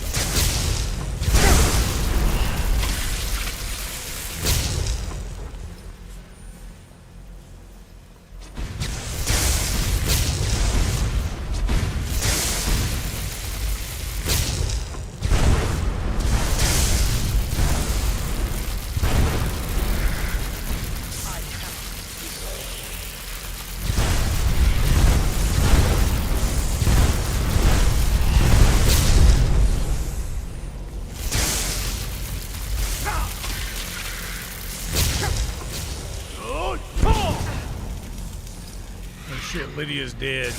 Lydia's dead.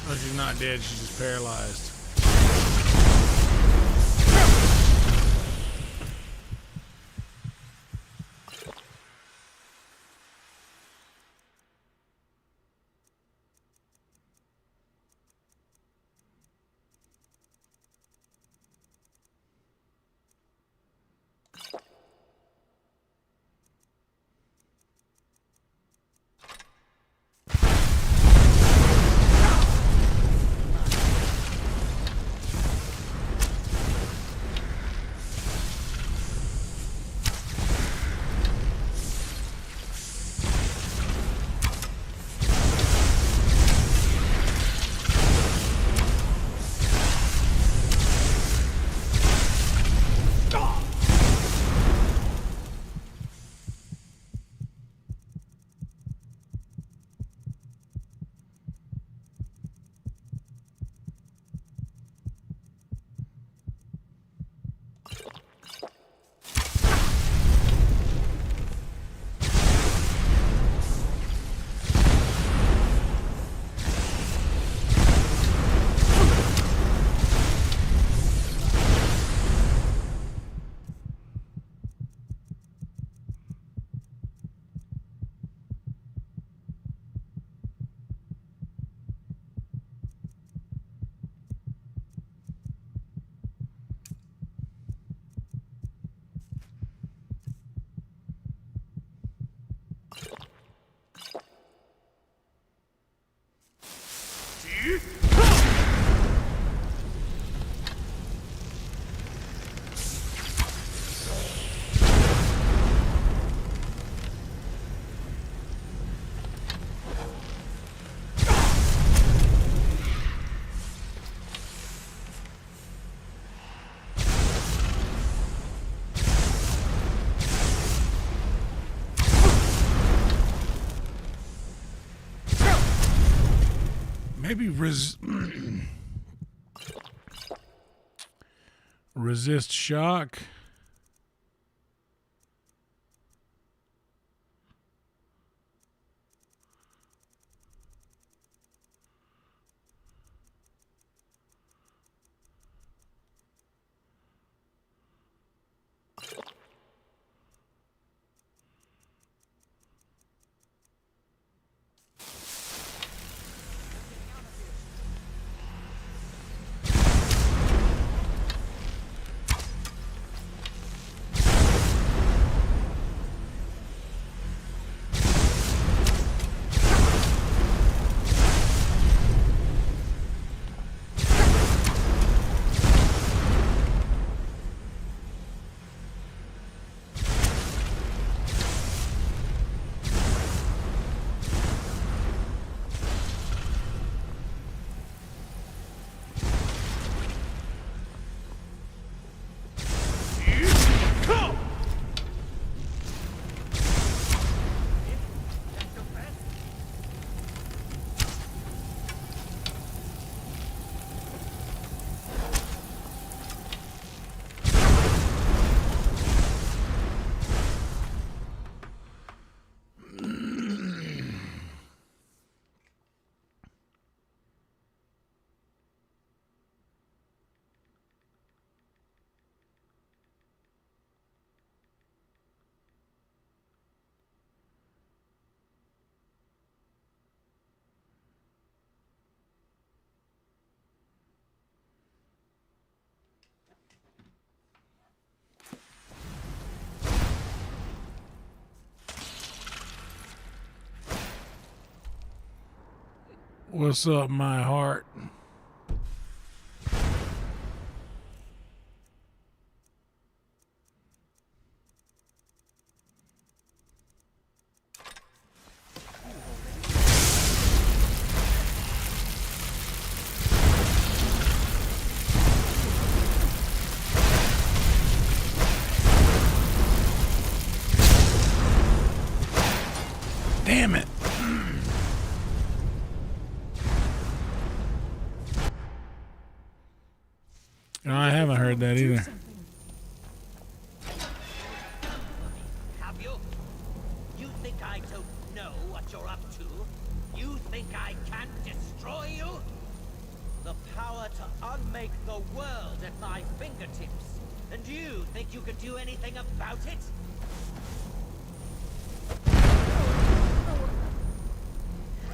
Oh, she's not dead, she's just paralyzed. Maybe resist shock. What's up, my heart? Damn it. No, I haven't heard that either. Have you? You think I don't know what you're up to? You think I can't destroy you? The power to unmake the world at my fingertips. And you think you can do anything about it?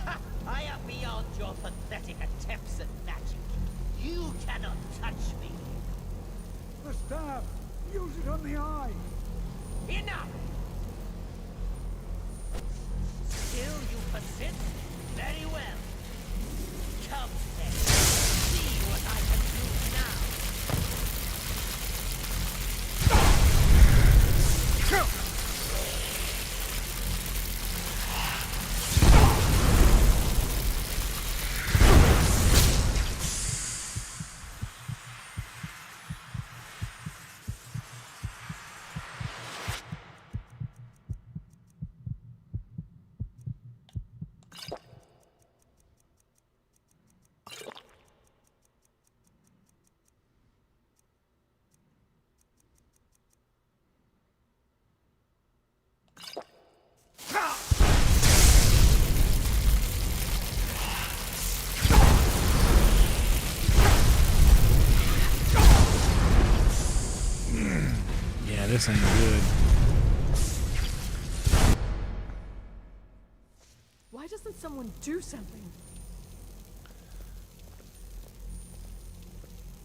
Ha! I am beyond your pathetic attempts at magic. You cannot touch me. The staff! Use it on the eye! Enough! Still you persist? Very well. Come then. See what I can do now. Yeah, this ain't good. Why doesn't someone do something?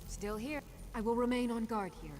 Still here. I will remain on guard here.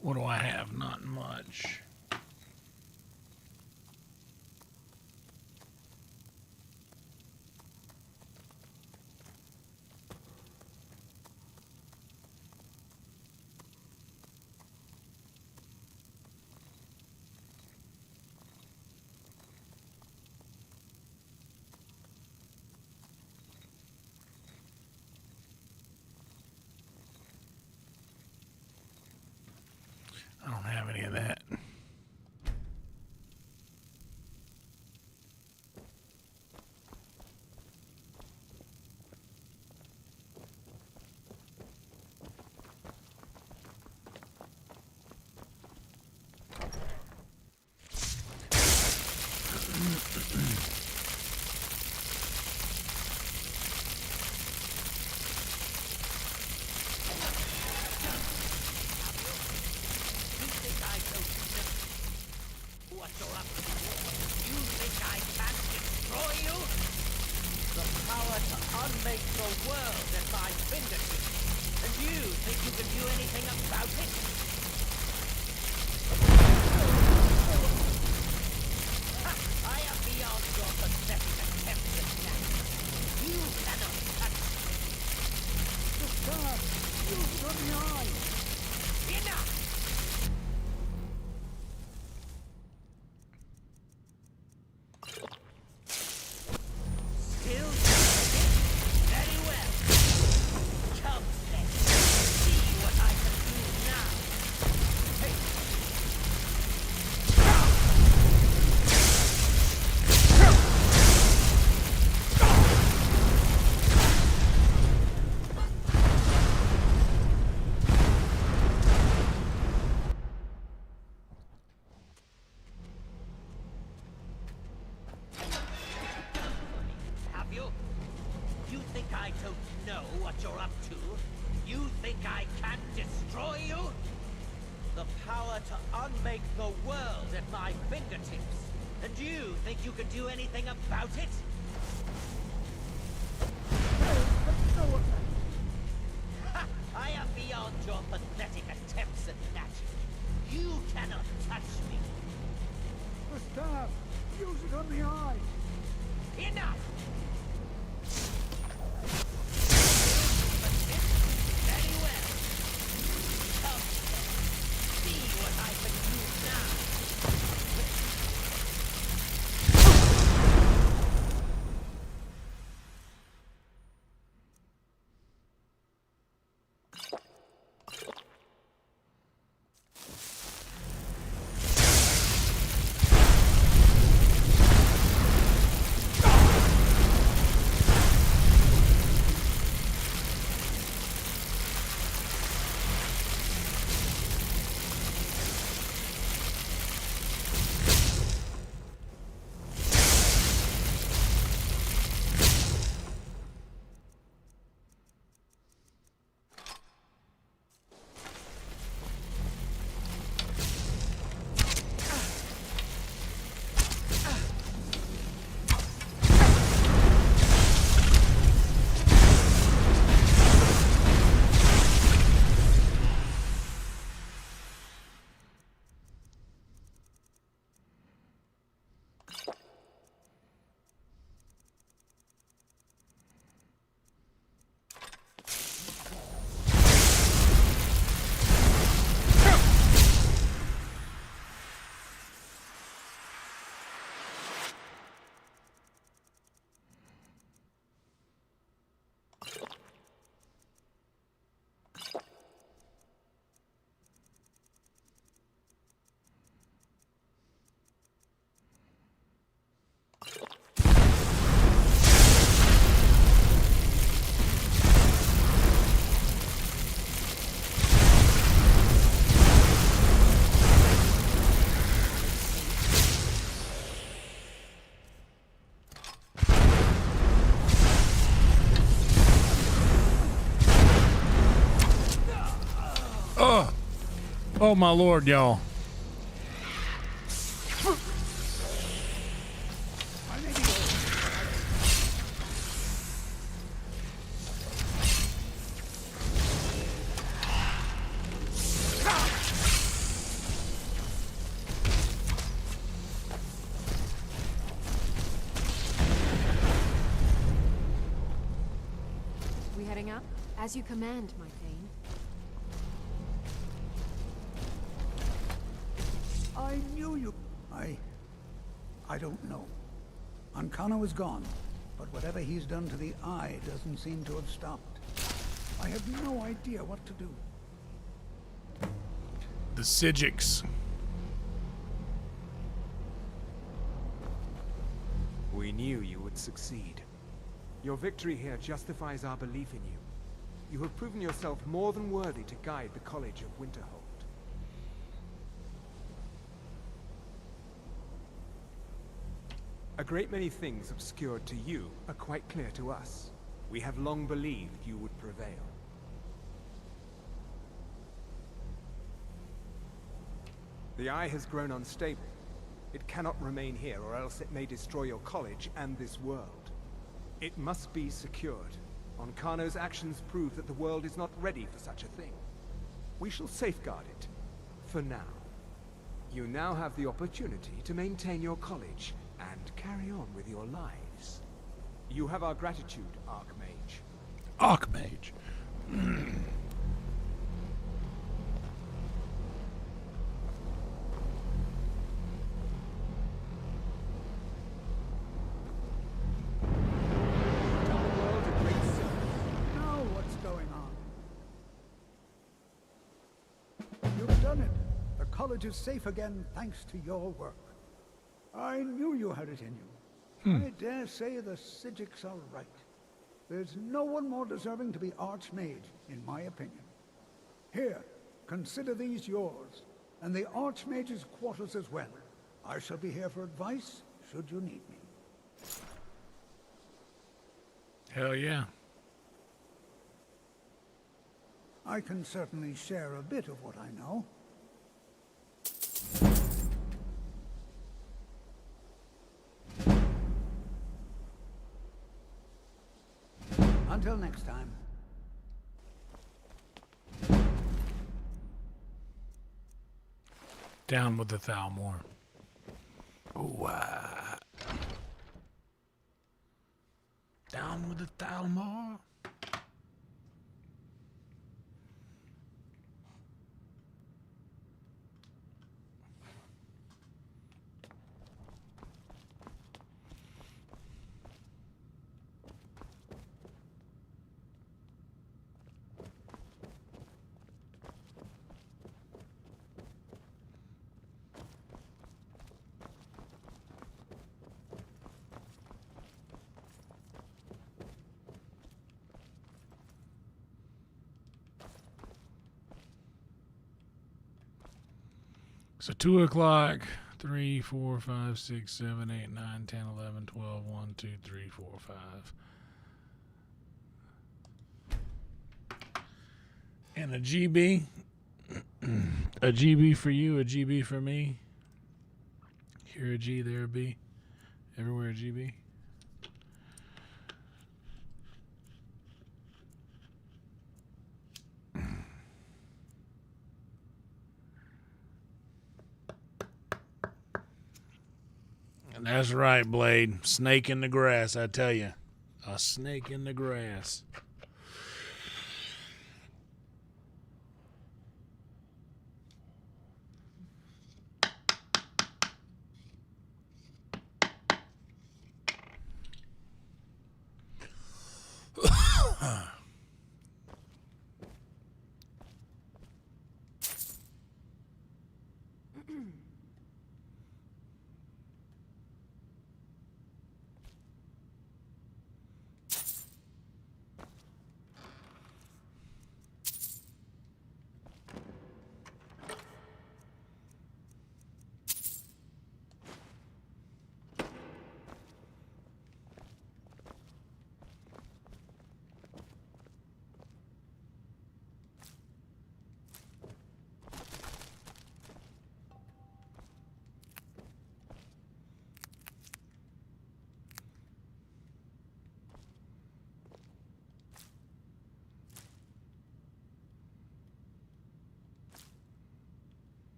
What do I have? Not much. I don't have any of that. Oh my lord, y'all. going out? As you command, my Thane. I knew you. I don't know. Ancano is gone, but whatever he's done to the Eye doesn't seem to have stopped. I have no idea what to do. The Sijiks. We knew you would succeed. Your victory here justifies our belief in you. You have proven yourself more than worthy to guide the College of Winterhold. A great many things obscured to you are quite clear to us. We have long believed you would prevail. The Eye has grown unstable. It cannot remain here, or else it may destroy your college and this world. It must be secured. Ancano's actions prove that the world is not ready for such a thing. We shall safeguard it, for now. You now have the opportunity to maintain your college and carry on with your lives. You have our gratitude, Archmage. Archmage. The college is safe again thanks to your work. I knew you had it in you. I dare say the Sijiks are right. There's no one more deserving to be Archmage, in my opinion. Here, consider these yours, and the Archmage's quarters as well. I shall be here for advice, should you need me. Hell yeah. I can certainly share a bit of what I know. Until next time. Down with the Thalmor. Ooh, down with the Thalmor. So 2 o'clock, 3, 4, 5, 6, 7, 8, 9, 10, 11, 12, 1, 2, 3, 4, 5. And a GB. A GB for you, a GB for me. Here a G, there a B. Everywhere a GB. That's right, Blade. Snake in the grass, I tell you. A snake in the grass.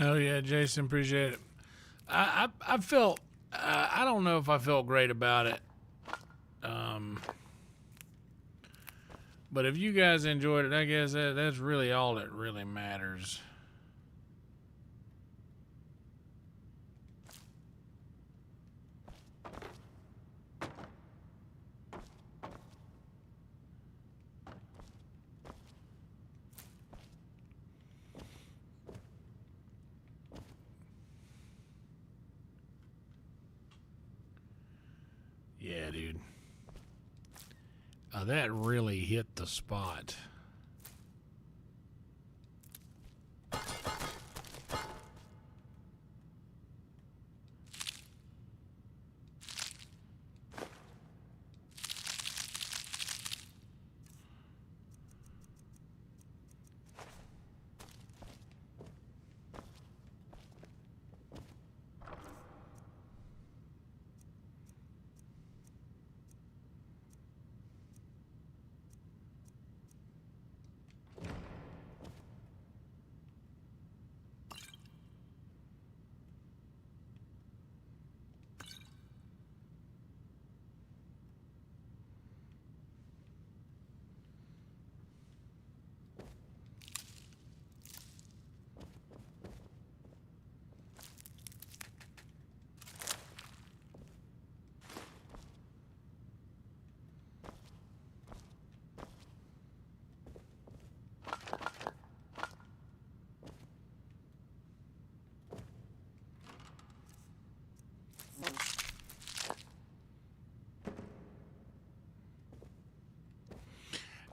Oh yeah, Jason, appreciate it. I felt I don't know if I felt great about it. But if you guys enjoyed it, I guess that's really all that really matters. Yeah, dude. That really hit the spot.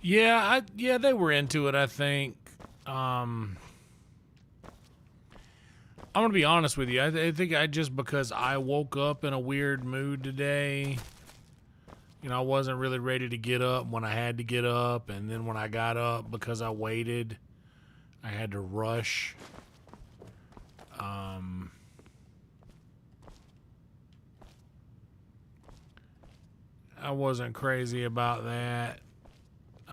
Yeah, they were into it, I think. I'm gonna be honest with you. I think just because I woke up in a weird mood today, you know, I wasn't really ready to get up when I had to get up, and then when I got up, because I waited, I had to rush. I wasn't crazy about that.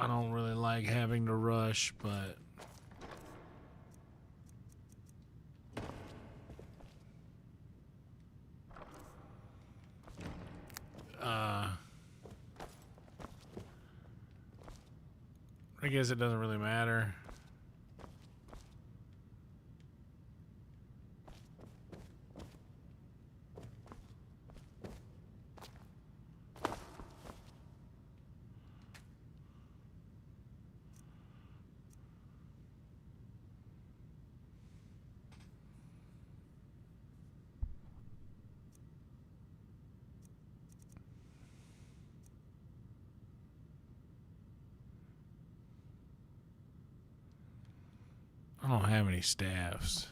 I don't really like having to rush, but I guess it doesn't really matter. I don't have any staffs.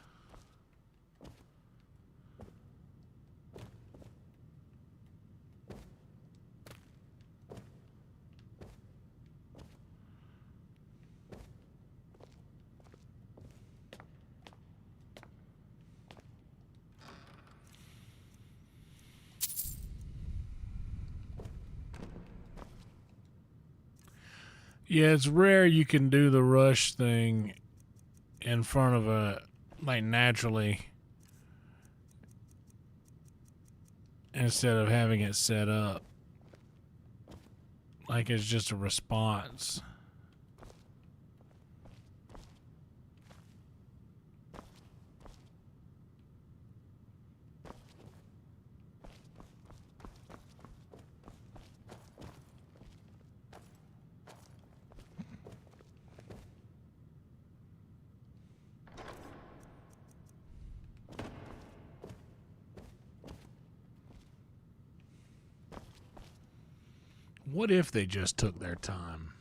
Yeah, it's rare you can do the rush thing in front of a, like, naturally, instead of having it set up like it's just a response. What if they just took their time?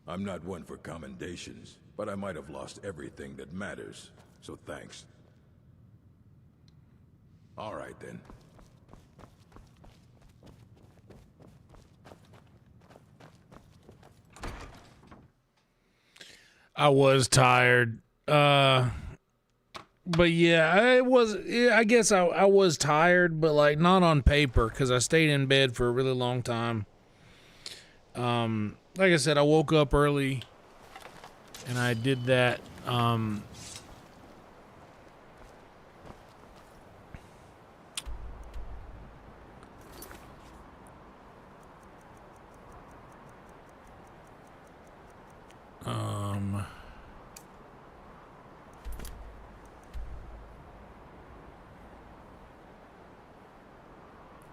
I'm not one for commendations, but I might have lost everything that matters, so thanks. All right, then. I was tired. But yeah, I guess I was tired, but like not on paper because I stayed in bed for a really long time. Like I said, I woke up early and I did that.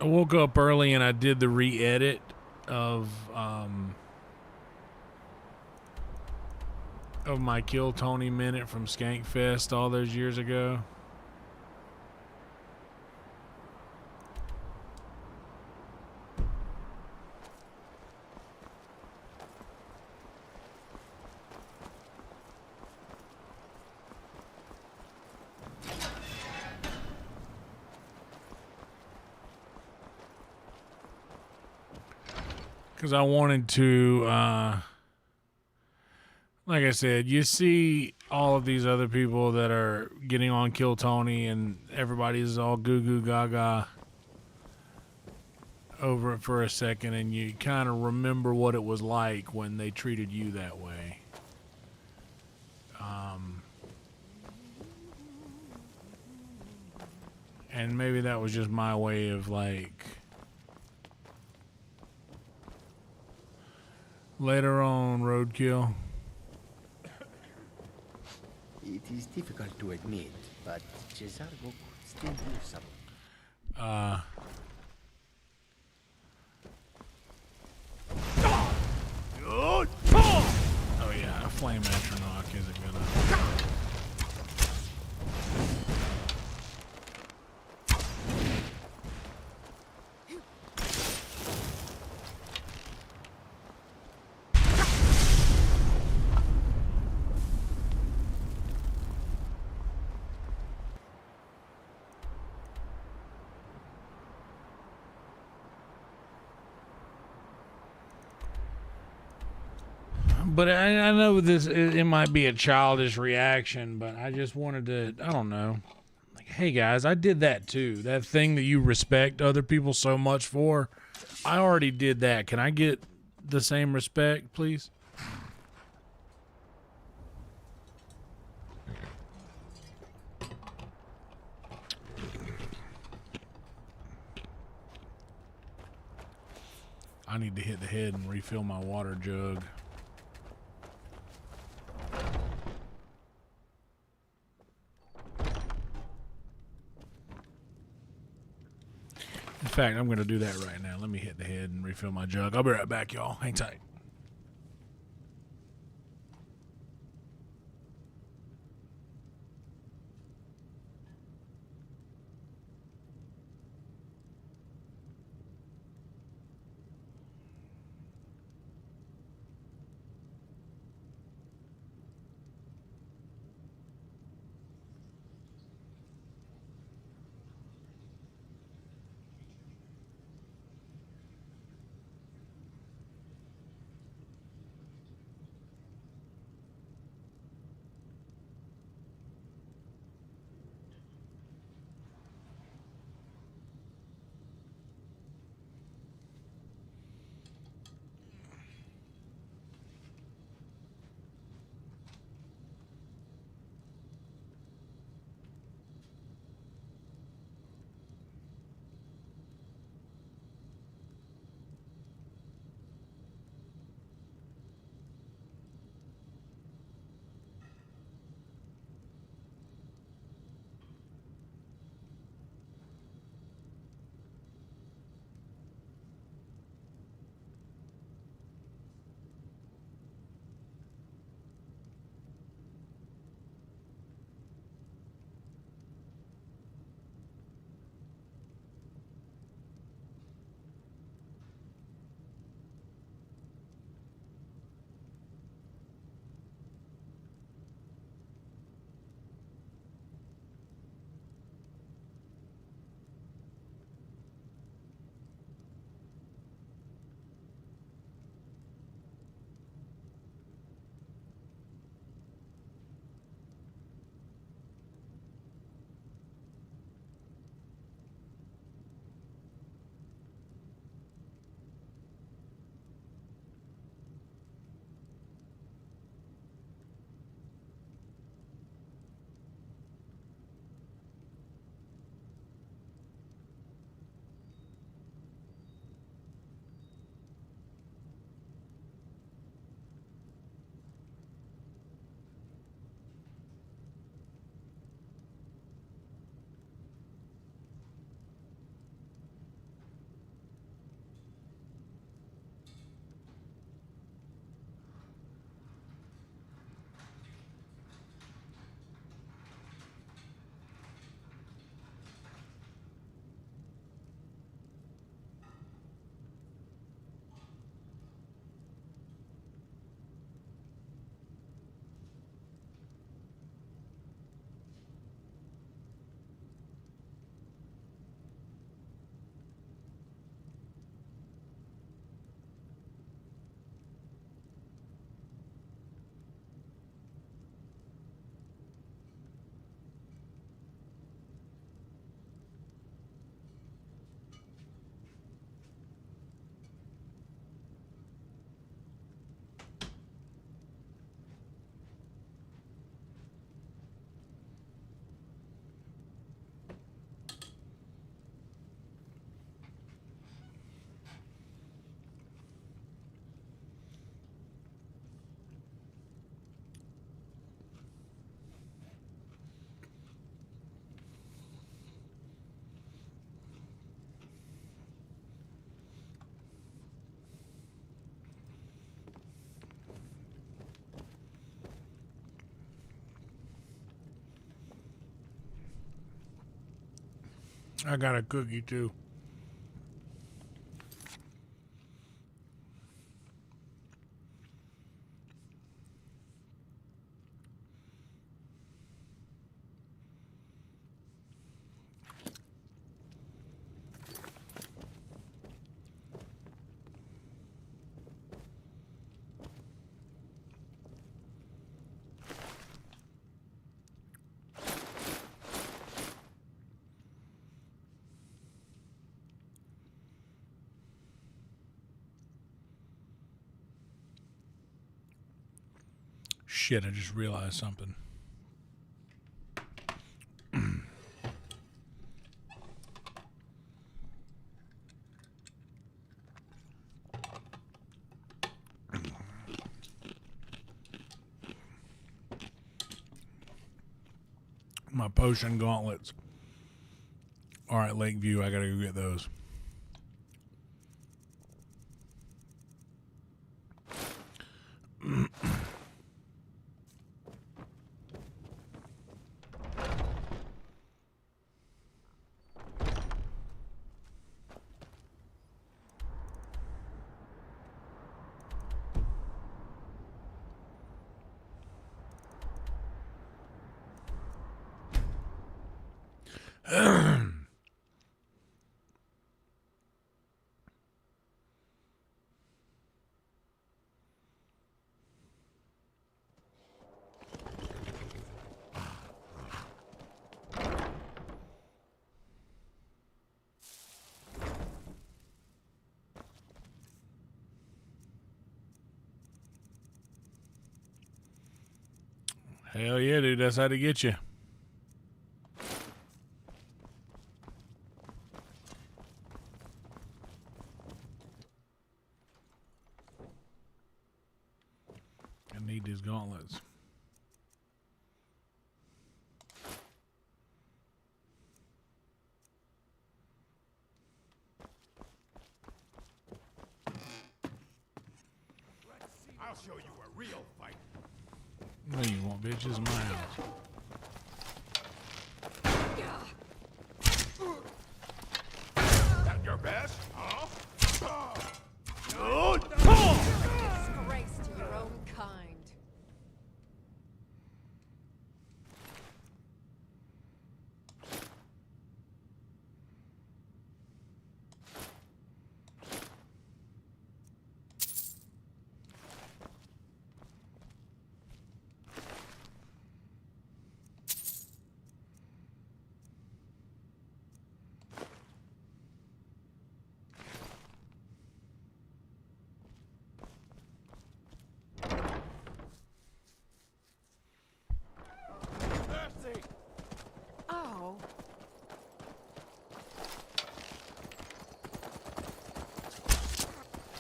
I woke up early and I did the re-edit of my Kill Tony minute from Skankfest all those years ago. Because I wanted to, like I said, you see all of these other people that are getting on Kill Tony and everybody's all goo goo gaga over it for a second, and you kind of remember what it was like when they treated you that way. And maybe that was just my way of like, later on, Roadkill. It is difficult to admit, but Cesargo could still do something. Oh yeah, a flame atronach isn't gonna. But I know this, it might be a childish reaction, but I just wanted to, I don't know. Like, hey guys, I did that too. That thing that you respect other people so much for, I already did that. Can I get the same respect, please? I need to hit the head and refill my water jug. In fact, I'm going to do that right now. Let me hit the head and refill my jug. I'll be right back, y'all. Hang tight. I got a cookie too. Shit, I just realized something. My potion gauntlets are at Lakeview. I gotta go get those. Hell yeah, dude. That's how to get you. I need these gauntlets. I'll show you a real fight. No, you won't, bitch. This is my house. That your best? Huh? Disgrace to your own kind. Oh.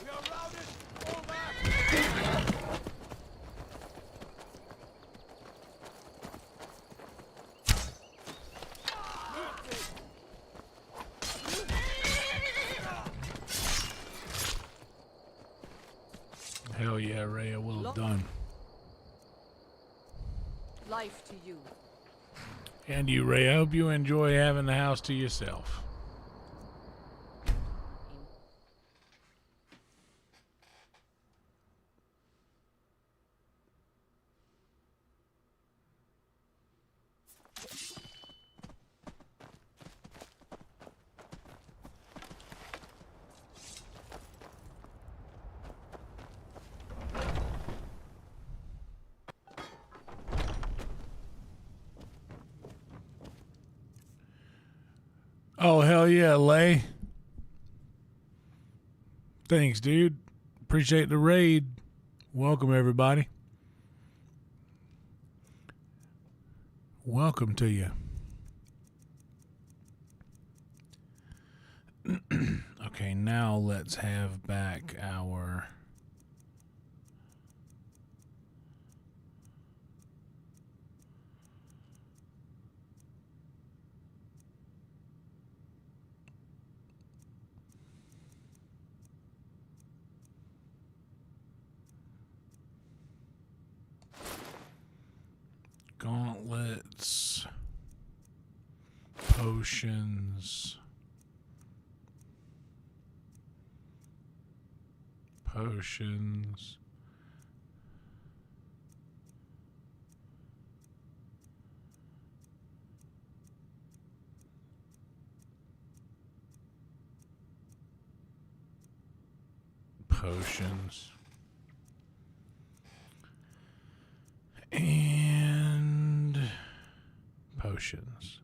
We are routed. Fall back. Hell yeah, Rhea. Well done. Life to you. And you, Ray. I hope you enjoy having the house to yourself. Oh, hell yeah, Lay. Thanks, dude. Appreciate the raid. Welcome, everybody. Welcome to you. Okay, now let's have back our... gauntlets, Potions. Potions. Potions. And potions.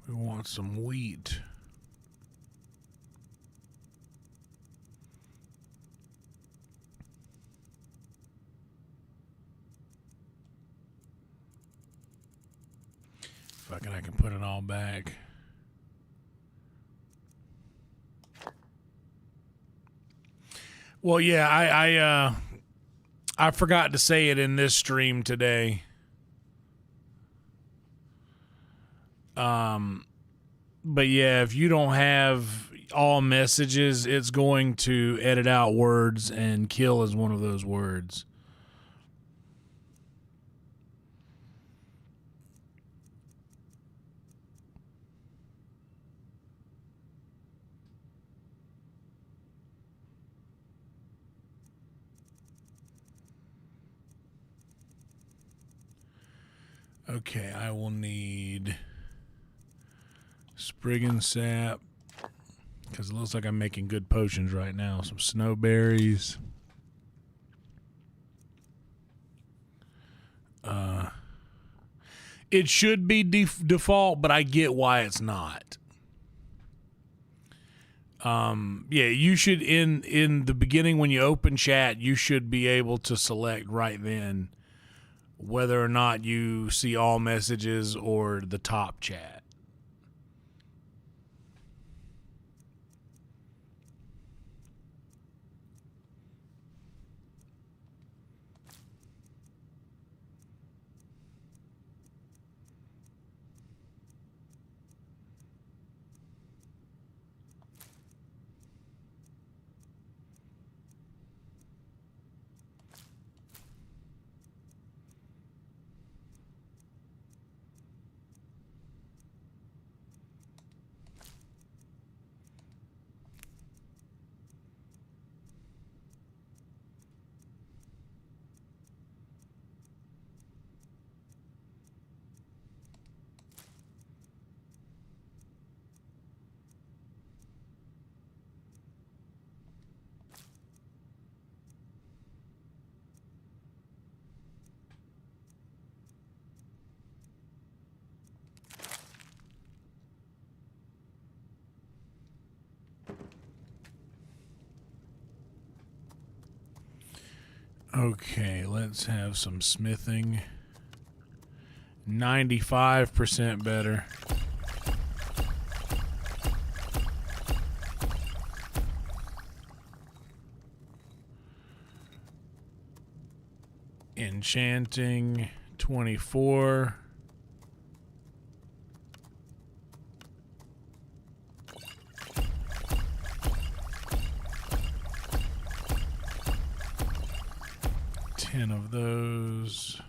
We want some wheat. Fucking, I can put it all back. Well, yeah, I forgot to say it in this stream today. But yeah, if you don't have all messages, it's going to edit out words, and kill is one of those words. Okay, I will need Spriggan sap, because it looks like I'm making good potions right now. Some snowberries. It should be default, but I get why it's not. Yeah, you should, in the beginning when you open chat, you should be able to select right then whether or not you see all messages or the top chat. Okay, let's have some smithing. 95% better. Enchanting, 24. Of those.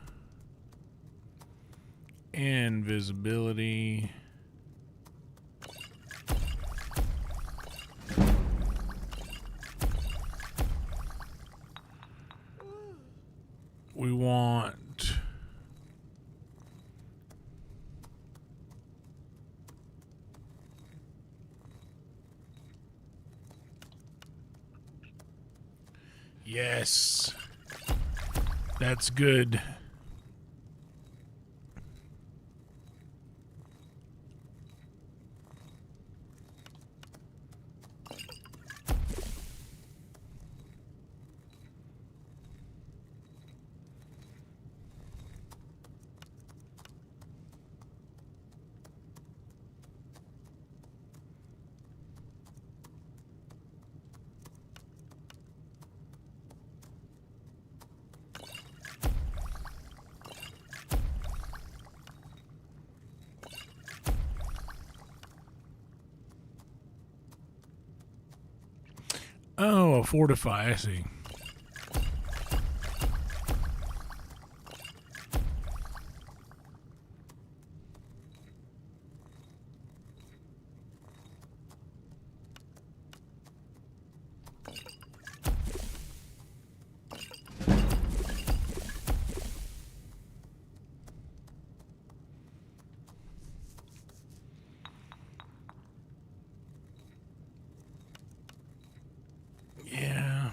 Invisibility. We want yes. That's good. Oh, fortify, I see. Yeah.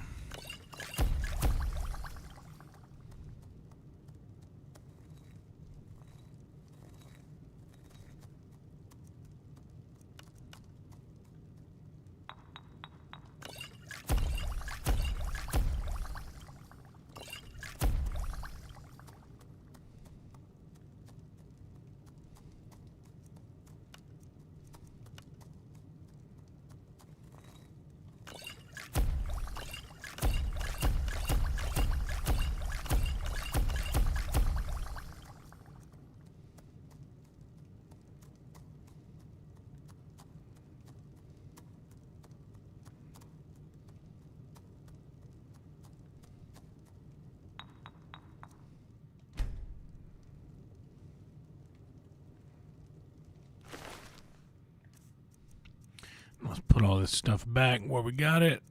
Let's put all this stuff back where we got it.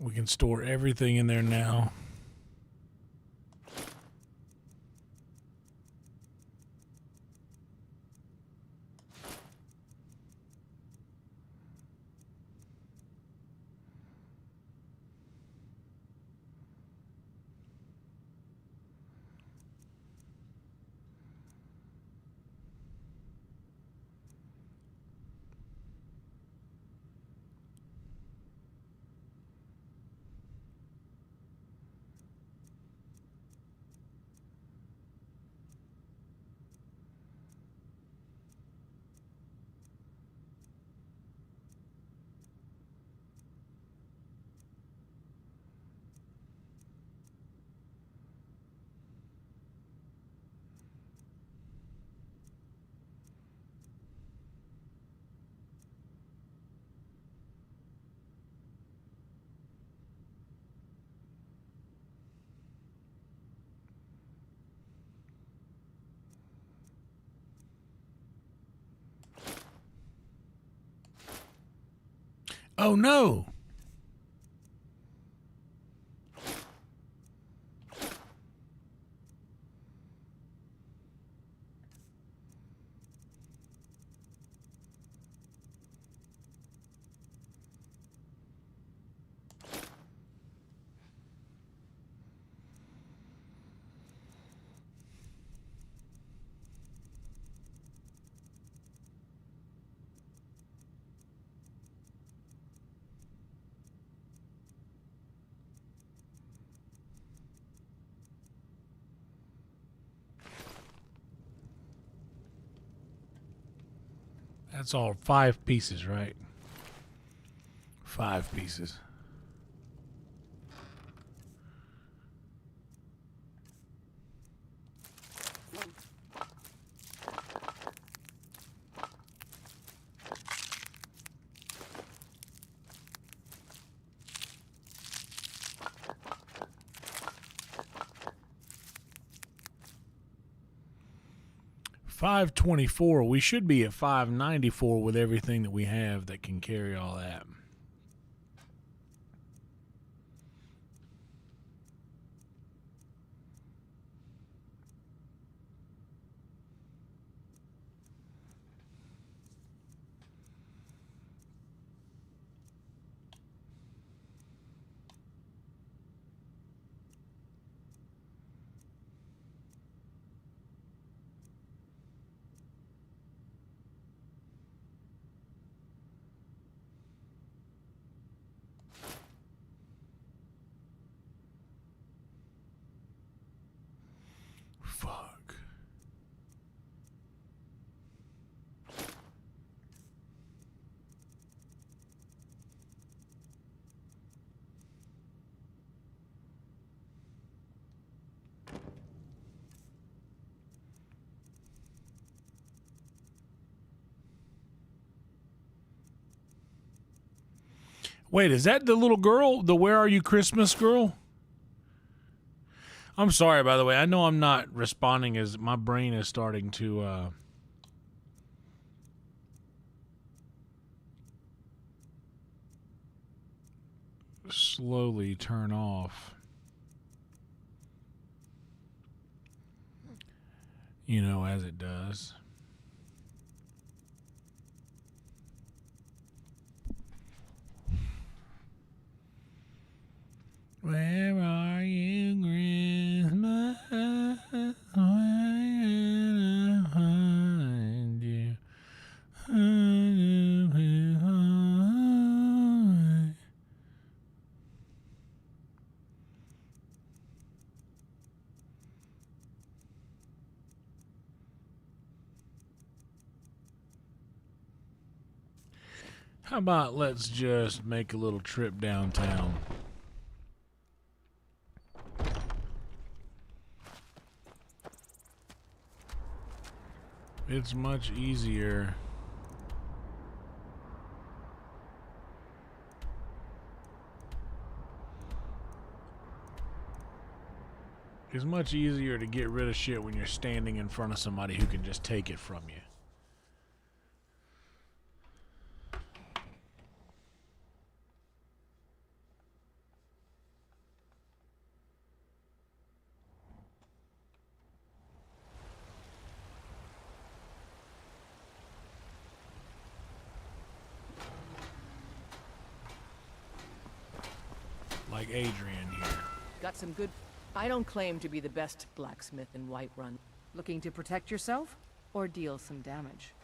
We can store everything in there now. Oh no! That's all 5 pieces, right? 5 pieces. $524. We should be at $594 with everything that we have that can carry all that. Wait, is that the little girl? The Where Are You Christmas girl? I'm sorry, by the way. I know I'm not responding as my brain is starting to slowly turn off. You know, as it does. Where are you, Christmas? Where can I find you? How about let's just make a little trip downtown? It's much easier. It's much easier to get rid of shit when you're standing in front of somebody who can just take it from you. Like Adrian here. Got some good... I don't claim to be the best blacksmith in Whiterun. Looking to protect yourself? Or deal some damage?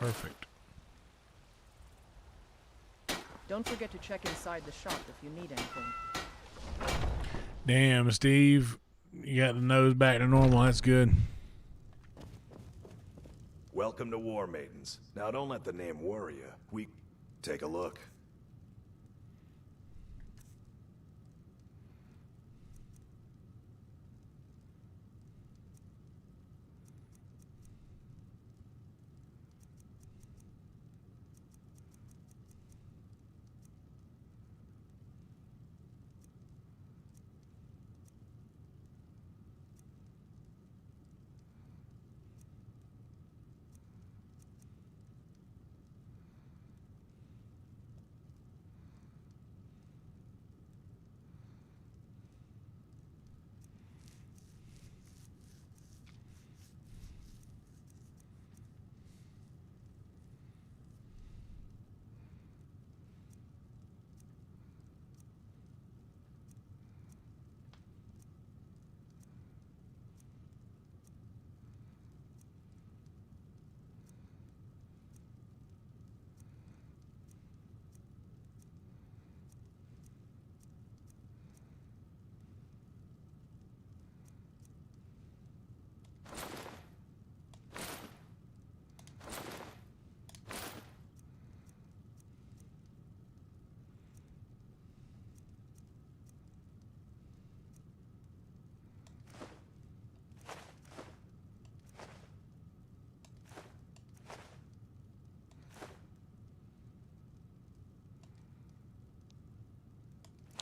Perfect. Don't forget to check inside the shop if you need anything. Damn, Steve. You got the nose back to normal. That's good. Welcome to War Maidens. Now don't let the name worry you. We... Take a look.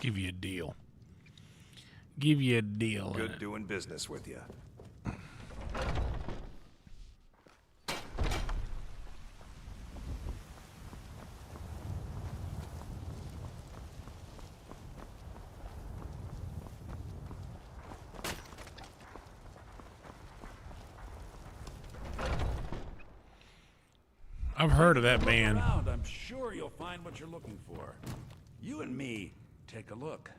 Give you a deal. Give you a deal. Good doing business with you. I've heard of that band. I'm sure you'll find what you're looking for. You and me, take a look.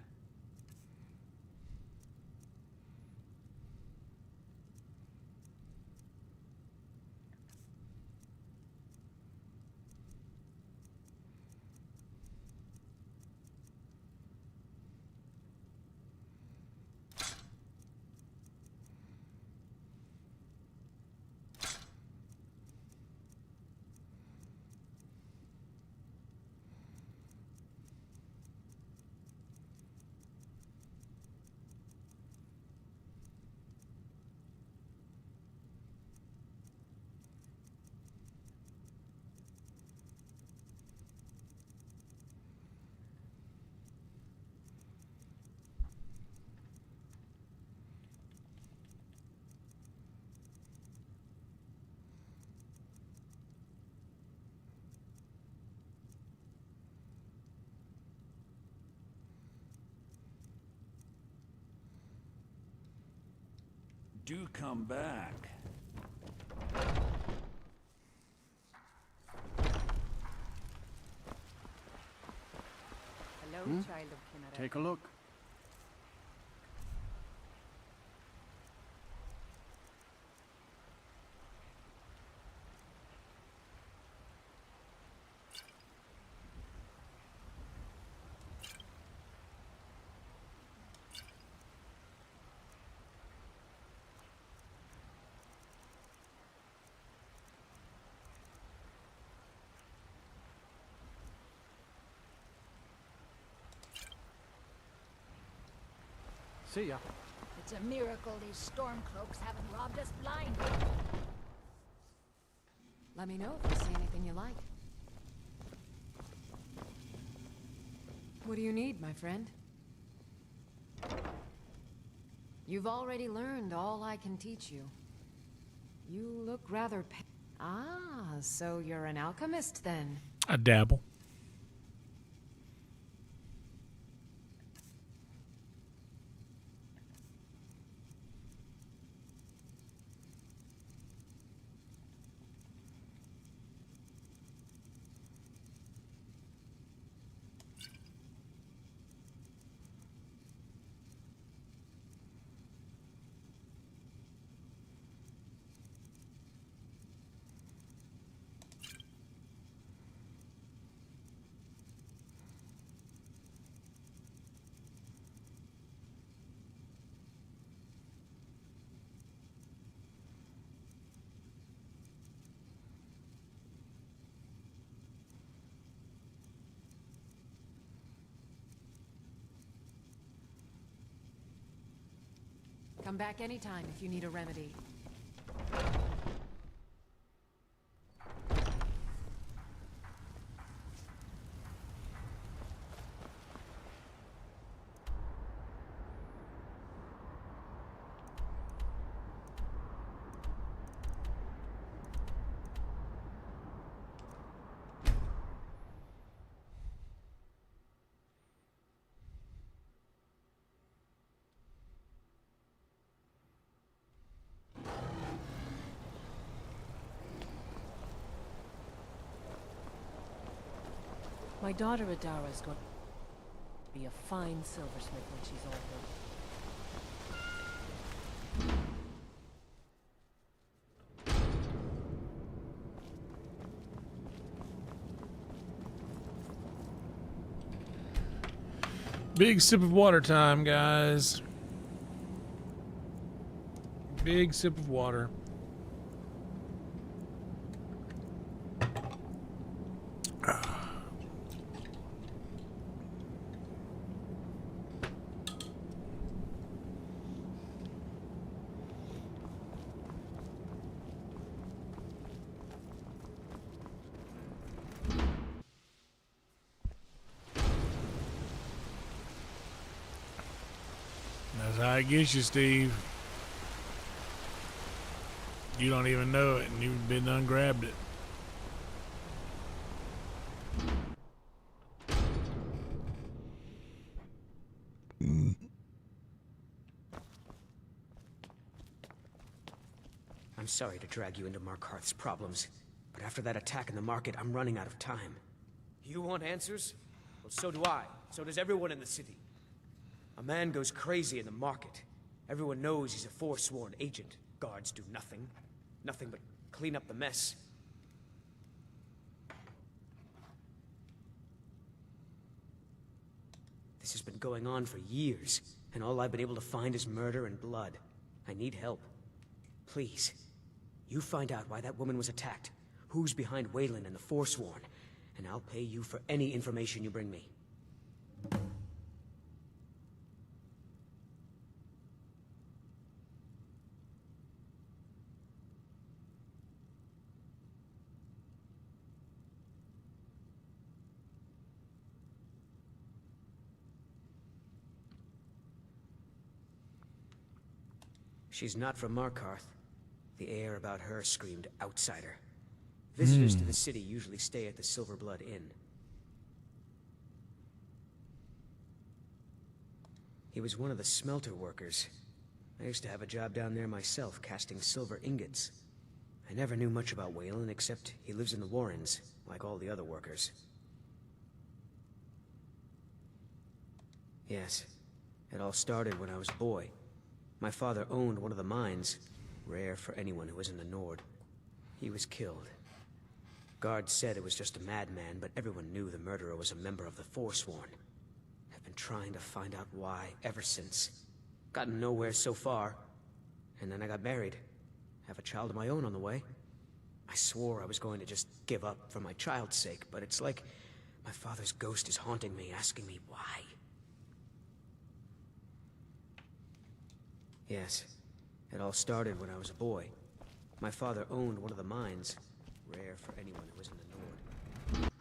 Do come back. Hello, child of Chimera. Take a look. See ya. It's a miracle these stormcloaks haven't robbed us blind. Let me know if you see anything you like. What do you need, my friend? You've already learned all I can teach you. You look rather so you're an alchemist then? I dabble. Come back anytime if you need a remedy. My daughter Adara is going to be a fine silversmith when she's older. Big sip of water time, guys. Big sip of water. That's how I get you, Steve. You don't even know it, and you've been ungrabbed it. I'm sorry to drag you into Markarth's problems, but after that attack in the market, I'm running out of time. You want answers? Well, so do I. So does everyone in the city. A man goes crazy in the market. Everyone knows he's a Forsworn agent. Guards do nothing. Nothing but clean up the mess. This has been going on for years, and all I've been able to find is murder and blood. I need help. Please, you find out why that woman was attacked, who's behind Waylon and the Forsworn, and I'll pay you for any information you bring me. She's not from Markarth. The air about her screamed outsider. Visitors to the city usually stay at the Silverblood Inn. He was one of the smelter workers. I used to have a job down there myself, casting silver ingots. I never knew much about Waylon, except he lives in the Warrens, like all the other workers. Yes, it all started when I was a boy. My father owned one of the mines, rare for anyone who isn't a Nord. He was killed. Guards said it was just a madman, but everyone knew the murderer was a member of the Forsworn. I've been trying to find out why ever since. Gotten nowhere so far. And then I got married. Have a child of my own on the way. I swore I was going to just give up for my child's sake, but it's like my father's ghost is haunting me, asking me why. Yes, it all started when I was a boy. My father owned one of the mines, rare for anyone who isn't a Nord.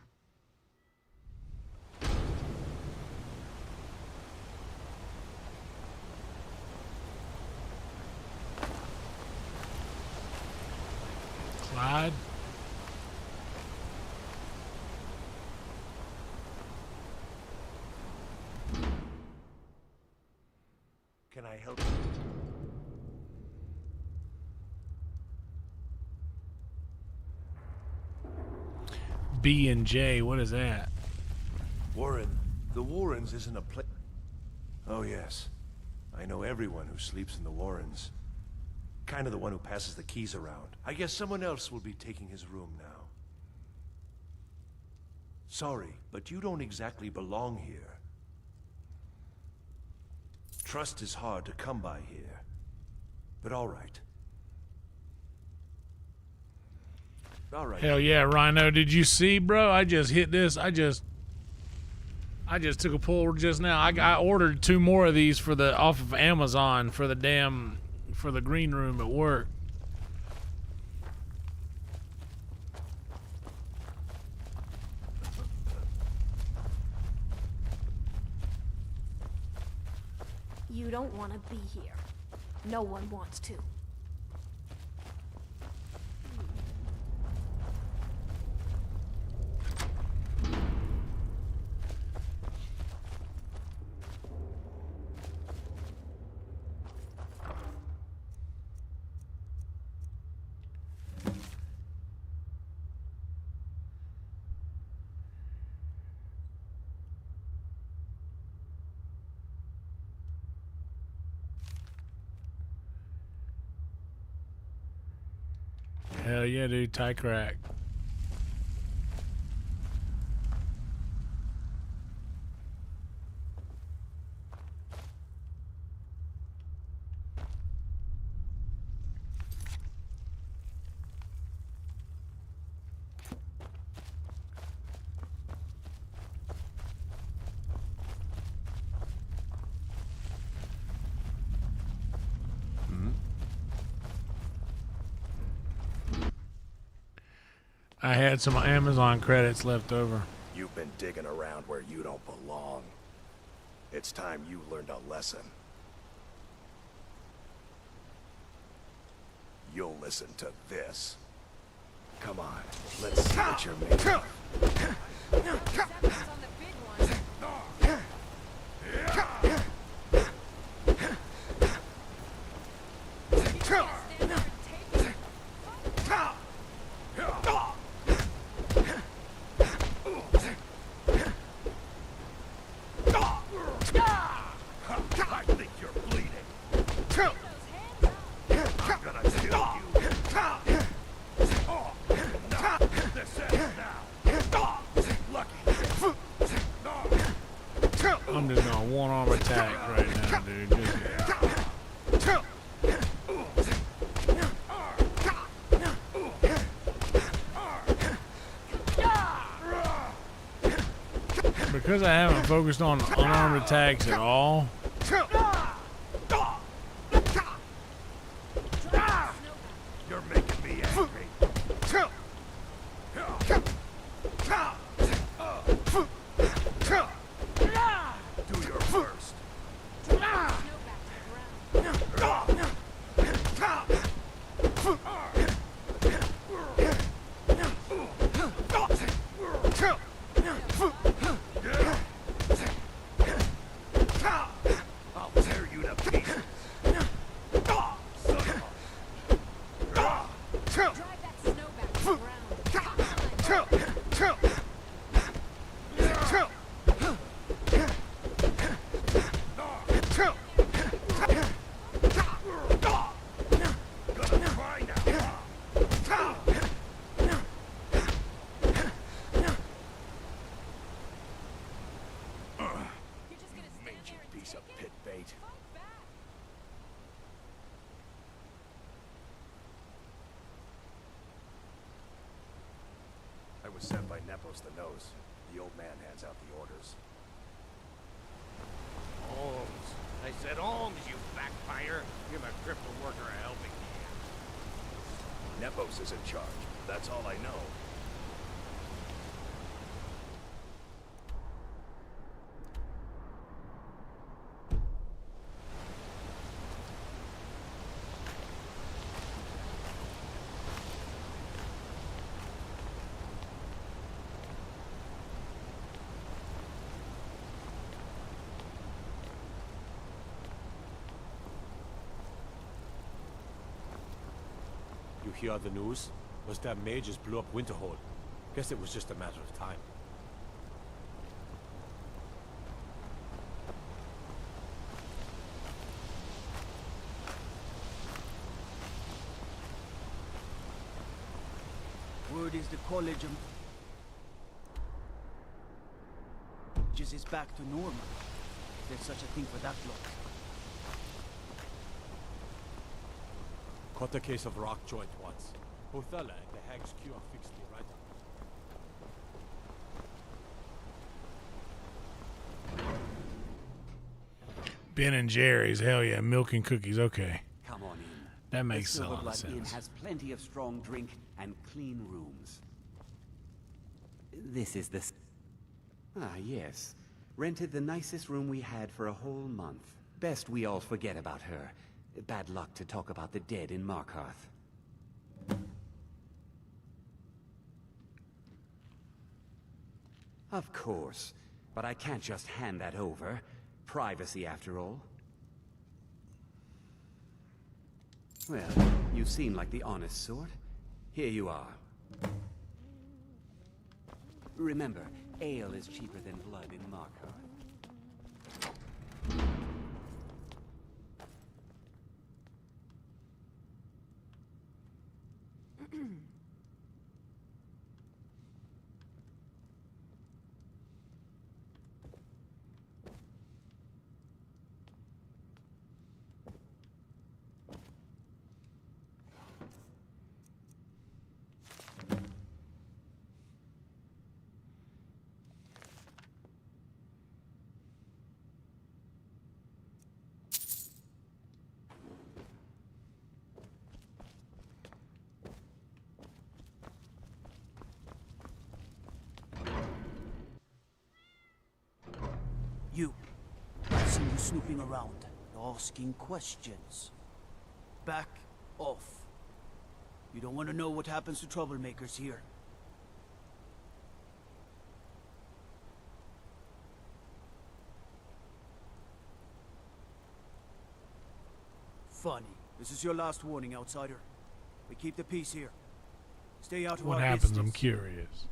Clyde? Can I help you? B and J, what is that? Warren. The Warrens isn't a place. Oh, yes. I know everyone who sleeps in the Warrens. Kind of the one who passes the keys around. I guess someone else will be taking his room now. Sorry, but you don't exactly belong here. Trust is hard to come by here. But all right. All right. Hell yeah, Rhino. Did you see, bro? I just hit this. I just took a pull just now. I ordered 2 more of these for the off of Amazon for the green room at work. You don't want to be here. No one wants to. Hell yeah, dude. Tie crack. I had some Amazon credits left over. You've been digging around where you don't belong. It's time you learned a lesson. You'll listen to this. Come on, let's see what you're made of. Because I haven't focused on unarmed attacks at all. You're making me angry. Do your worst. I'll tear you to pieces. Piece of pit bait. I was sent by Nepos the Nose. The old man hands out the orders. Holmes. I said Holmes, you backfire. Give a crippled worker a helping hand. Nepos is in charge. That's all I know. You hear the news? Those damn mages blew up Winterhold. Guess it was just a matter of time. Word is the College of Mages is back to normal. If there's such a thing for that lot. Caught a case of rock joint once. Othala and the Hag's cure fixed me right up. Ben and Jerry's, hell yeah, milk and cookies, okay. Come on in. That makes The a lot of Silverblood Inn sense. has plenty of strong drink and clean rooms. This is the... Ah, yes. Rented the nicest room we had for a whole month. Best we all forget about her. Bad luck to talk about the dead in Markarth. Of course, but I can't just hand that over. Privacy, after all. Well, you seem like the honest sort. Here you are. Remember, ale is cheaper than blood in Markarth. You. I see you snooping around, asking questions. Back off. You don't want to know what happens to troublemakers here. Funny. This is your last warning, outsider. We keep the peace here. Stay out of What our happens? business. I'm curious.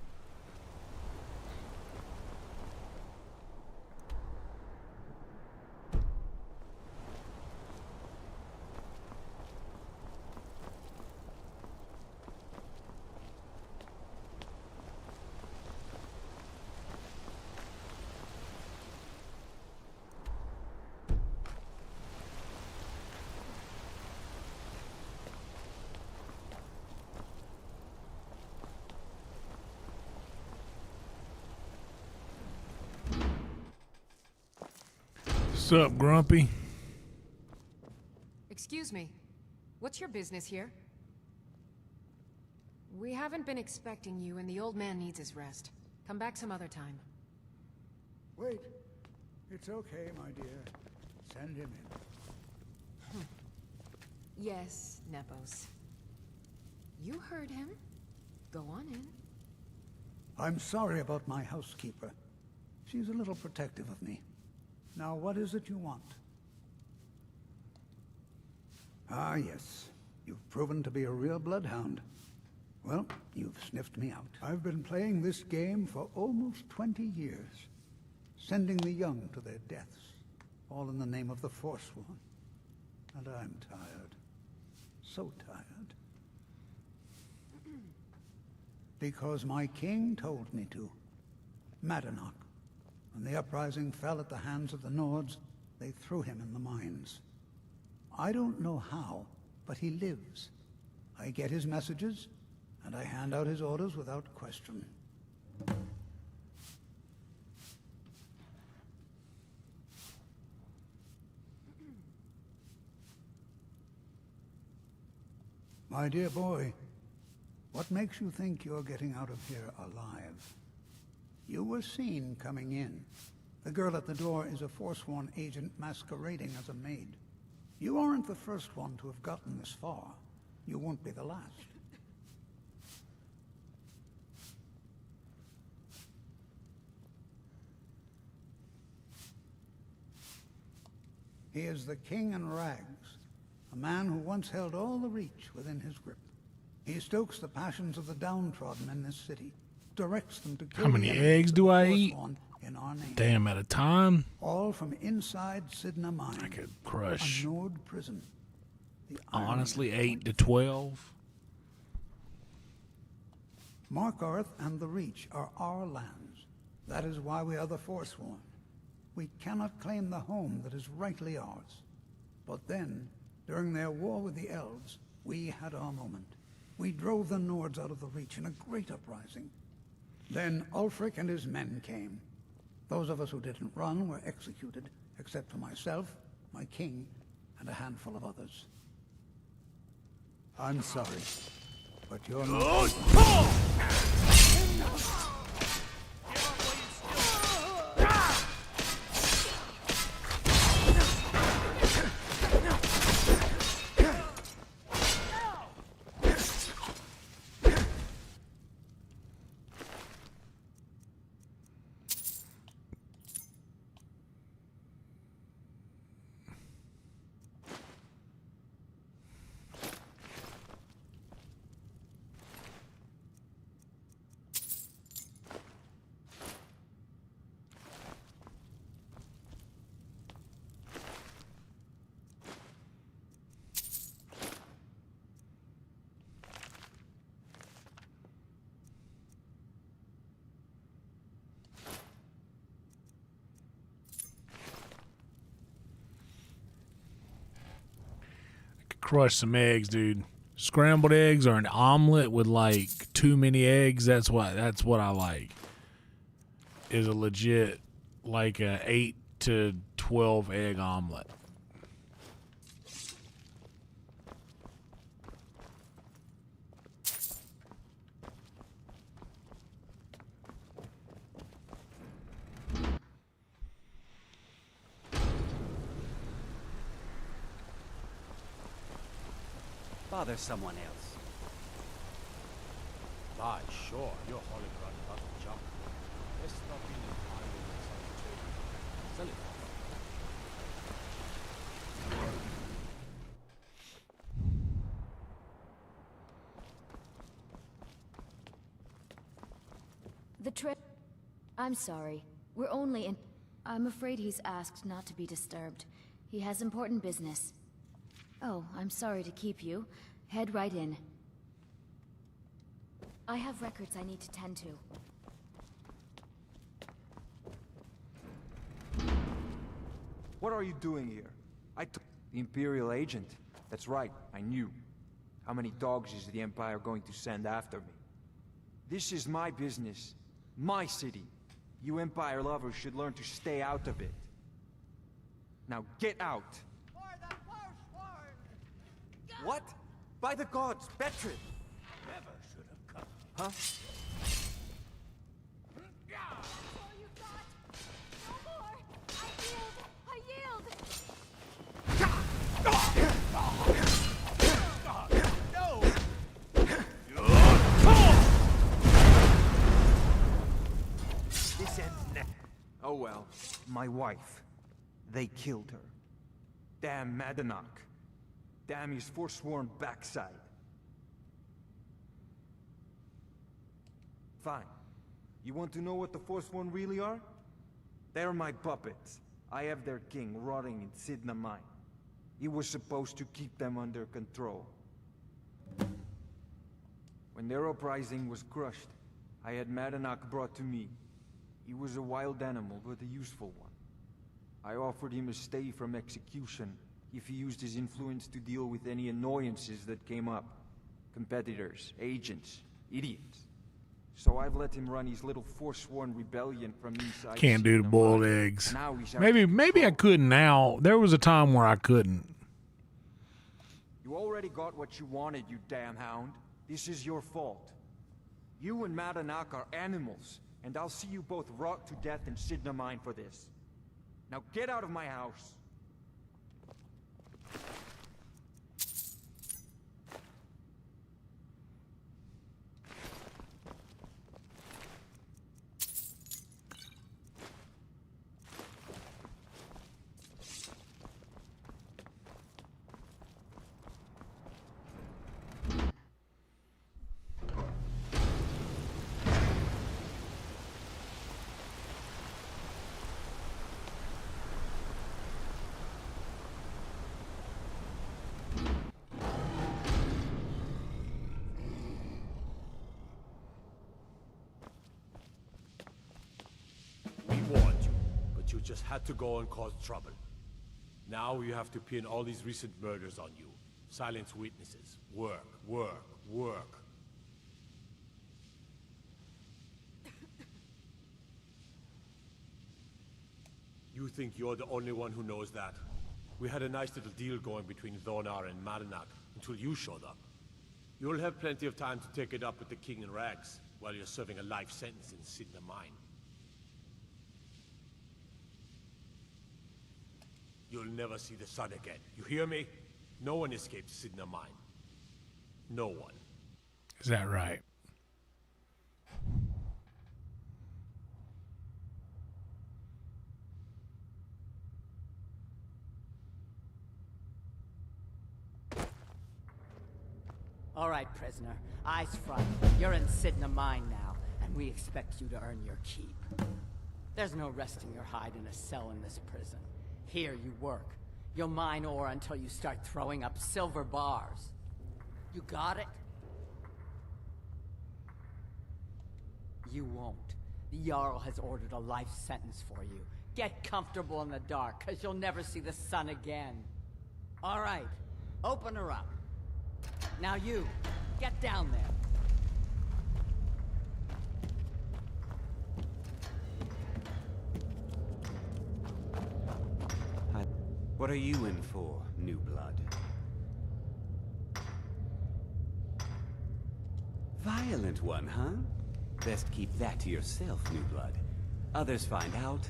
What's up, Grumpy? Excuse me. What's your business here? We haven't been expecting you, and the old man needs his rest. Come back some other time. Wait. It's okay, my dear. Send him in. Yes, Nepos. You heard him. Go on in. I'm sorry about my housekeeper. She's a little protective of me. Now, what is it you want? Ah, yes. You've proven to be a real bloodhound. Well, you've sniffed me out. I've been playing this game for almost 20 years, sending the young to their deaths, all in the name of the Forsworn. And I'm tired. So tired. Because my king told me to. Madanach. When the uprising fell at the hands of the Nords, they threw him in the mines. I don't know how, but he lives. I get his messages, and I hand out his orders without question. My dear boy, what makes you think you're getting out of here alive? You were seen coming in. The girl at the door is a Forsworn agent masquerading as a maid. You aren't the first one to have gotten this far. You won't be the last. He is the king in rags, a man who once held all the Reach within his grip. He stokes the passions of the downtrodden in this city, directs them to kill How many eggs do I eat? In our name. Damn, at a time? All from inside Sidna mine. I could crush. A Nord prison. Honestly, 8 to 12. Markarth and the Reach are our lands. That is why we are the Forsworn. We cannot claim the home that is rightly ours. But then, during their war with the elves, we had our moment. We drove the Nords out of the Reach in a great uprising. Then Ulfric and his men came. Those of us who didn't run were executed, except for myself, my king, and a handful of others. I'm sorry, but you're not... Crush some eggs, dude. Scrambled eggs or an omelet with like too many eggs. That's what I like. Is a legit like a 8 to 12 egg omelet. Bother someone else. By sure, you're hauling around about to jump. Let's not be in the Sell it. The trip... I'm sorry. We're only in... I'm afraid he's asked not to be disturbed. He has important business. Oh, I'm sorry to keep you. Head right in. I have records I need to tend to. What are you doing here? I took the Imperial agent. That's right, I knew. How many dogs is the Empire going to send after me? This is my business. My city. You Empire lovers should learn to stay out of it. Now get out! What? By the gods, Betrid! Never should have come. Huh? This ends now. Oh well, my wife. They killed her. Damn Madanach. Damn his forsworn backside. Fine. You want to know what the Forsworn really are? They're my puppets. I have their king rotting in Sidna mine. He was supposed to keep them under control. When their uprising was crushed, I had Madanach brought to me. He was a wild animal, but a useful one. I offered him a stay from execution if he used his influence to deal with any annoyances that came up. Competitors, agents, idiots. So I've let him run his little Forsworn rebellion from inside. Can't do the boiled eggs. Maybe I couldn't now. There was a time where I couldn't. You already got what you wanted, you damn hound. This is your fault. You and Madanach are animals, and I'll see you both rot to death in Sidna mine for this. Now get out of my house. You just had to go and cause trouble. Now you have to pin all these recent murders on you. Silence witnesses. Work, work, work. You think you're the only one who knows that? We had a nice little deal going between Thonar and Madanach until you showed up. You'll have plenty of time to take it up with the King in rags while you're serving a life sentence in Sidna mine. You'll never see the sun again. You hear me? No one escapes Sidna mine. No one. Is that right? All right, prisoner. Eyes front. You're in Sidna mine now, and we expect you to earn your keep. There's no resting your hide in a cell in this prison. Here you work. You'll mine ore until you start throwing up silver bars. You got it? You won't. The Jarl has ordered a life sentence for you. Get comfortable in the dark, because you'll never see the sun again. All right, open her up. Now you, get down there. What are you in for, new blood? Violent one, huh? Best keep that to yourself, new blood. Others find out,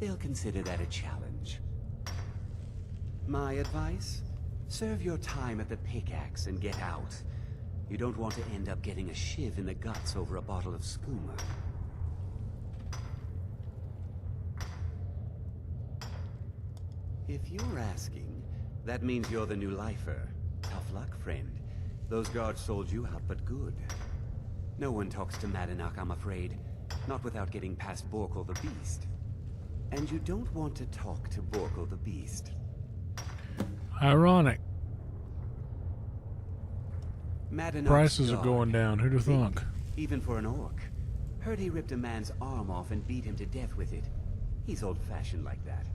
they'll consider that a challenge. My advice? Serve your time at the pickaxe and get out. You don't want to end up getting a shiv in the guts over a bottle of skooma. If you're asking, that means you're the new lifer. Tough luck, friend. Those guards sold you out, but good. No one talks to Madanach, I'm afraid. Not without getting past Borkul the Beast. And you don't want to talk to Borkul the Beast. Ironic. Madanach's Prices are guard, going down. Who'd have thunk? even for an orc. Heard he ripped a man's arm off and beat him to death with it. He's old-fashioned like that.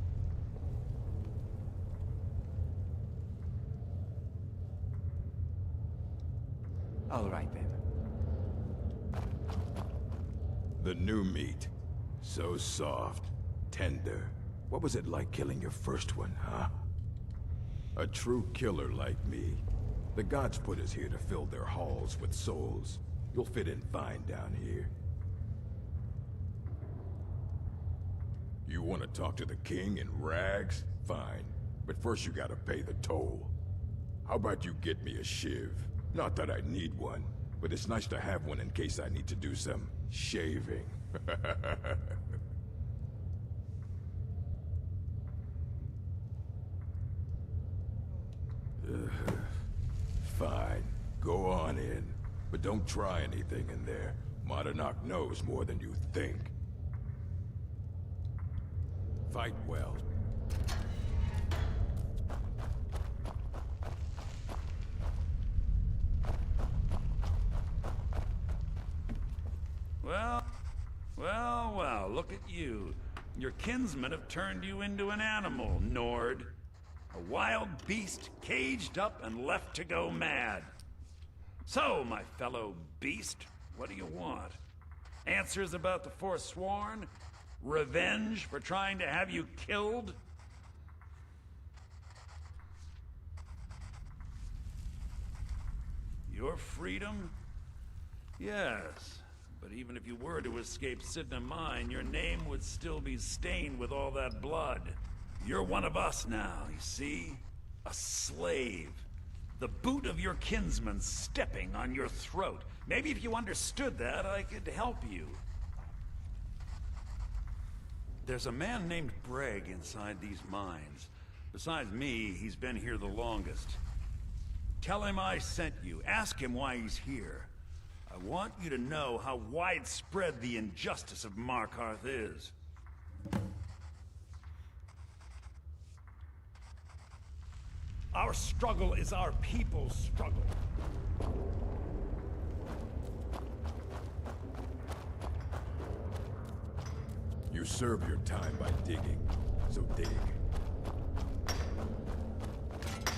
All right, then. The new meat. So soft, tender. What was it like killing your first one, huh? A true killer like me. The gods put us here to fill their halls with souls. You'll fit in fine down here. You want to talk to the king in rags? Fine. But first you gotta pay the toll. How about you get me a shiv? Not that I need one, but it's nice to have one in case I need to do some shaving. Fine. Go on in. But don't try anything in there. Monarch knows more than you think. Fight well. Well, look at you. Your kinsmen have turned you into an animal, Nord. A wild beast caged up and left to go mad. So, my fellow beast, what do you want? Answers about the Forsworn? Revenge for trying to have you killed? Your freedom? Yes. But even if you were to escape Sidna mine, your name would still be stained with all that blood. You're one of us now, you see? A slave. The boot of your kinsman stepping on your throat. Maybe if you understood that, I could help you. There's a man named Breg inside these mines. Besides me, he's been here the longest. Tell him I sent you. Ask him why he's here. I want you to know how widespread the injustice of Markarth is. Our struggle is our people's struggle. You serve your time by digging, so dig.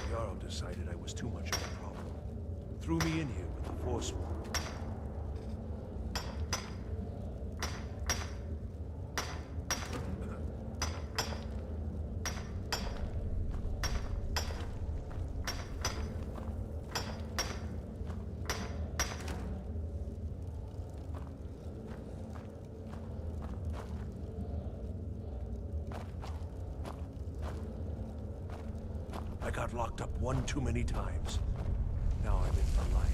Jarl decided I was too much of a problem. Threw me in here with the Forsworn. I got locked up one too many times. Now I'm in for life.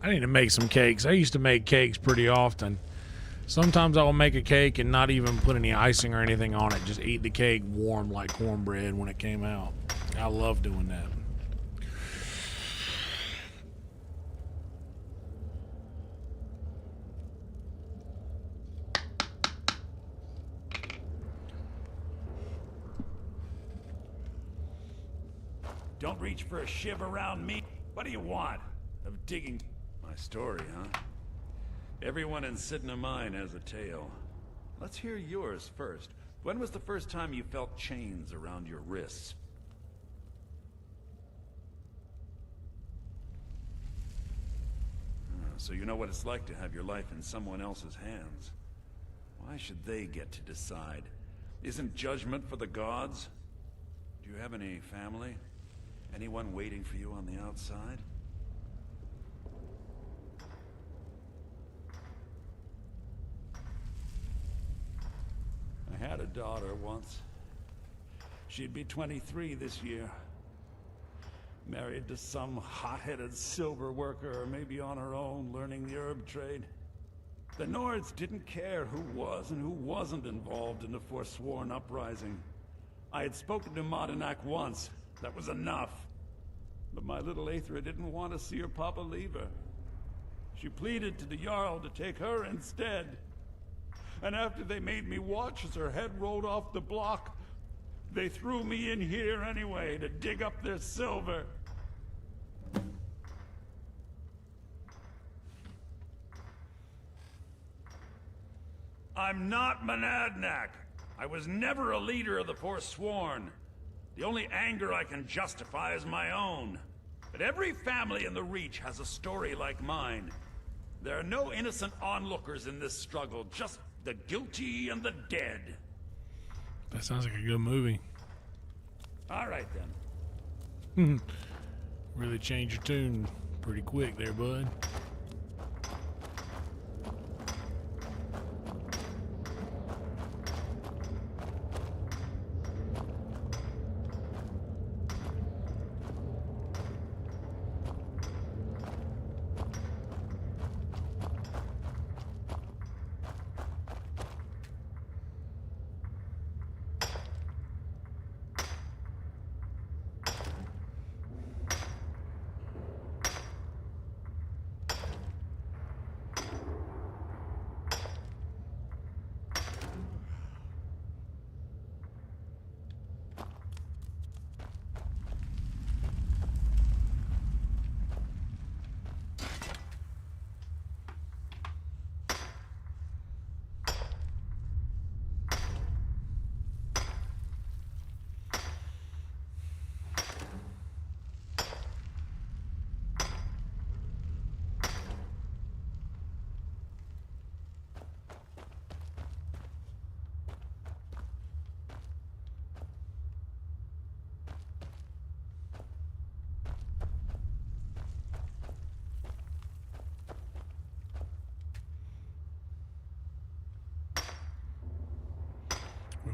I need to make some cakes. I used to make cakes pretty often. Sometimes I will make a cake and not even put any icing or anything on it. Just eat the cake warm like cornbread when it came out. I love doing that. Don't reach for a shiv around me. What do you want? Of digging my story, huh? Everyone in Sidna mine has a tale. Let's hear yours first. When was the first time you felt chains around your wrists? So you know what it's like to have your life in someone else's hands. Why should they get to decide? Isn't judgment for the gods? Do you have any family? Anyone waiting for you on the outside? I had a daughter once. She'd be 23 this year. Married to some hot-headed silver worker, or maybe on her own, learning the herb trade. The Nords didn't care who was and who wasn't involved in the Forsworn uprising. I had spoken to Monarch once. That was enough. But my little Aethra didn't want to see her papa leave her. She pleaded to the Jarl to take her instead. And after they made me watch as her head rolled off the block, they threw me in here anyway to dig up their silver. I'm not Monadnac. I was never a leader of the Forsworn. The only anger I can justify is my own. But every family in the Reach has a story like mine. There are no innocent onlookers in this struggle, just the guilty and the dead. That sounds like a good movie. All right, then. Really change your tune pretty quick there, bud.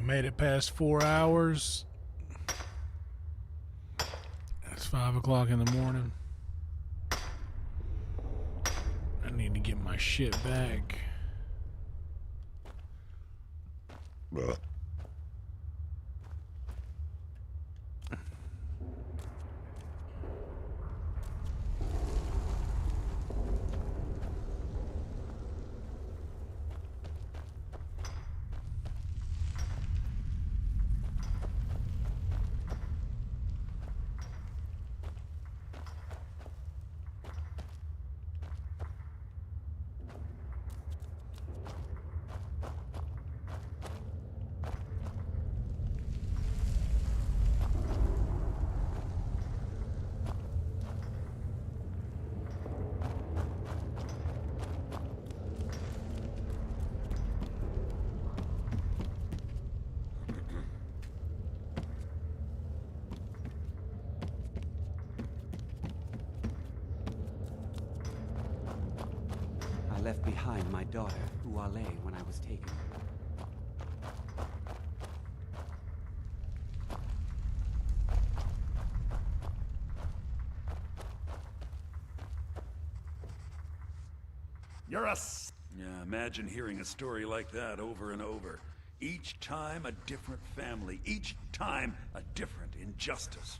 Made it past 4 hours. It's 5 o'clock in the morning. I need to get my shit back. I left behind my daughter, Uale, when I was taken. You're a Yeah, imagine hearing a story like that over and over. Each time a different family, each time a different injustice.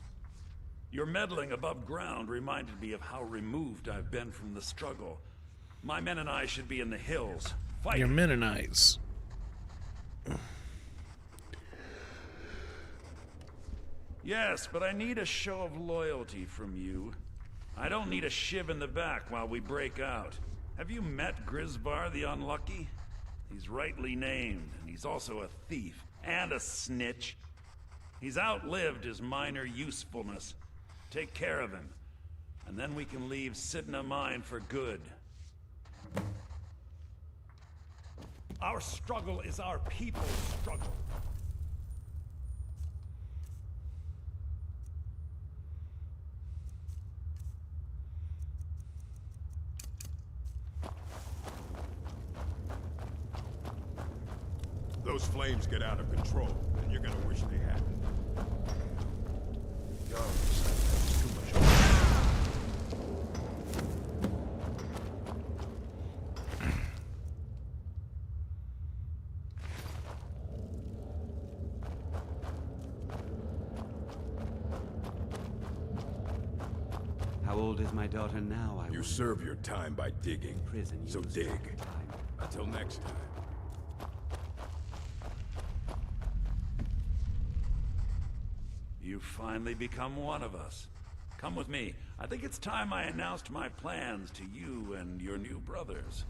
Your meddling above ground reminded me of how removed I've been from the struggle. My men and I should be in the hills, fighting. You're Mennonites. Yes, but I need a show of loyalty from you. I don't need a shiv in the back while we break out. Have you met Grisvar the Unlucky? He's rightly named, and he's also a thief and a snitch. He's outlived his minor usefulness. Take care of him, and then we can leave Sidna mine for good. Our struggle is our people's struggle. Those flames get out of control, and you're gonna wish they hadn't. How old is my daughter now? You serve your time by digging. Prison. So dig. Until next time. You've finally become one of us. Come with me. I think it's time I announced my plans to you and your new brothers.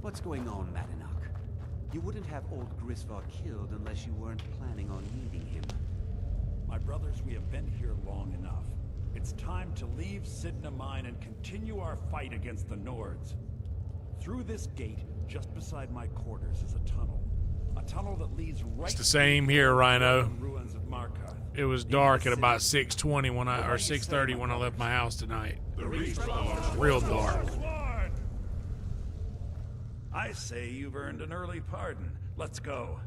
What's going on, Madanach? You wouldn't have old Grisvar killed unless you weren't planning on needing him. My brothers, we have been here long enough. It's time to leave Sidna Mine and continue our fight against the Nords. Through this gate, just beside my quarters, is a tunnel. A tunnel that leads right It's the same here, Rhino. to the ruins of Markarth. It was dark at about 6:20 when or 6:30 when I left my house tonight. Real dark. Forsworn! I say you've earned an early pardon. Let's go.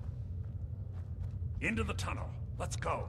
Into the tunnel. Let's go.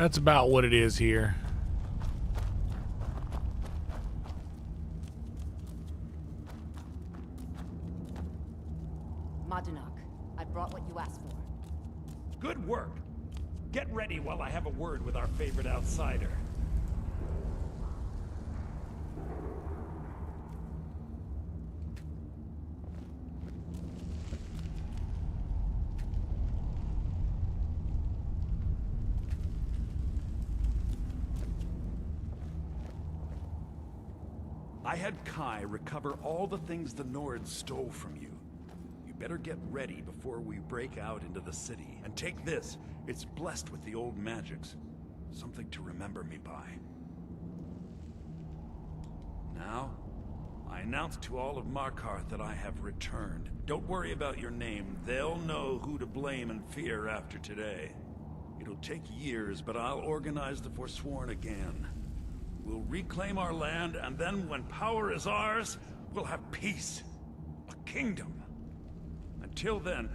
That's about what it is here. Madanach, I brought what you asked for. Good work. Get ready while I have a word with our favorite outsider. I had Kai recover all the things the Nords stole from you. You better get ready before we break out into the city. And take this, it's blessed with the old magics. Something to remember me by. Now, I announce to all of Markarth that I have returned. Don't worry about your name. They'll know who to blame and fear after today. It'll take years, but I'll organize the Forsworn again. We'll reclaim our land, and then when power is ours, we'll have peace. A kingdom. Until then,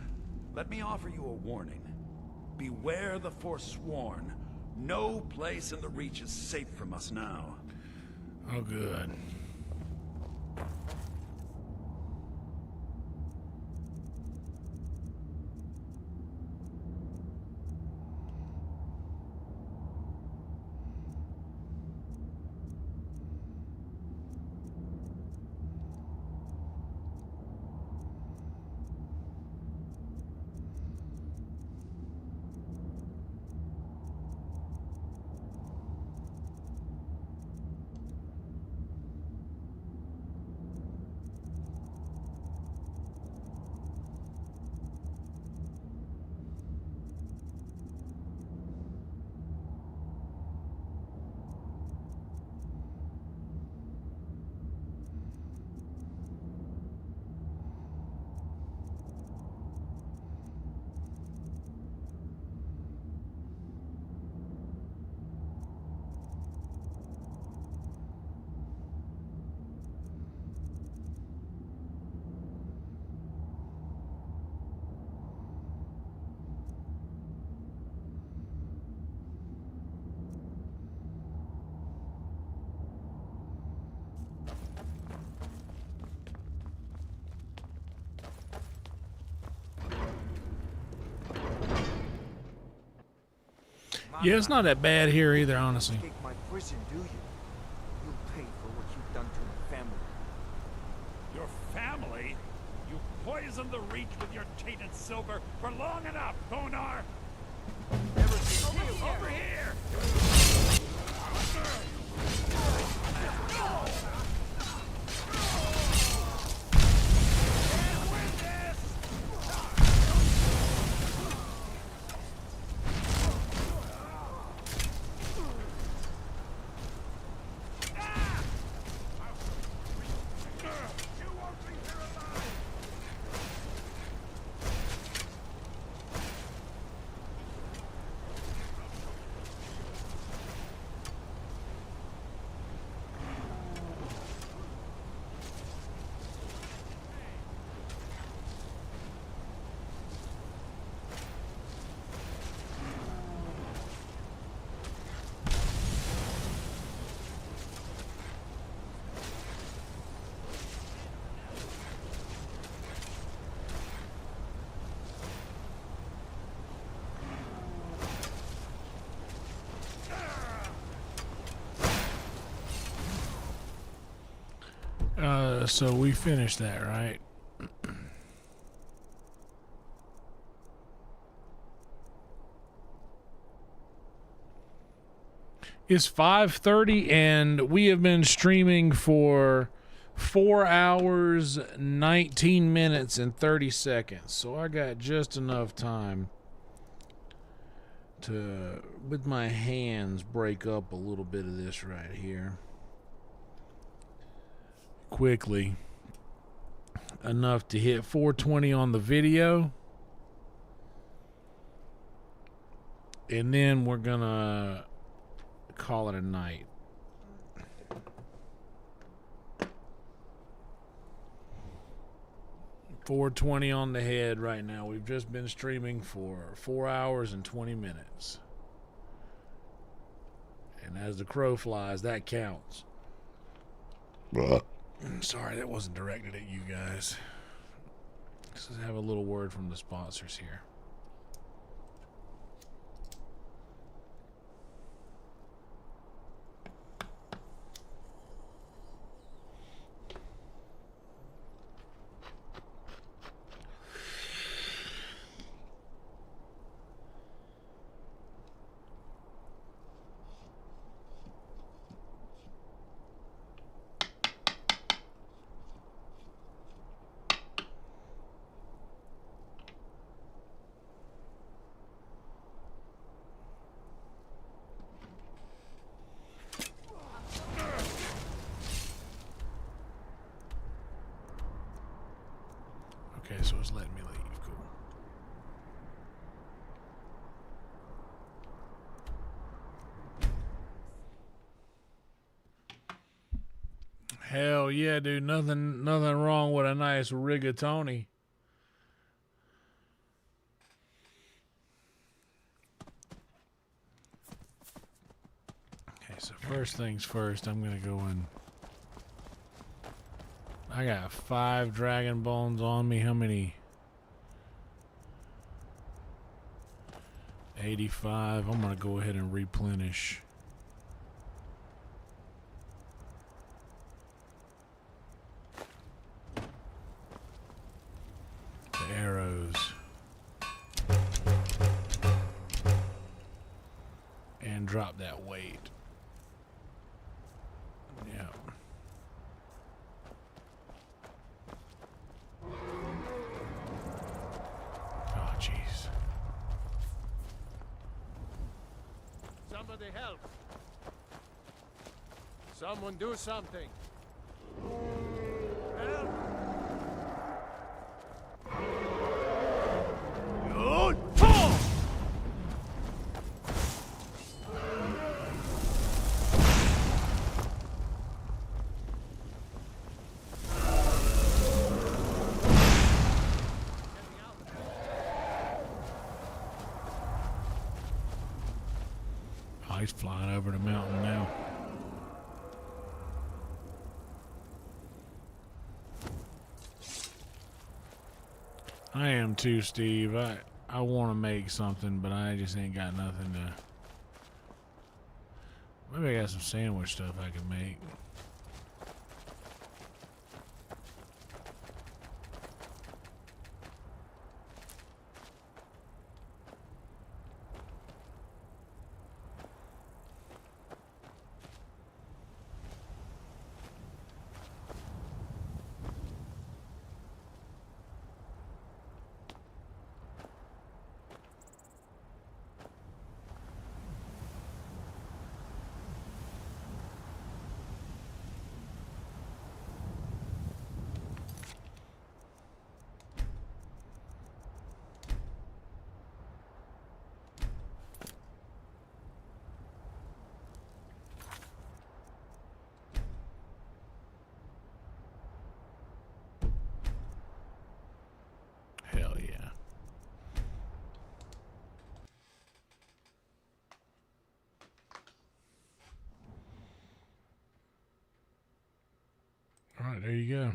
let me offer you a warning. Beware the Forsworn. No place in the Reach is safe from us now. Oh, good. Yeah, it's not that bad here either, honestly. Escape my prison, do you? You'll pay for what you've done to my family. Your family? You poisoned the Reach with your tainted silver for long enough, Thonar! Over here! So we finished that, right? It's 5:30 and we have been streaming for 4 hours, 19 minutes, and 30 seconds. So I got just enough time to, with my hands, break up a little bit of this right here. Quickly. Enough to hit 420 on the video. And then we're gonna call it a night. $420 on the head right now. We've just been streaming for 4 hours and 20 minutes. And as the crow flies, that counts. Sorry, that wasn't directed at you guys. Let's just have a little word from the sponsors here. Okay, so it's letting me leave. Cool. Hell yeah, dude. Nothing wrong with a nice rigatoni. Okay, so first things first, I'm gonna go in. I got 5 dragon bones on me. How many? 85. I'm gonna go ahead and replenish. The arrows. And drop that weight. Yeah. Oh, jeez. Somebody help! Someone do something! Help! Oh, he's flying over the mountain now. I am too, Steve. I want to make something, but I just ain't got nothing to... Maybe I got some sandwich stuff I can make. Hell yeah. All right, there you go.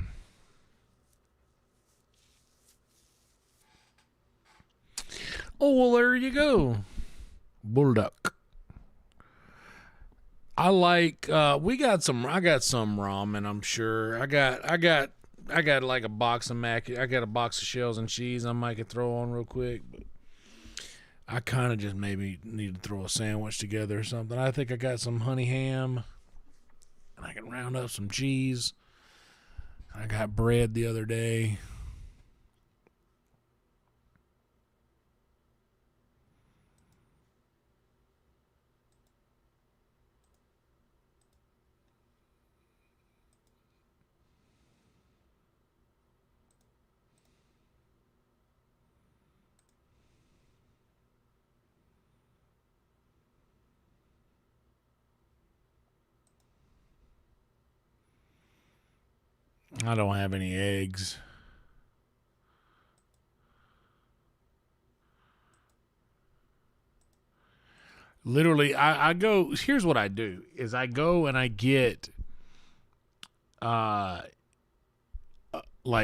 Oh, well, there you go. Bulldog. I like, I got some ramen, I'm sure. I got like a box of I got a box of shells and cheese I might could throw on real quick, but I kind of just maybe need to throw a sandwich together or something. I think I got some honey ham, and I can round up some cheese. I got bread the other day. I don't have any eggs. Literally, I go, here's what I do, is I go and I get, like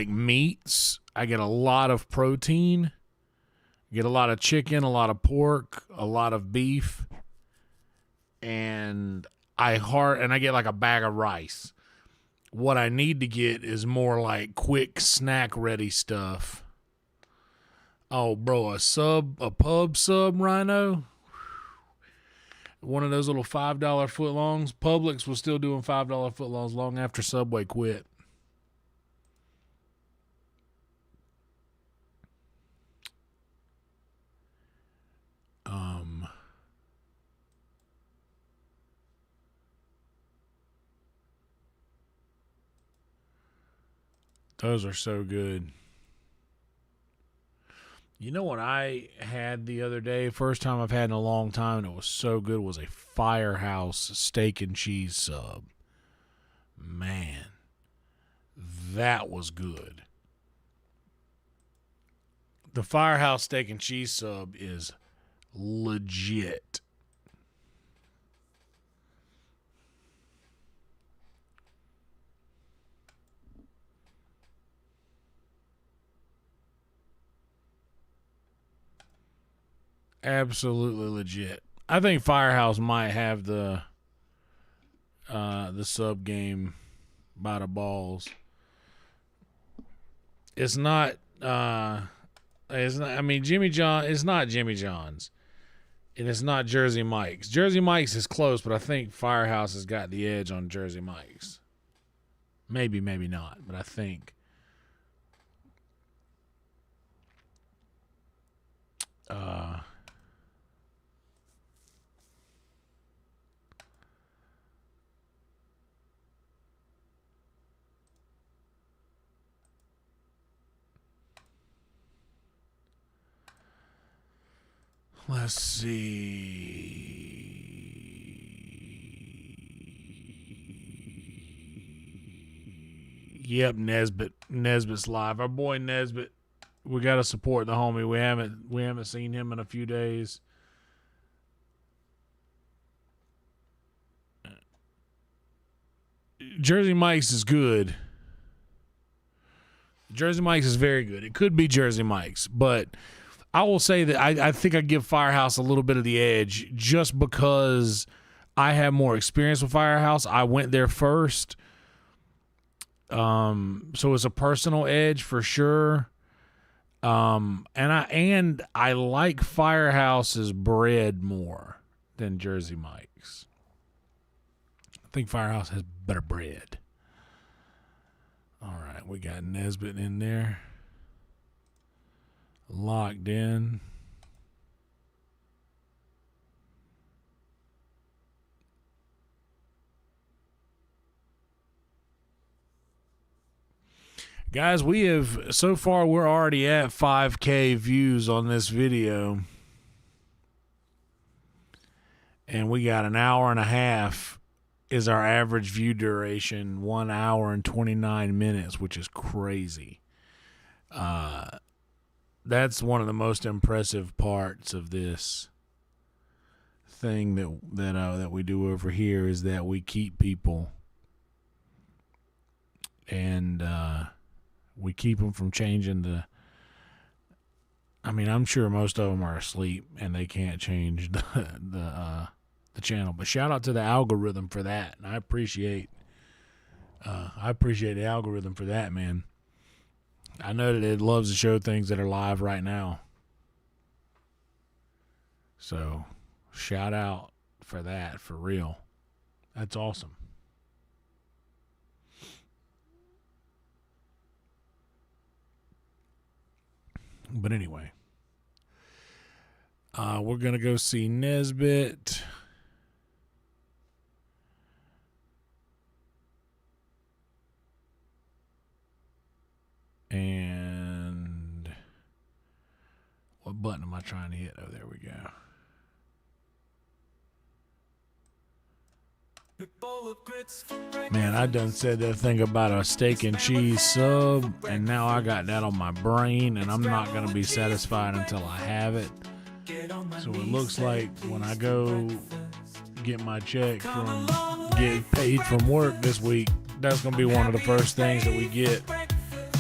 meats. I get a lot of protein. Get a lot of chicken, a lot of pork, a lot of beef. And I get like a bag of rice. What I need to get is more like quick snack ready stuff. Oh, bro, a pub sub Rhino. One of those little $5 footlongs. Publix was still doing $5 footlongs long after Subway quit. Those are so good. You know what I had the other day? First time I've had in a long time, and it was so good, was a Firehouse steak and cheese sub. Man, that was good. The Firehouse steak and cheese sub is legit. Absolutely legit. I think Firehouse might have the sub game by the balls. It's not I mean, Jimmy John, it's not Jimmy John's. And it's not Jersey Mike's. Jersey Mike's is close, but I think Firehouse has got the edge on Jersey Mike's. Maybe, maybe not, but I think let's see. Yep, Nesbitt's live. Our boy Nesbitt. We gotta support the homie. We haven't seen him in a few days. Jersey Mike's is good. Jersey Mike's is very good. It could be Jersey Mike's, but I will say that I think I give Firehouse a little bit of the edge just because I have more experience with Firehouse. I went there first. So it's a personal edge for sure. And I like Firehouse's bread more than Jersey Mike's. I think Firehouse has better bread. All right, we got Nesbitt in there. Locked in. Guys, we have, so far we're already at 5K views on this video. And we got an hour and a half is our average view duration, 1 hour and 29 minutes, which is crazy. That's one of the most impressive parts of this thing that we do over here, is that we keep people, and we keep them from changing the. I mean, I'm sure most of them are asleep and they can't change the channel. But shout out to the algorithm for that, and I appreciate the algorithm for that, man. I know that it loves to show things that are live right now. So, shout out for that, for real. That's awesome. But anyway, we're going to go see Nesbitt. And what button am I trying to hit? Oh, there we go. Man, I done said that thing about a steak and cheese sub, and now I got that on my brain, and I'm not going to be satisfied until I have it. So it looks like when I go get my check from, get paid from work this week, that's going to be one of the first things that we get,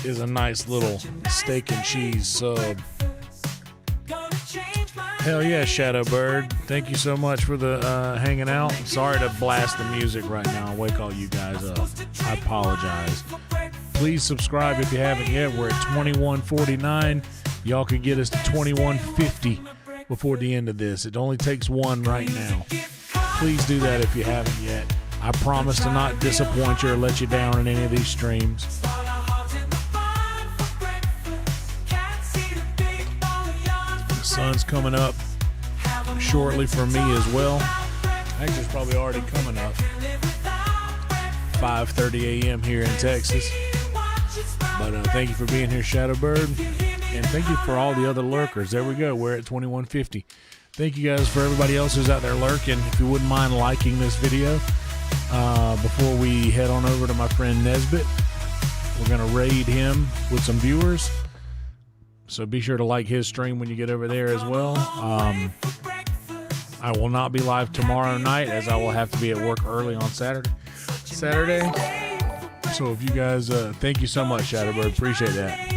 is a nice little steak and cheese sub. Hell yeah, Shadowbird. Thank you so much for the hanging out. Sorry to blast the music right now and wake all you guys up. I apologize. Please subscribe if you haven't yet. We're at 2149. Y'all can get us to 2150 before the end of this. It only takes one right now. Please do that if you haven't yet. I promise to not disappoint you or let you down in any of these streams. Sun's coming up shortly for me as well. Actually, it's probably already coming up. 5:30 a.m. here in Texas. But thank you for being here, Shadowbird. And thank you for all the other lurkers. There we go. We're at 2150. Thank you guys for everybody else who's out there lurking. If you wouldn't mind liking this video before we head on over to my friend Nesbitt. We're going to raid him with some viewers. So be sure to like his stream when you get over there as well. I will not be live tomorrow night, as I will have to be at work early on Saturday. So if you guys, thank you so much, Shadowbird. Appreciate that.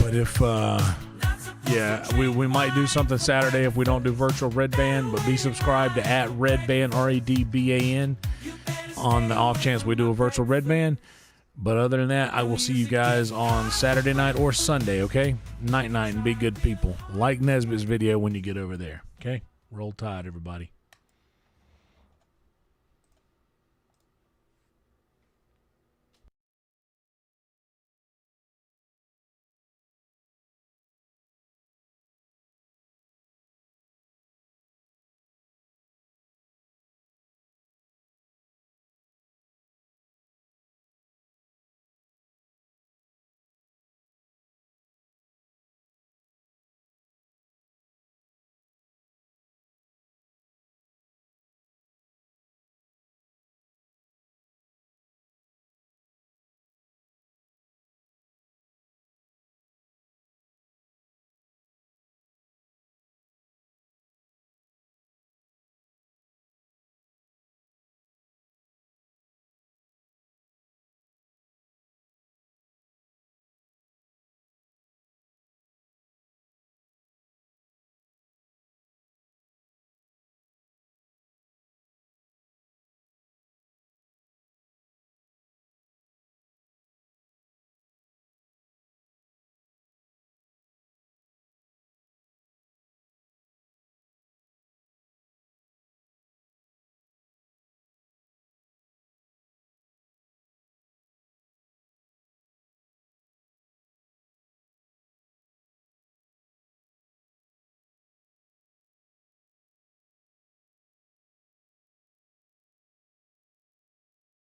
But if, yeah, we might do something Saturday if we don't do virtual Red Band, but be subscribed to @RedBand, RADBAN, on the off chance we do a virtual Red Band. But other than that, I will see you guys on Saturday night or Sunday, okay? Night, and be good people. Like Nesbitt's video when you get over there, okay? Roll Tide, everybody.